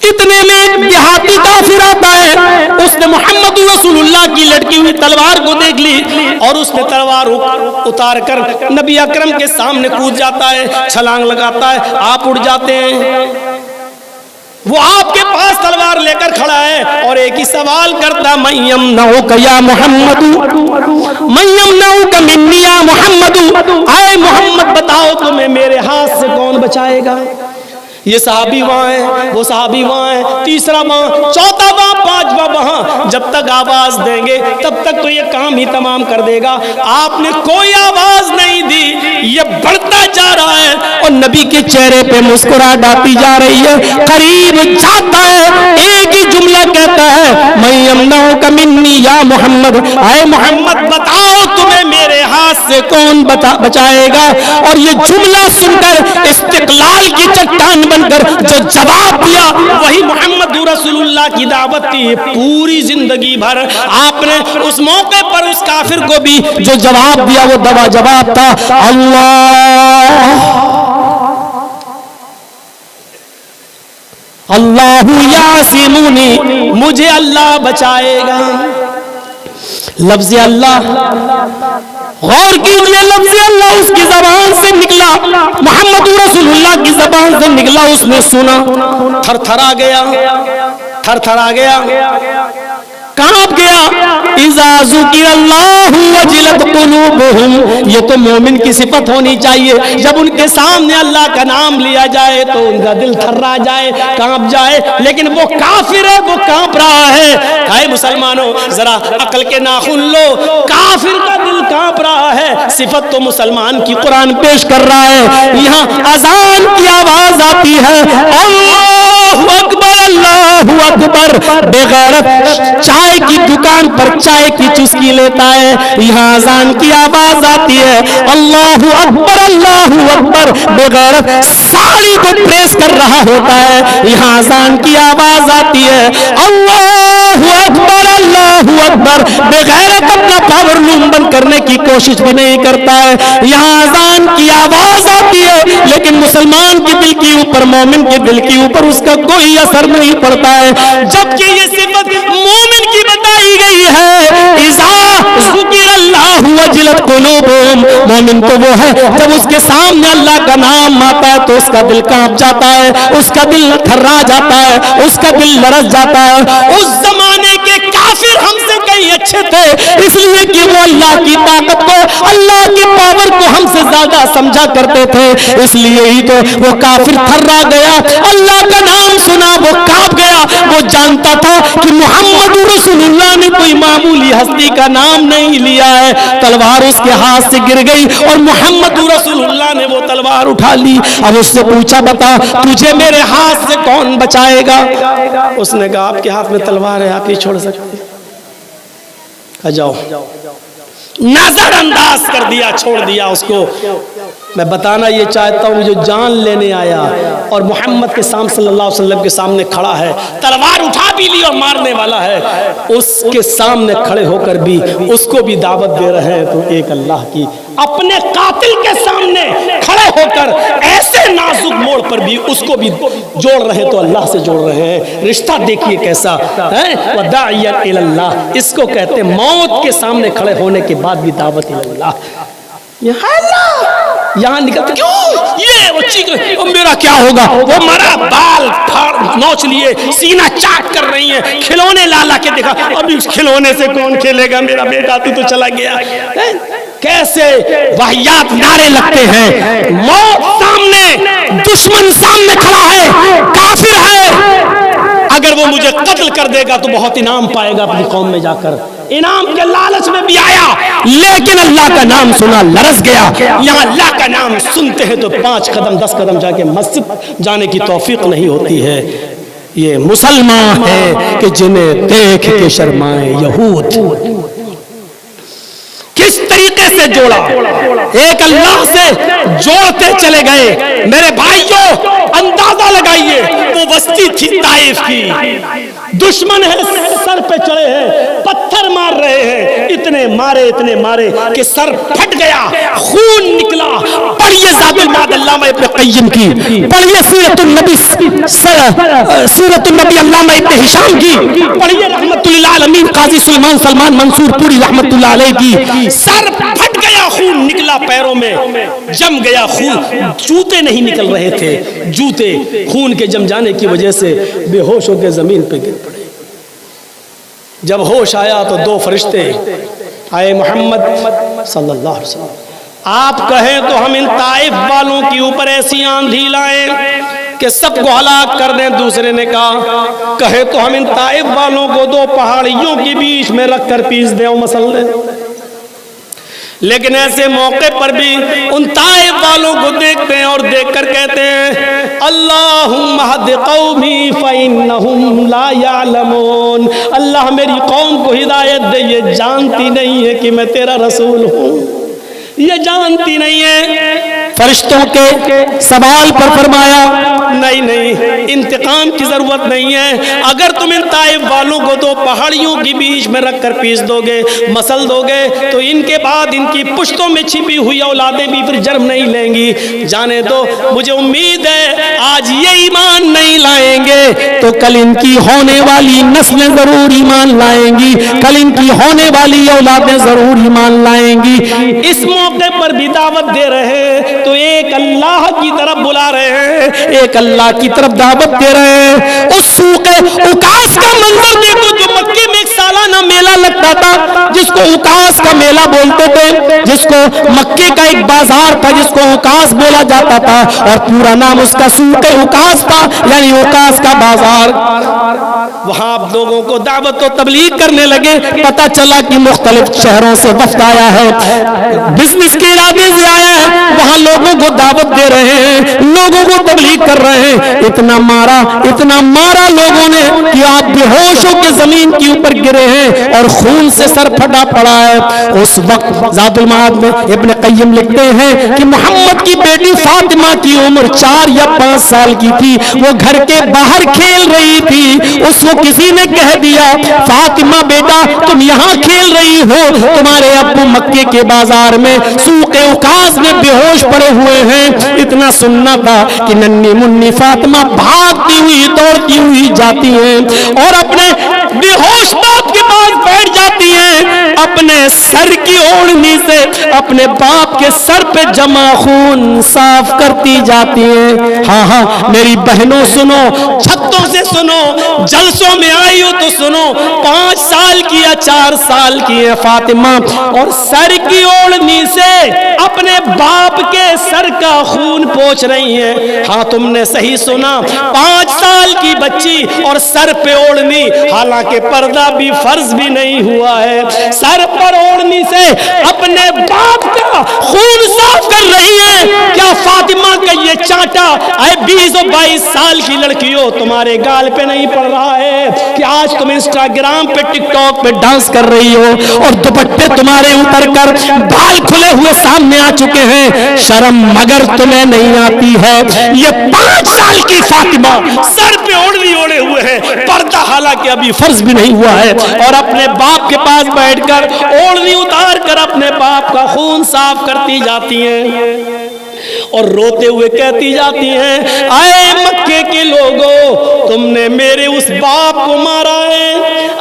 اتنے میں ایک دیہاتی کافر آتا ہے، اس نے محمد رسول اللہ کی لٹکی ہوئی تلوار کو دیکھ لی اور اس نے تلوار اتار کر نبی اکرم کے سامنے کود جاتا ہے، چھلانگ لگاتا ہے، آپ اڑ جاتے ہیں۔ وہ آپ کے پاس تلوار لے کر کھڑا ہے اور ایک ہی سوال کرتا، من یمنعک یا محمد، من یمنعک منی یا محمد، اے محمد بتاؤ تمہیں میرے ہاتھ سے کون بچائے گا؟ یہ صحابی وہاں ہیں، وہ صحابی وہاں ہیں، تیسرا وہاں، چوتھا وہاں، پانچواں وہاں، جب تک آواز دیں گے تب تک تو یہ کام ہی تمام کر دے گا۔ آپ نے کوئی آواز نہیں دی، یہ بڑھتا جا رہا ہے اور نبی کے چہرے پہ مسکراہٹ آتی جا رہی ہے، قریب جاتا ہے، ایک ہی جملہ کہتا ہے، من یمنعک منی یا محمد، اے محمد بتاؤ تمہیں میرے ہاتھ سے کون بچائے گا؟ اور یہ جملہ سن کر استقلال کی چٹان بن کر جو جواب دیا وہی محمد رسول اللہ کی دعوت تھی۔ پوری زندگی بھر آپ نے اس موقع پر اس کافر کو بھی جو جواب دیا وہ دوا جواب تھا، اللہ یعصمنی، مجھے اللہ بچائے گا۔ لفظ اللہ، غور کیجئے، لفظ اللہ اس کی زبان سے نکلا، محمد رسول اللہ کی زبان سے نکلا، اس نے سنا، تھر تھرا گیا، تھر تھرا گیا، کانپ گیا۔ اذا ذکر اللہ وجلت قلوبہم، یہ تو مومن کی صفت ہونی چاہیے، جب ان کے سامنے اللہ کا نام لیا جائے تو ان کا دل تھرا جائے، کانپ جائے، لیکن وہ کافر ہے، وہ کانپ رہا ہے۔ اے مسلمانوں ذرا عقل کے ناخن لو، کافر کا دل کانپ رہا ہے، صفت تو مسلمان کی قرآن پیش کر رہا ہے. یہاں اذان کی آواز آتی ہے اللہ اکبر اللہ اکبر. بغیرت چائے کی دکان پر چائے کی چسکی لیتا ہے. یہاں اذان کی آواز آتی ہے اللہ اکبر اللہ اکبر. بغیرت ساڑی کو پریس کر رہا ہوتا ہے. یہاں اذان کی آواز آتی ہے اللہ اکبر اللہ اکبر. بغیرت اپنا پاور لوم بند کرنے کی کوشش بھی نہیں کرتا ہے. یہاں اذان کی آواز آتی ہے لیکن مسلمان کے دل کے اوپر, مومن کے دل کے اوپر اس کا کوئی اثر نہیں پڑتا ہے. جبکہ یہ صفت مومن کی بتائی گئی ہے اذا ذکر اللہ وجلت قلوبہم. مومن تو وہ ہے جب اس کے سامنے اللہ کا نام آتا ہے تو اس کا دل کانپ جاتا ہے, اس کا دل تھرا جاتا ہے, اس کا دل لرز جاتا ہے. اس زمانے کے کافر ہم سے کئی اچھے تھے اس لیے کہ وہ اللہ کی طاقت کو, اللہ کی پاور کو ہم سے زیادہ سمجھا کرتے تھے. اس لیے ہی تو وہ کافر تھرا گیا, اللہ کا نام سنا وہ کانپ گیا. وہ جانتا تھا کہ محمد رسول اللہ نے کوئی معمولی ہستی کا نام نہیں لیا ہے. تلوار اس کے ہاتھ سے گر گئی اور محمد رسول اللہ نے وہ تلوار اٹھا لی. اب اس سے پوچھا بتا تجھے میرے ہاتھ سے کون بچائے گا؟ اس نے کہا آپ کے ہاتھ میں تلوار ہے, آپ ہی چھوڑ سکتے. جاؤ. نظر انداز کر دیا, چھوڑ دیا اس کو. میں بتانا یہ چاہتا ہوں جو جان لینے آیا اور محمد کے سامنے صلی اللہ علیہ وسلم کے سامنے کھڑا ہے, تلوار اٹھا بھی لی اور مارنے والا ہے, اس کے سامنے کھڑے ہو کر بھی اس کو بھی دعوت دے رہے ہیں. تو ایک اللہ کی اپنے قاتل کے سامنے کھڑے ہو کر ایسے نازک موڑ پر بھی اس کو بھی جوڑ رہے تو اللہ سے جوڑ رہے ہیں. رشتہ دیکھیے کیسا ہے. وداعیا الی اللہ, اس کو کہتے ہیں موت کے سامنے کھڑے ہونے کے بعد بھی دعوت الی اللہ. یہاں نکلتے کیوں یہ وہ چیخ میرا کیا ہوگا, وہ مرا بال نوچ لیے, سینہ چاٹ کر رہی ہیں, کھلونے لالا کے دیکھا ابھی کھلونے سے کون کھیلے گا, میرا بیٹا تو چلا گیا. کیسے واہیات نعرے لگتے ہیں. موت سامنے, دشمن سامنے کھڑا ہے, کافر ہے, اگر وہ مجھے قتل کر دے گا تو بہت انعام پائے گا اپنی قوم میں جا کر. انعام کے لالچ میں بھی آیا لیکن اللہ کا نام سنا لرز گیا. یہاں اللہ کا نام سنتے ہیں تو 5 قدم 10 قدم جا کے مسجد جانے کی توفیق نہیں ہوتی ہے. یہ مسلمان ہے کہ جنہیں دیکھ کے شرمائے یہود. کس طریقے سے جوڑا, ایک اللہ سے جوڑتے چلے گئے. میرے بھائیوں اندازہ لگائیے وہ بستی تھی طائف کی, دشمن ہے سر پہ چڑھے ہیں, پتھر مار رہے ہیں, اتنے مارے کہ سر پھٹ گیا, خون نکلا. پڑھیے زاد المعاد علامہ ابن قیم کی, پڑھیے سیرت النبی علامہ ابن ہشام کی, پڑھیے رحمت اللہ علیہ قاضی سلمان منصور پوری رحمت اللہ علیہ کی. سر پھٹ گیا, خون نکلا پیروں میں, جم گیا خون, جوتے نہیں نکل رہے تھے, جوتے خون کے جم جانے کی وجہ سے بے ہوش ہو کے زمین پہ گر پڑے. جب ہوش آیا تو 2 فرشتے آئے, محمد صلی اللہ علیہ وسلم آپ کہیں تو ہم ان طائف والوں کے اوپر ایسی آندھی لائیں کہ سب کو ہلاک کر دیں. دوسرے نے کہا کہے تو ہم ان طائف والوں کو 2 پہاڑیوں کے بیچ میں رکھ کر پیس دیں اور مسل دیں. لیکن ایسے موقع پر بھی ان طائف والوں کو دیکھتے ہیں اور دیکھ کر کہتے ہیں اللہم اہد قومی فإنہم لا یعلمون. اللہ میری قوم کو ہدایت دے, یہ جانتی نہیں ہے کہ میں تیرا رسول ہوں, یہ جانتی نہیں ہے. فرشتوں کے سوال پر فرمایا نہیں, انتقام کی ضرورت نہیں ہے. اگر تم ان طائف والوں کو 2 پہاڑیوں کے بیچ میں رکھ کر پیس دو گے, مسل دو گے, تو ان کے بعد ان کی پشتوں میں چھپی ہوئی اولادیں بھی پھر جرم نہیں لیں گی. جانے دو, مجھے امید ہے آج یہ ایمان نہیں لائیں گے تو کل ان کی ہونے والی نسلیں ضرور ایمان لائیں گی, کل ان کی ہونے والی اولادیں ضرور ایمان لائیں گی. اس موقع پر بھی دعوت دے رہے ہیں تو ایک اللہ کی طرف بلا رہے ہیں, ایک اللہ کی طرف دعوت دے رہے ہیں. اس سوق اکاس کا منظر دیکھو جو مکے میں ایک سالہ روزانہ میلہ لگتا تھا جس کو اوکاس کا میلہ بولتے تھے، جس کو مکے کا ایک بازار تھا جس کو اوکاس بولا جاتا تھا، اور پورا نام اس کا سوق اوکاس تھا، یعنی اوکاس کا بازار۔ وہاں آپ لوگوں کو دعوت و تبلیغ کرنے لگے، پتہ چلا کہ مختلف شہروں سے وفد آیا ہے، بزنس کے ارادے سے آیا ہے، وہاں لوگوں کو دعوت دے رہے ہیں، لوگوں کو تبلیغ کر رہے ہیں۔ اتنا مارا لوگوں نے کہ آپ بے ہوش ہو کے زمین کے اوپر گرے ہیں اور خون سے سر پھٹا پڑا ہے۔ اس وقت زاد المعاد میں ابن قیم لکھتے ہیں کہ محمد کی بیٹی فاطمہ کی عمر 4 یا 5 سال کی تھی، وہ گھر کے باہر کھیل رہی تھی، اس کو کسی نے کہہ دیا فاطمہ بیٹا تم یہاں کھیل رہی ہو، تمہارے ابو مکے کے بازار میں سوق اوکاس میں بے ہوش پڑے ہوئے ہیں۔ اتنا سننا تھا کہ ننھی منی فاطمہ بھاگتی ہوئی دوڑتی ہوئی جاتی ہیں اور اپنے بے ہوش باپ کے پاس بیٹھ جاتی ہیں، اپنے سر کی اوڑھنی سے اپنے باپ کے سر پہ جمع خون صاف کرتی جاتی ہیں۔ ہاں میری بہنوں سنو، چھتوں سے سنو، جلسوں میں آئی ہو تو سنو، 5 سال کی یا 4 سال کی ہے فاطمہ، اور سر کی اوڑھنی سے اپنے باپ کے سر کا خون پوچھ رہی ہیں۔ ہاں تم نے صحیح سنا، 5 سال کی بچی اور سر پہ اوڑھنی، حالانکہ پردہ بھی فرض بھی نہیں ہوا ہے، سر پر اوڑھنی سے اپنے باپ کا خون صاف کر رہی ہے۔ کیا فاطمہ کا یہ چانٹا اے 20 اور 22 سال کی لڑکیوں تمہارے گال پہ نہیں پڑ رہا ہے کہ آج تم انسٹاگرام پہ ٹک ٹاک پہ ڈانس کر رہی ہو اور دوپٹے تمہارے اتر کر بال کھلے ہوئے سامنے آ چکے ہیں؟ شرم مگر تمہیں نہیں آتی ہے؟ یہ 5 سال کی فاطمہ سر پہ اوڑھنی اوڑھے ہوئے ہیں، پردہ حالانکہ ابھی فرض بھی نہیں ہوا ہے، اور اپنے باپ کے پاس بیٹھ کر اوڑھنی اتار کر اپنے باپ کا خون صاف کرتی جاتی ہیں اور روتے ہوئے کہتی جاتی ہیں اے مکے کے لوگوں تم نے میرے اس باپ کو مارا ہے،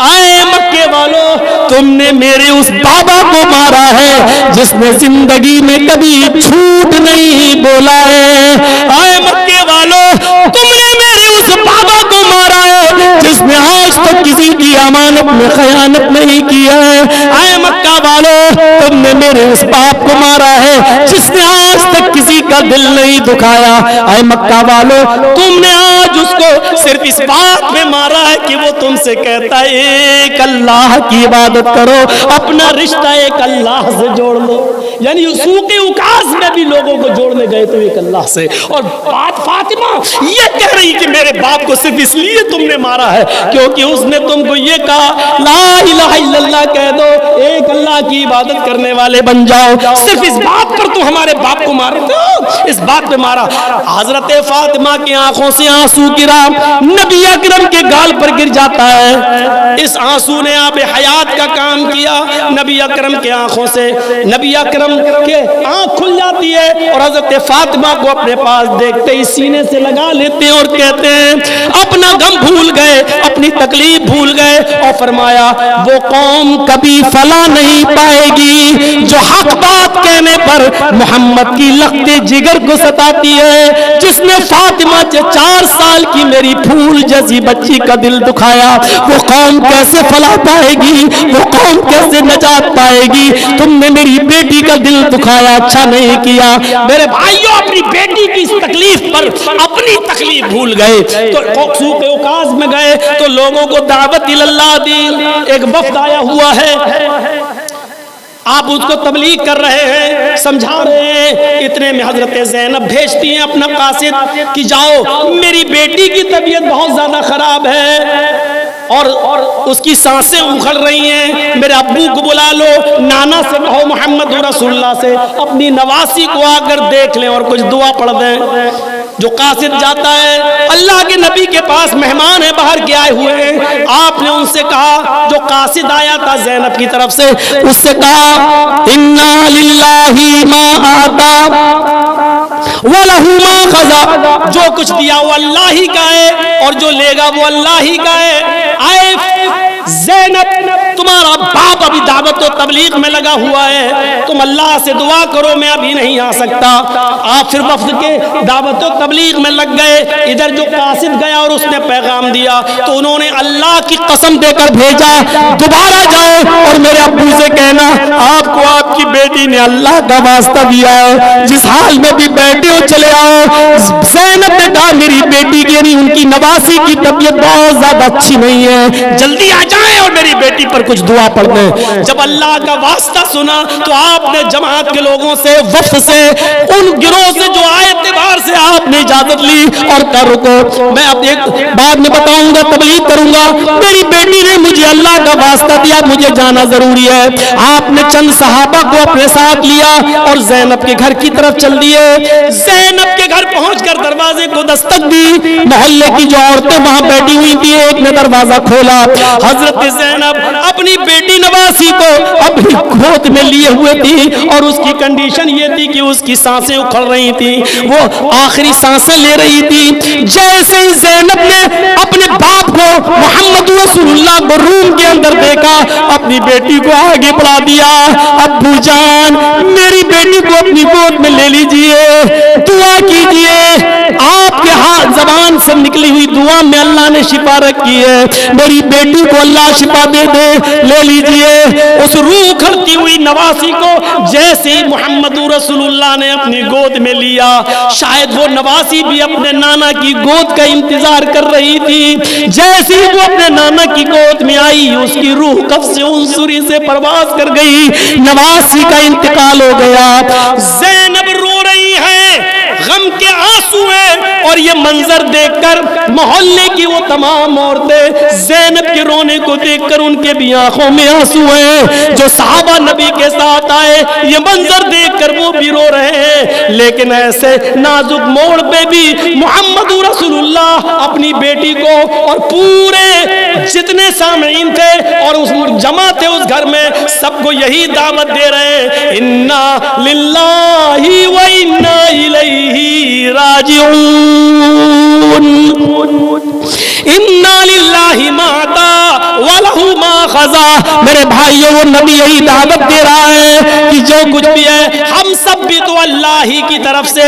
اے مکے والوں تم نے میرے اس بابا کو مارا ہے جس نے زندگی میں کبھی جھوٹ نہیں بولا ہے، اے مکے والوں تم نے میرے اس بابا کو مارا ہے جس نے آج تک کسی کی امانت میں خیانت نہیں کیا ہے، اے مکہ والوں تم نے میرے اس باپ کو مارا ہے جس نے آج تک کسی کا دل نہیں دکھایا، اے مکہ والوں تم نے آج اس کو صرف اس بات میں مارا ہے کہ وہ تم سے کہتا ہے ایک اللہ کی عبادت کرو، اپنا رشتہ ایک اللہ سے جوڑ لو۔ یعنی سوق اوکاس میں بھی لوگوں کو جوڑنے گئے تو ایک اللہ سے، اور بات فاطمہ یہ کہہ رہی کہ میرے باپ کو صرف اس لیے تم نے مارا ہے کیونکہ اس نے تم کو یہ کہا لا الہ الا اللہ کہہ دو، ایک اللہ کی عبادت کرنے والے بن جاؤ، صرف اس بات پر تو ہمارے باپ کو مارے تھے، اس بات پہ مارا۔ حضرت فاطمہ کی آنکھوں سے آنسو گرا، نبی اکرم کے گال پر گر جاتا ہے، اس آنسو نے آب حیات کا کام کیا نبی اکرم کے آنکھوں سے، نبی اکرم کے آنکھ کھل جاتی ہے اور حضرت فاطمہ کو اپنے پاس دیکھتے ہی سینے سے لگا لیتے ہیں اور کہتے ہیں اپنا غم بھول گئے، اپنی تکلیف بھول گئے، اور فرمایا وہ قوم کبھی فلاح نہیں پائے گی جو حق بات کہنے پر محمد کی لخت جگر کو ستاتی ہے، جس نے فاطمہ 4 سال کی میری پھول جیسی بچی کا دل دکھایا، وہ قوم کیسے فلاح پائے گی، وہ قوم کیسے نجات پائے گی؟ تم نے میری بیٹی کا دل دکھایا، اچھا نہیں کیا۔ میرے بھائیوں اپنی بیٹی کی اس تکلیف پر اپنی تکلیف بھول گئے تو سوق اوکاس میں گئے تو لوگوں کو دعوت اللہ دی، ایک وفد آیا ہوا ہے، آپ اس کو تبلیغ کر رہے ہیں، سمجھا رہے ہیں، اتنے میں حضرت زینب بھیجتی ہیں اپنا قاصد کہ جاؤ میری بیٹی کی طبیعت بہت زیادہ خراب ہے اور اس کی سانسیں اکھڑ رہی ہیں، میرے ابو کو بلا لو، نانا سے کہو محمد رسول اللہ سے اپنی نواسی کو آ کر دیکھ لیں اور کچھ دعا پڑھ دیں۔ جو قاصد جاتا ہے، اللہ کے نبی کے پاس مہمان ہیں باہر کے آئے ہوئے ہیں، آپ نے ان سے کہا، جو قاصد آیا تھا زینب کی طرف سے، اس سے کہا اِنَّا لِلَّهِ مَا آتَا وَلَهُ مَا خَذَا، جو کچھ دیا وہ اللہ ہی کا ہے اور جو لے گا وہ اللہ ہی کا ہے۔ آئے زینب تمہارا باپ ابھی دعوت و تبلیغ میں لگا ہوا ہے, تم اللہ سے دعا کرو میں ابھی نہیں آ سکتا. آپ پھر وفد کے دعوت و تبلیغ میں لگ گئے. ادھر جو قاصد گیا اور اس نے پیغام دیا تو انہوں نے اللہ کی قسم دے کر بھیجا, دوبارہ جاؤ اور میرے ابو سے کہنا آپ کو آپ کی بیٹی نے اللہ کا واسطہ دیا ہے, جس حال میں بھی بیٹھے ہو چلے آؤ. زینب نے کہا میری بیٹی کی یعنی ان کی نواسی کی طبیعت بہت زیادہ اچھی نہیں ہے, جلدی آ جائیں اور میری بیٹی پر کچھ دعا پڑھ دیں. جب اللہ کا واسطہ سنا تو آپ نے جماعت کے لوگوں سے, وفد سے, ان گروہ سے جو آئے اعتبار سے آپ نے اجازت لی اور کہا رکو میں اب ایک بعد میں بتاؤں گا, تبلیغ کروں گا, میری بیٹی نے مجھے اللہ کا واسطہ دیا, مجھے جانا ضروری ہے. آپ نے چند صحابہ کو اپنے ساتھ لیا اور زینب کے گھر کی طرف چل دیے. زینب کے گھر پہنچ کر دروازے کو دستک دی. محلے کی جو عورتیں وہاں بیٹھی ہوئی تھی ایک نے دروازہ کھولا. حضرت زینب اپنی بیٹی نواسی کو اپنی گود میں لیے ہوئے تھی اور اس کی کنڈیشن یہ تھی کہ اس کی سانسیں اکھڑ رہی تھی, وہ آخری سانسیں لے رہی تھی. جیسے ہی زینب نے اپنے باپ کو محمد رسول اللہ کو روم کے اندر دیکھا, اپنی بیٹی کو آگے بڑھا دیا, ابو جان میری بیٹی کو اپنی گود میں لے لیجئے, دعا کیجئے. آپ کے ہاتھ زبان سے نکلی ہوئی دعا میں اللہ نے شفا رکھی ہے, میری بیٹی کو اللہ شفا دے دے, لے لیجئے. اس روح کھلتی ہوئی نواسی کو جیسے ہی محمد رسول اللہ نے اپنی گود میں لیا, شاید وہ نواسی بھی اپنے نانا کی گود کا انتظار کر رہی تھی. جیسے ہی وہ اپنے نانا کی گود میں آئی اس کی روح قفس عنصری سے پرواز کر گئی, نواسی کا انتقال ہو گیا. زینب رو رہی ہے, غم کے آنسو ہیں, اور یہ منظر دیکھ کر محلے کی وہ تمام عورتیں زینب کے رونے کو دیکھ کر ان کے بھی آنکھوں میں آنسو ہیں. جو صحابہ نبی کے ساتھ آئے یہ منظر دیکھ کر وہ بھی رو رہے ہیں. لیکن ایسے نازک موڑ پہ بھی محمد رسول اللہ اپنی بیٹی کو اور پورے جتنے سامعین تھے اور اس جماعت تھے اس گھر میں سب کو یہی دعوت دے رہے ہیں, انا للہ و انا الیہ راجعون, انا للہ ما عطا ولہ ما خذا. میرے بھائیوں وہ نبی یہی دعوت دے رہا ہے کہ جو کچھ بھی ہے ہم سب بھی تو اللہ ہی کی طرف سے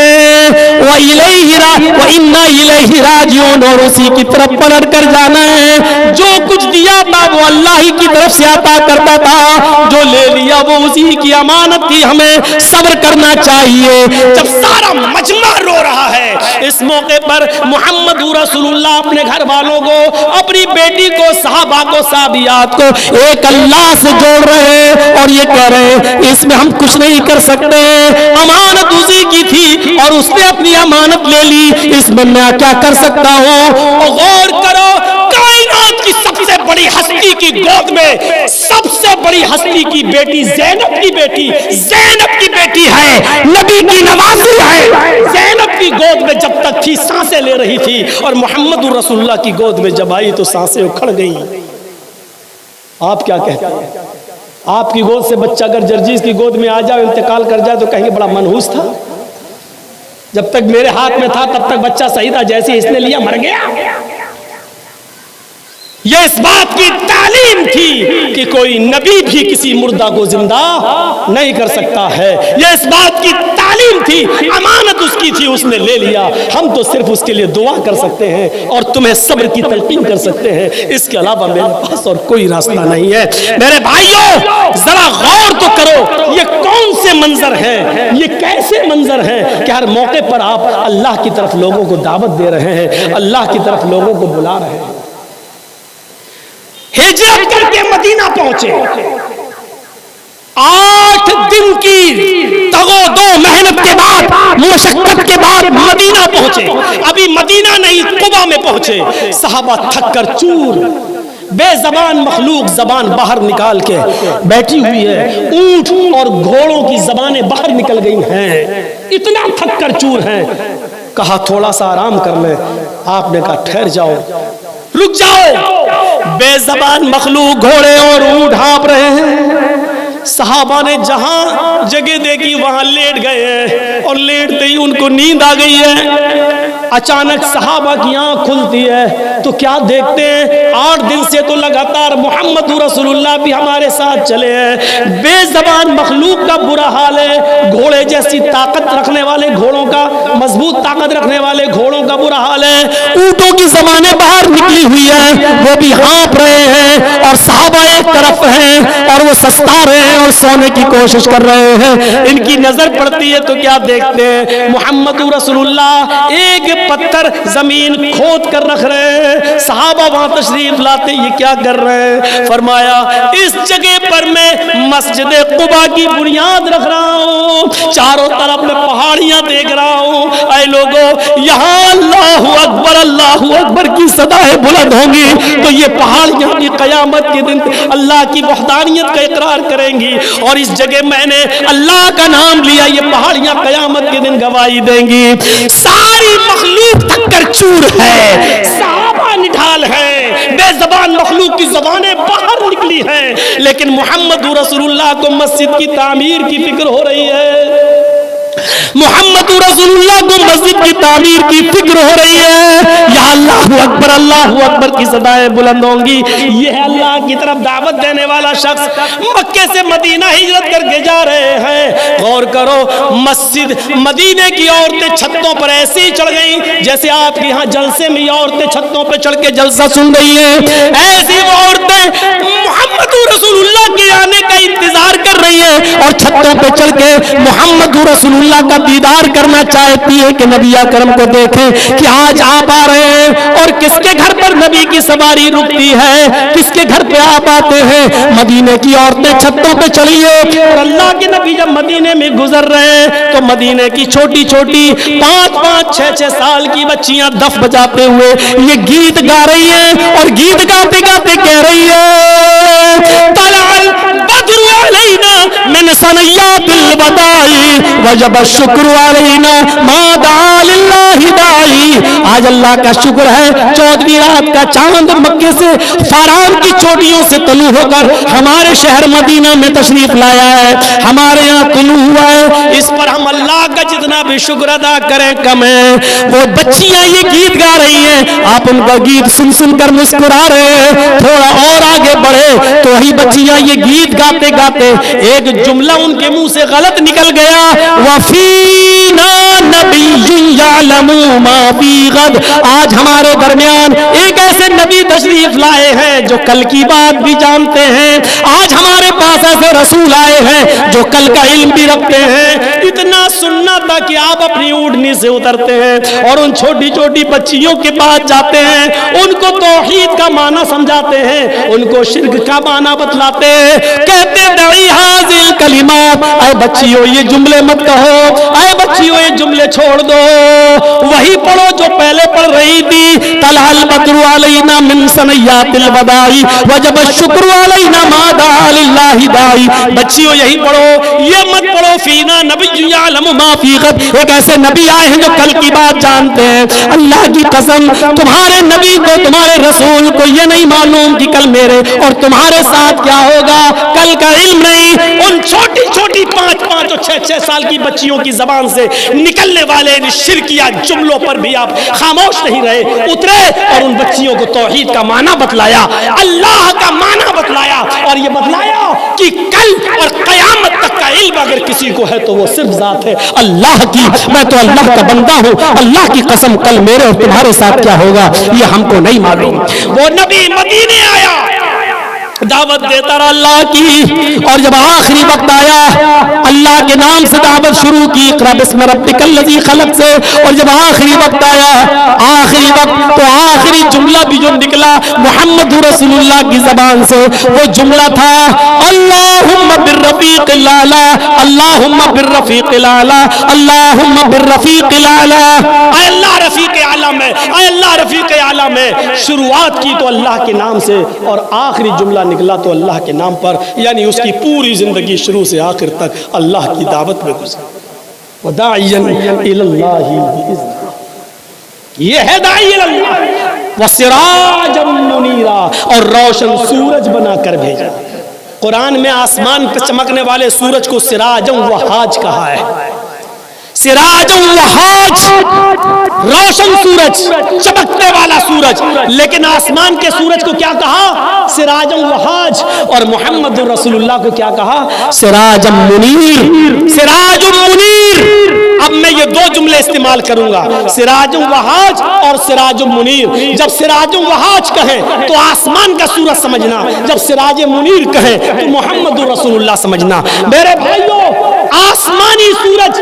وَإِنَّا إِلَيْهِ راجعون, اور اسی کی طرف پلٹ کر جانا ہے. جو کچھ دیا تھا وہ اللہ ہی کی طرف سے عطا کرتا تھا, جو لے لیا وہ اسی کی امانت تھی. ہمیں صبر کرنا چاہیے. جب سارا مجمع رو رہا ہے اس موقع پر محمد رسول اللہ اپنے گھر والوں کو, اپنی بیٹی کو, صحابہ کو, صحابیات کو ایک اللہ سے جوڑ رہے ہیں اور یہ کہہ رہے ہیں اس میں ہم کچھ نہیں کر سکتے, امانت اسی کی تھی اور اس نے اپنی امانت لے لی, اس میں میں کیا کر سکتا ہوں. اور غور کرو کائنات کی سب سے بڑی ہستی کی گود میں سب سے بڑی ہستی کی بیٹی زینب کی بیٹی, زینب کی بیٹی ہے, نبی کی نوازی ہے. زینب کی گود میں جب تک تھی سانسیں لے رہی تھی اور محمد رسول اللہ کی گود میں جب آئی تو سانسیں اکھڑ گئیں. آپ کیا کہتے ہیں؟ آپ کی گود سے بچہ اگر جرجیز کی گود میں آ جائے انتقال کر جائے تو کہیں گے بڑا منحوس تھا, جب تک میرے ہاتھ میں تھا تب تک بچہ صحیح تھا, جیسے اس نے لیا مر گیا. یہ اس بات کی تعلیم تھی کہ کوئی نبی بھی کسی مردہ کو زندہ نہیں کر سکتا ہے. یہ اس بات کی تعلیم تھی, امانت اس کی تھی, اس نے لے لیا. ہم تو صرف اس کے لیے دعا کر سکتے ہیں اور تمہیں صبر کی تلقین کر سکتے ہیں, اس کے علاوہ میرے پاس اور کوئی راستہ نہیں ہے. میرے بھائیوں ذرا غور تو کرو, یہ کون سے منظر ہیں, یہ کیسے منظر ہیں کہ ہر موقع پر آپ اللہ کی طرف لوگوں کو دعوت دے رہے ہیں, اللہ کی طرف لوگوں کو بلا رہے ہیں. ہجرت کر کے مدینہ پہنچے, 8 دن کی تگو دو محنت کے بعد, مشقت کے بعد مدینہ پہنچے. ابھی مدینہ نہیں قبا میں پہنچے. صحابہ تھک کر چور, بے زبان مخلوق زبان باہر نکال کے بیٹھی ہوئی ہے, اونٹ اور گھوڑوں کی زبانیں باہر نکل گئی ہیں, اتنا تھک کر چور ہیں. کہا تھوڑا سا آرام کر لیں. آپ نے کہا ٹھہر جاؤ, رک جاؤ. بے زبان مخلوق گھوڑے اور اونٹ ہانپ رہے ہیں. صحابہ نے جہاں جگہ دیکھی وہاں لیٹ گئے ہیں اور لیٹتے ہی ان کو نیند آ گئی ہے. اچانک صحابہ کی آنکھ کھلتی ہے تو کیا دیکھتے ہیں؟ 8 دن سے تو لگاتار محمد رسول اللہ بھی ہمارے ساتھ چلے ہیں، بے زبان مخلوق کا برا حال ہے، گھوڑے جیسی طاقت رکھنے والے گھوڑوں کا، مضبوط طاقت رکھنے والے گھوڑوں کا برا حال ہے، اونٹوں کی زبانیں باہر نکلی ہوئی ہیں، وہ بھی ہانپ رہے ہیں، اور صحابہ ایک طرف ہیں اور وہ سستا رہے ہیں اور سونے کی کوشش کر رہے ہیں۔ ان کی نظر پڑتی ہے تو کیا دیکھتے ہیں؟ محمد رسول اللہ ایک پتھر زمین کھود کر رکھ رہے ہیں، صحابہ وہاں تشریف لاتے یہ کیا کر رہے ہیں؟ فرمایا اس جگہ پر میں مسجد قباء کی بنیاد رکھ رہا ہوں، چاروں طرف میں پہاڑیاں دیکھ رہا ہوں، اے لوگوں یہاں اللہ اکبر کی صدائیں بلند ہوں گی تو یہ پہاڑیاں بھی قیامت کے دن اللہ کی وحدانیت کا اقرار کریں گی، اور اس جگہ میں نے اللہ کا نام لیا، یہ پہاڑیاں قیامت کے دن گواہی دیں گی۔ ساری مخلوق تھک کر چور ہے، صحابہ نڈھال ہے، بے زبان مخلوق کی زبانیں باہر نکلی ہیں، لیکن محمد رسول اللہ کو مسجد کی تعمیر کی فکر ہو رہی ہے، محمد رسول اللہ کو مسجد کی تعمیر کی فکر ہو رہی ہے۔ یا اللہ اکبر کی صدائیں بلند ہوں گی۔ یہ ہے اللہ کی طرف دعوت دینے والا شخص، مکے سے مدینہ ہجرت کر کے جا رہے ہیں۔ غور کرو، مسجد مدینے کی عورتیں چھتوں پر ایسی ہی چڑھ گئیں جیسے آپ کے ہاں جلسے میں عورتیں چھتوں پہ چڑھ کے جلسہ سن رہی ہیں، ایسی وہ عورتیں محمد رسول اللہ کے آنے کا انتظار کر رہی ہیں اور چھتوں پہ چڑھ کے محمد رسول اللہ کا دیدار کرنا چاہتی ہے کہ نبی اکرم کو دیکھیں کہ آج آپ آ رہے ہیں، اور کس کے گھر پر نبی کی سواری رکتی ہے، کس کے گھر پہ آپ آتے ہیں؟ مدینے کی عورتیں چھتوں پہ چڑھی ہیں، اور اللہ کے نبی جب مدینے میں گزر رہے ہیں تو مدینے کی چھوٹی چھوٹی 5-5 6-6 سال کی بچیاں دف بجاتے ہوئے یہ گیت گا رہی ہیں، اور گیت گاتے گاتے کہہ رہی ہے طلع البدر علینا من ثنیات الوداع وجب الشکر علینا ما دعا للہ داعی۔ آج اللہ کا شکر ہے 14ویں رات کا چاند مکے سے فاران کی چوٹیوں سے طلوع ہو کر ہمارے شہر مدینہ میں تشریف لایا ہے، ہمارے یہاں طلوع ہوا ہے، اس پر ہم اللہ کا جتنا بھی شکر ادا کریں کم ہے۔ وہ بچیاں یہ گیت گا رہی ہیں، آپ ان کا گیت سن سن کر مسکرا رہے ہیں، تھوڑا اور آگے بڑھے تو وہی بچیاں یہ گیت گاتے گاتے ایک جملہ ان کے منہ سے غلط نکل گیا، وَفِينَا نَبِيٌّ يَعْلَمُ مَا فِي غَدٍ۔ آج ہمارے درمیان ایک ایسے نبی تشریف لائے ہیں جو کل کی بات بھی جانتے ہیں، آج ہمارے پاس ایسے رسول آئے ہیں جو کل کا علم بھی رکھتے ہیں۔ اتنا سننا تھا کہ آپ اپنی اونٹنی سے اترتے ہیں اور ان چھوٹی چھوٹی بچیوں کے پاس جاتے ہیں، ان کو توحید کا معنی سمجھاتے ہیں، ان کو شرک کا معنی بتلاتے ہیں، کہتے دعی حاضر کلمات، اے بچیوں یہ جملے مت کہو، اے بچیوں یہ جملے چھوڑ دو، وہی پڑھو جو پہلے پڑھ رہی تھی، طلع البدر علینا من ثنیات الوداع وجب الشکر علینا ما دعا للہ داعی۔ بچیوں یہی پڑھو، یہ مت پڑھو فینا نبی یعلم ما فی غد، ایک ایسے نبی آئے ہیں جو کل کی بات جانتے ہیں۔ اللہ کی قسم تمہارے نبی کو، تمہارے رسول کو یہ نہیں معلوم کہ کل میرے اور تمہارے ساتھ کیا ہوگا، کل کا علم نہیں۔ ان چھوٹی چھوٹی 5-5 اور 6-6 سال کی بچیوں کی زبان سے نکلنے والے ان شرکیہ جملوں پر بھی آپ خاموش نہیں رہے، اترے اور ان بچیوں کو توحید کا معنی بتلایا، اللہ کا معنی بتلایا، اور یہ بتلایا کہ کل اور قیامت تک کا علم اگر کسی کو ہے تو وہ صرف ذات ہے اللہ کی، میں تو اللہ کا بندہ ہوں، اللہ کی قسم کل میرے اور تمہارے ساتھ کیا ہوگا یہ ہم کو نہیں معلوم۔ وہ نبی مدینے آیا، دعوت دیتا رہا اللہ کی، اور جب آخری وقت آیا اللہ کے نام سے دعوت شروع کی، اقرأ بسم ربک الذی خلق سے، اور جب آخری وقت آیا، آخری وقت تو آخری جملہ بھی جو نکلا محمد رسول اللہ کی زبان سے وہ جملہ تھا اللہم بالرفیق الاعلی، اللہم بالرفیق الاعلی، اللہم بالرفیق الاعلی۔ اے اللہ رفیق اعلیٰ میں، اے اللہ رفیق اعلیٰ میں۔ شروعات کی تو اللہ کے نام سے اور آخری جملہ نکلا تو اللہ کے نام پر، یعنی اس کی پوری زندگی شروع سے آخر تک اللہ کی دعوت میں گزری۔ وَدَاعِيًا إِلَى اللَّهِ بِإِذْنِهِ، یہ ہے داعی اللہ، وَسِرَاجًا مُنِيرًا، اور روشن سورج بنا کر بھیجا۔ قرآن میں آسمان پہ چمکنے والے سورج کو سراجًا وہاج کہا ہے۔ سراج وہاج، روشن سورج، چمکنے والا سورج. لیکن آسمان کے سورج کو کیا کہا؟ سراج وہاج. اور محمد رسول اللہ کو کیا کہا؟ سراج منیر. سراج منیر. اب میں یہ دو جملے استعمال کروں گا، سراج وہاج اور سراج منیر. جب سراج وہاج کہیں تو آسمان کا سورج سمجھنا، جب سراج منیر کہیں تو محمد رسول اللہ سمجھنا. میرے بھائیوں، آسمانی سورج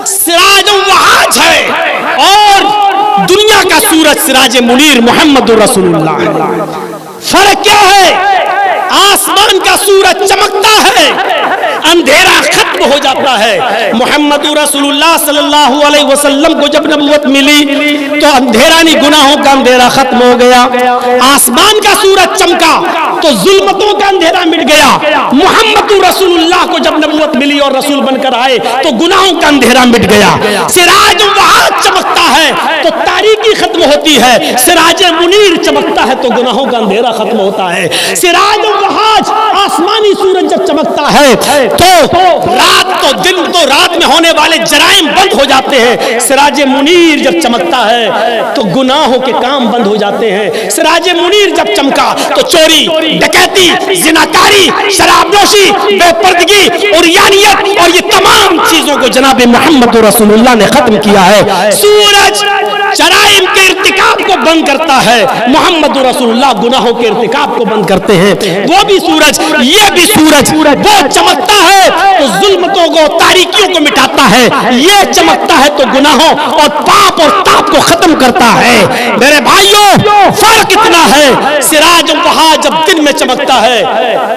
سراج وہاج ہے اور دنیا کا سورج سراج منیر محمد رسول اللہ ہے. فرق کیا ہے؟ آسمان کا سورج چمکتا ہے، اندھیرا ختم ہو جاتا ہے. محمد رسول اللہ صلی اللہ علیہ وسلم کو جب نبوت ملی تو اندھیرا نہیں، گناہوں کا اندھیرا ختم ہو گیا. آسمان کا سورج چمکا تو ظلمتوں کا اندھیرا مٹ گیا. محمد رسول اللہ کو جب نبوت ملی اور رسول بن کر آئے تو گناہوں کا اندھیرا مٹ گیا. سراج وہاج چمکتا ہے تو تاریکی ختم ہوتی ہے، سراج منیر چمکتا ہے تو گناہوں کا اندھیرا ختم ہوتا ہے. سراج وہاج آسمانی سورج جب چمکتا ہے تو رات تو دن تو رات میں ہونے والے جرائم بند ہو جاتے ہیں. سراج منیر جب چمکتا ہے تو گناہوں کے کام بند ہو جاتے ہیں. سراج منیر جب چمکا تو چوری، ڈکیتی، زناکاری، شراب نوشی، بے پردگی، عریانیت اور یہ تمام چیزوں کو جناب محمد رسول اللہ نے ختم کیا ہے. سورج جرائم کے ارتکاب کو بند کرتا ہے، محمد رسول اللہ گناہوں کے ارتکاب کو بند کرتے ہیں. وہ بھی سورج، یہ بھی سورج، وہ چمکتا ہے تو ظلمتوں کو، تاریکیوں کو مٹاتا ہے، یہ چمکتا ہے تو گناہوں اور پاپ اور تاپ کو ختم کرتا ہے. میرے بھائیوں، فرق اتنا ہے، سراج وہاج جب دن میں چمکتا ہے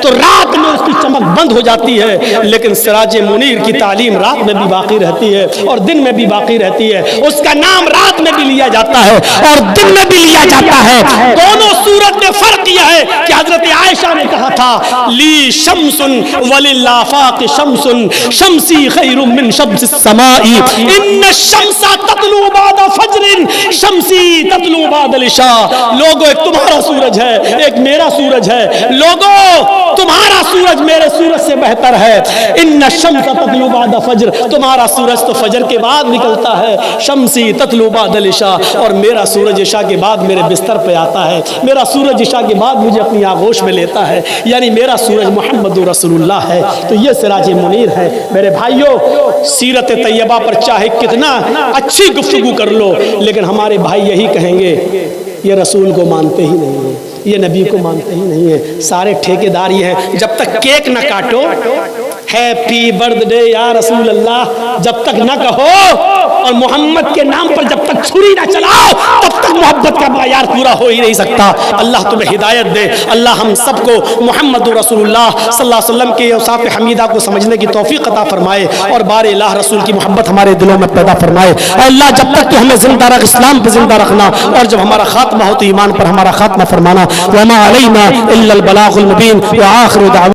تو رات میں اس کی چمک بند ہو جاتی ہے، لیکن سراج منیر کی تعلیم رات میں بھی باقی رہتی ہے اور دن میں بھی باقی رہتی ہے. اس کا نام رات میں بھی لیا جاتا ہے اور دن میں بھی لیا جاتا ہے. دونوں سورج میں فرق یہ ہے کہ حضرت عائشہ نے کہا تھا لی شمس وللآفاق شمس شمسی خیر من شمس السماء ان الشمس تطلع بعد فجر شمسی تطلع بعد العشاء. لوگوں، ایک تمہارا سورج ہے، ایک میرا سورج ہے. لوگوں، تمہارا سورج میرے سورج سے بہتر ہے. ان الشمس تطلع بعد فجر، تمہارا سورج تو فجر کے بعد نکلتا ہے. شمسی تطلع بعد العشاء، اور میرا سورج عشاء کے بعد میرے بستر پہ آتا ہے. میرا سورج عشاء کے بعد مجھے اپنی آغوش میں لیتا ہے. یعنی میرا سورج محمد رسول اللہ ہے. تو یہ سراج منیر ہے. میرے بھائیوں، سیرت طیبہ پر چاہے کتنا اچھی گفتگو کر لو، لیکن ہمارے بھائی یہی کہیں گے یہ رسول کو مانتے ہی نہیں ہیں، یہ نبی کو مانتے ہی نہیں ہیں. سارے ٹھیکیدار یہ ہیں، جب تک کیک نہ کاٹو ہیپی برتھ ڈے یا رسول اللہ جب تک نہ کہو اور محمد کے نام پر جب تک چھری نہ چلاؤ تب تک محبت کا معیار پورا ہو ہی نہیں سکتا. اللہ تمہیں ہدایت دے. اللہ ہم سب کو محمد رسول اللہ صلی اللہ علیہ وسلم کے اوصاف حمیدہ کو سمجھنے کی توفیق عطا فرمائے اور بار الہ رسول کی محبت ہمارے دلوں میں پیدا فرمائے. اے اللہ، جب تک تو ہمیں زندہ رکھ، اسلام پہ زندہ رکھنا، اور جب ہمارا خاتمہ ہو تو ایمان پر ہمارا خاتمہ فرمانا. وما علینا الا البلاغ المبین. وآخر دعوانا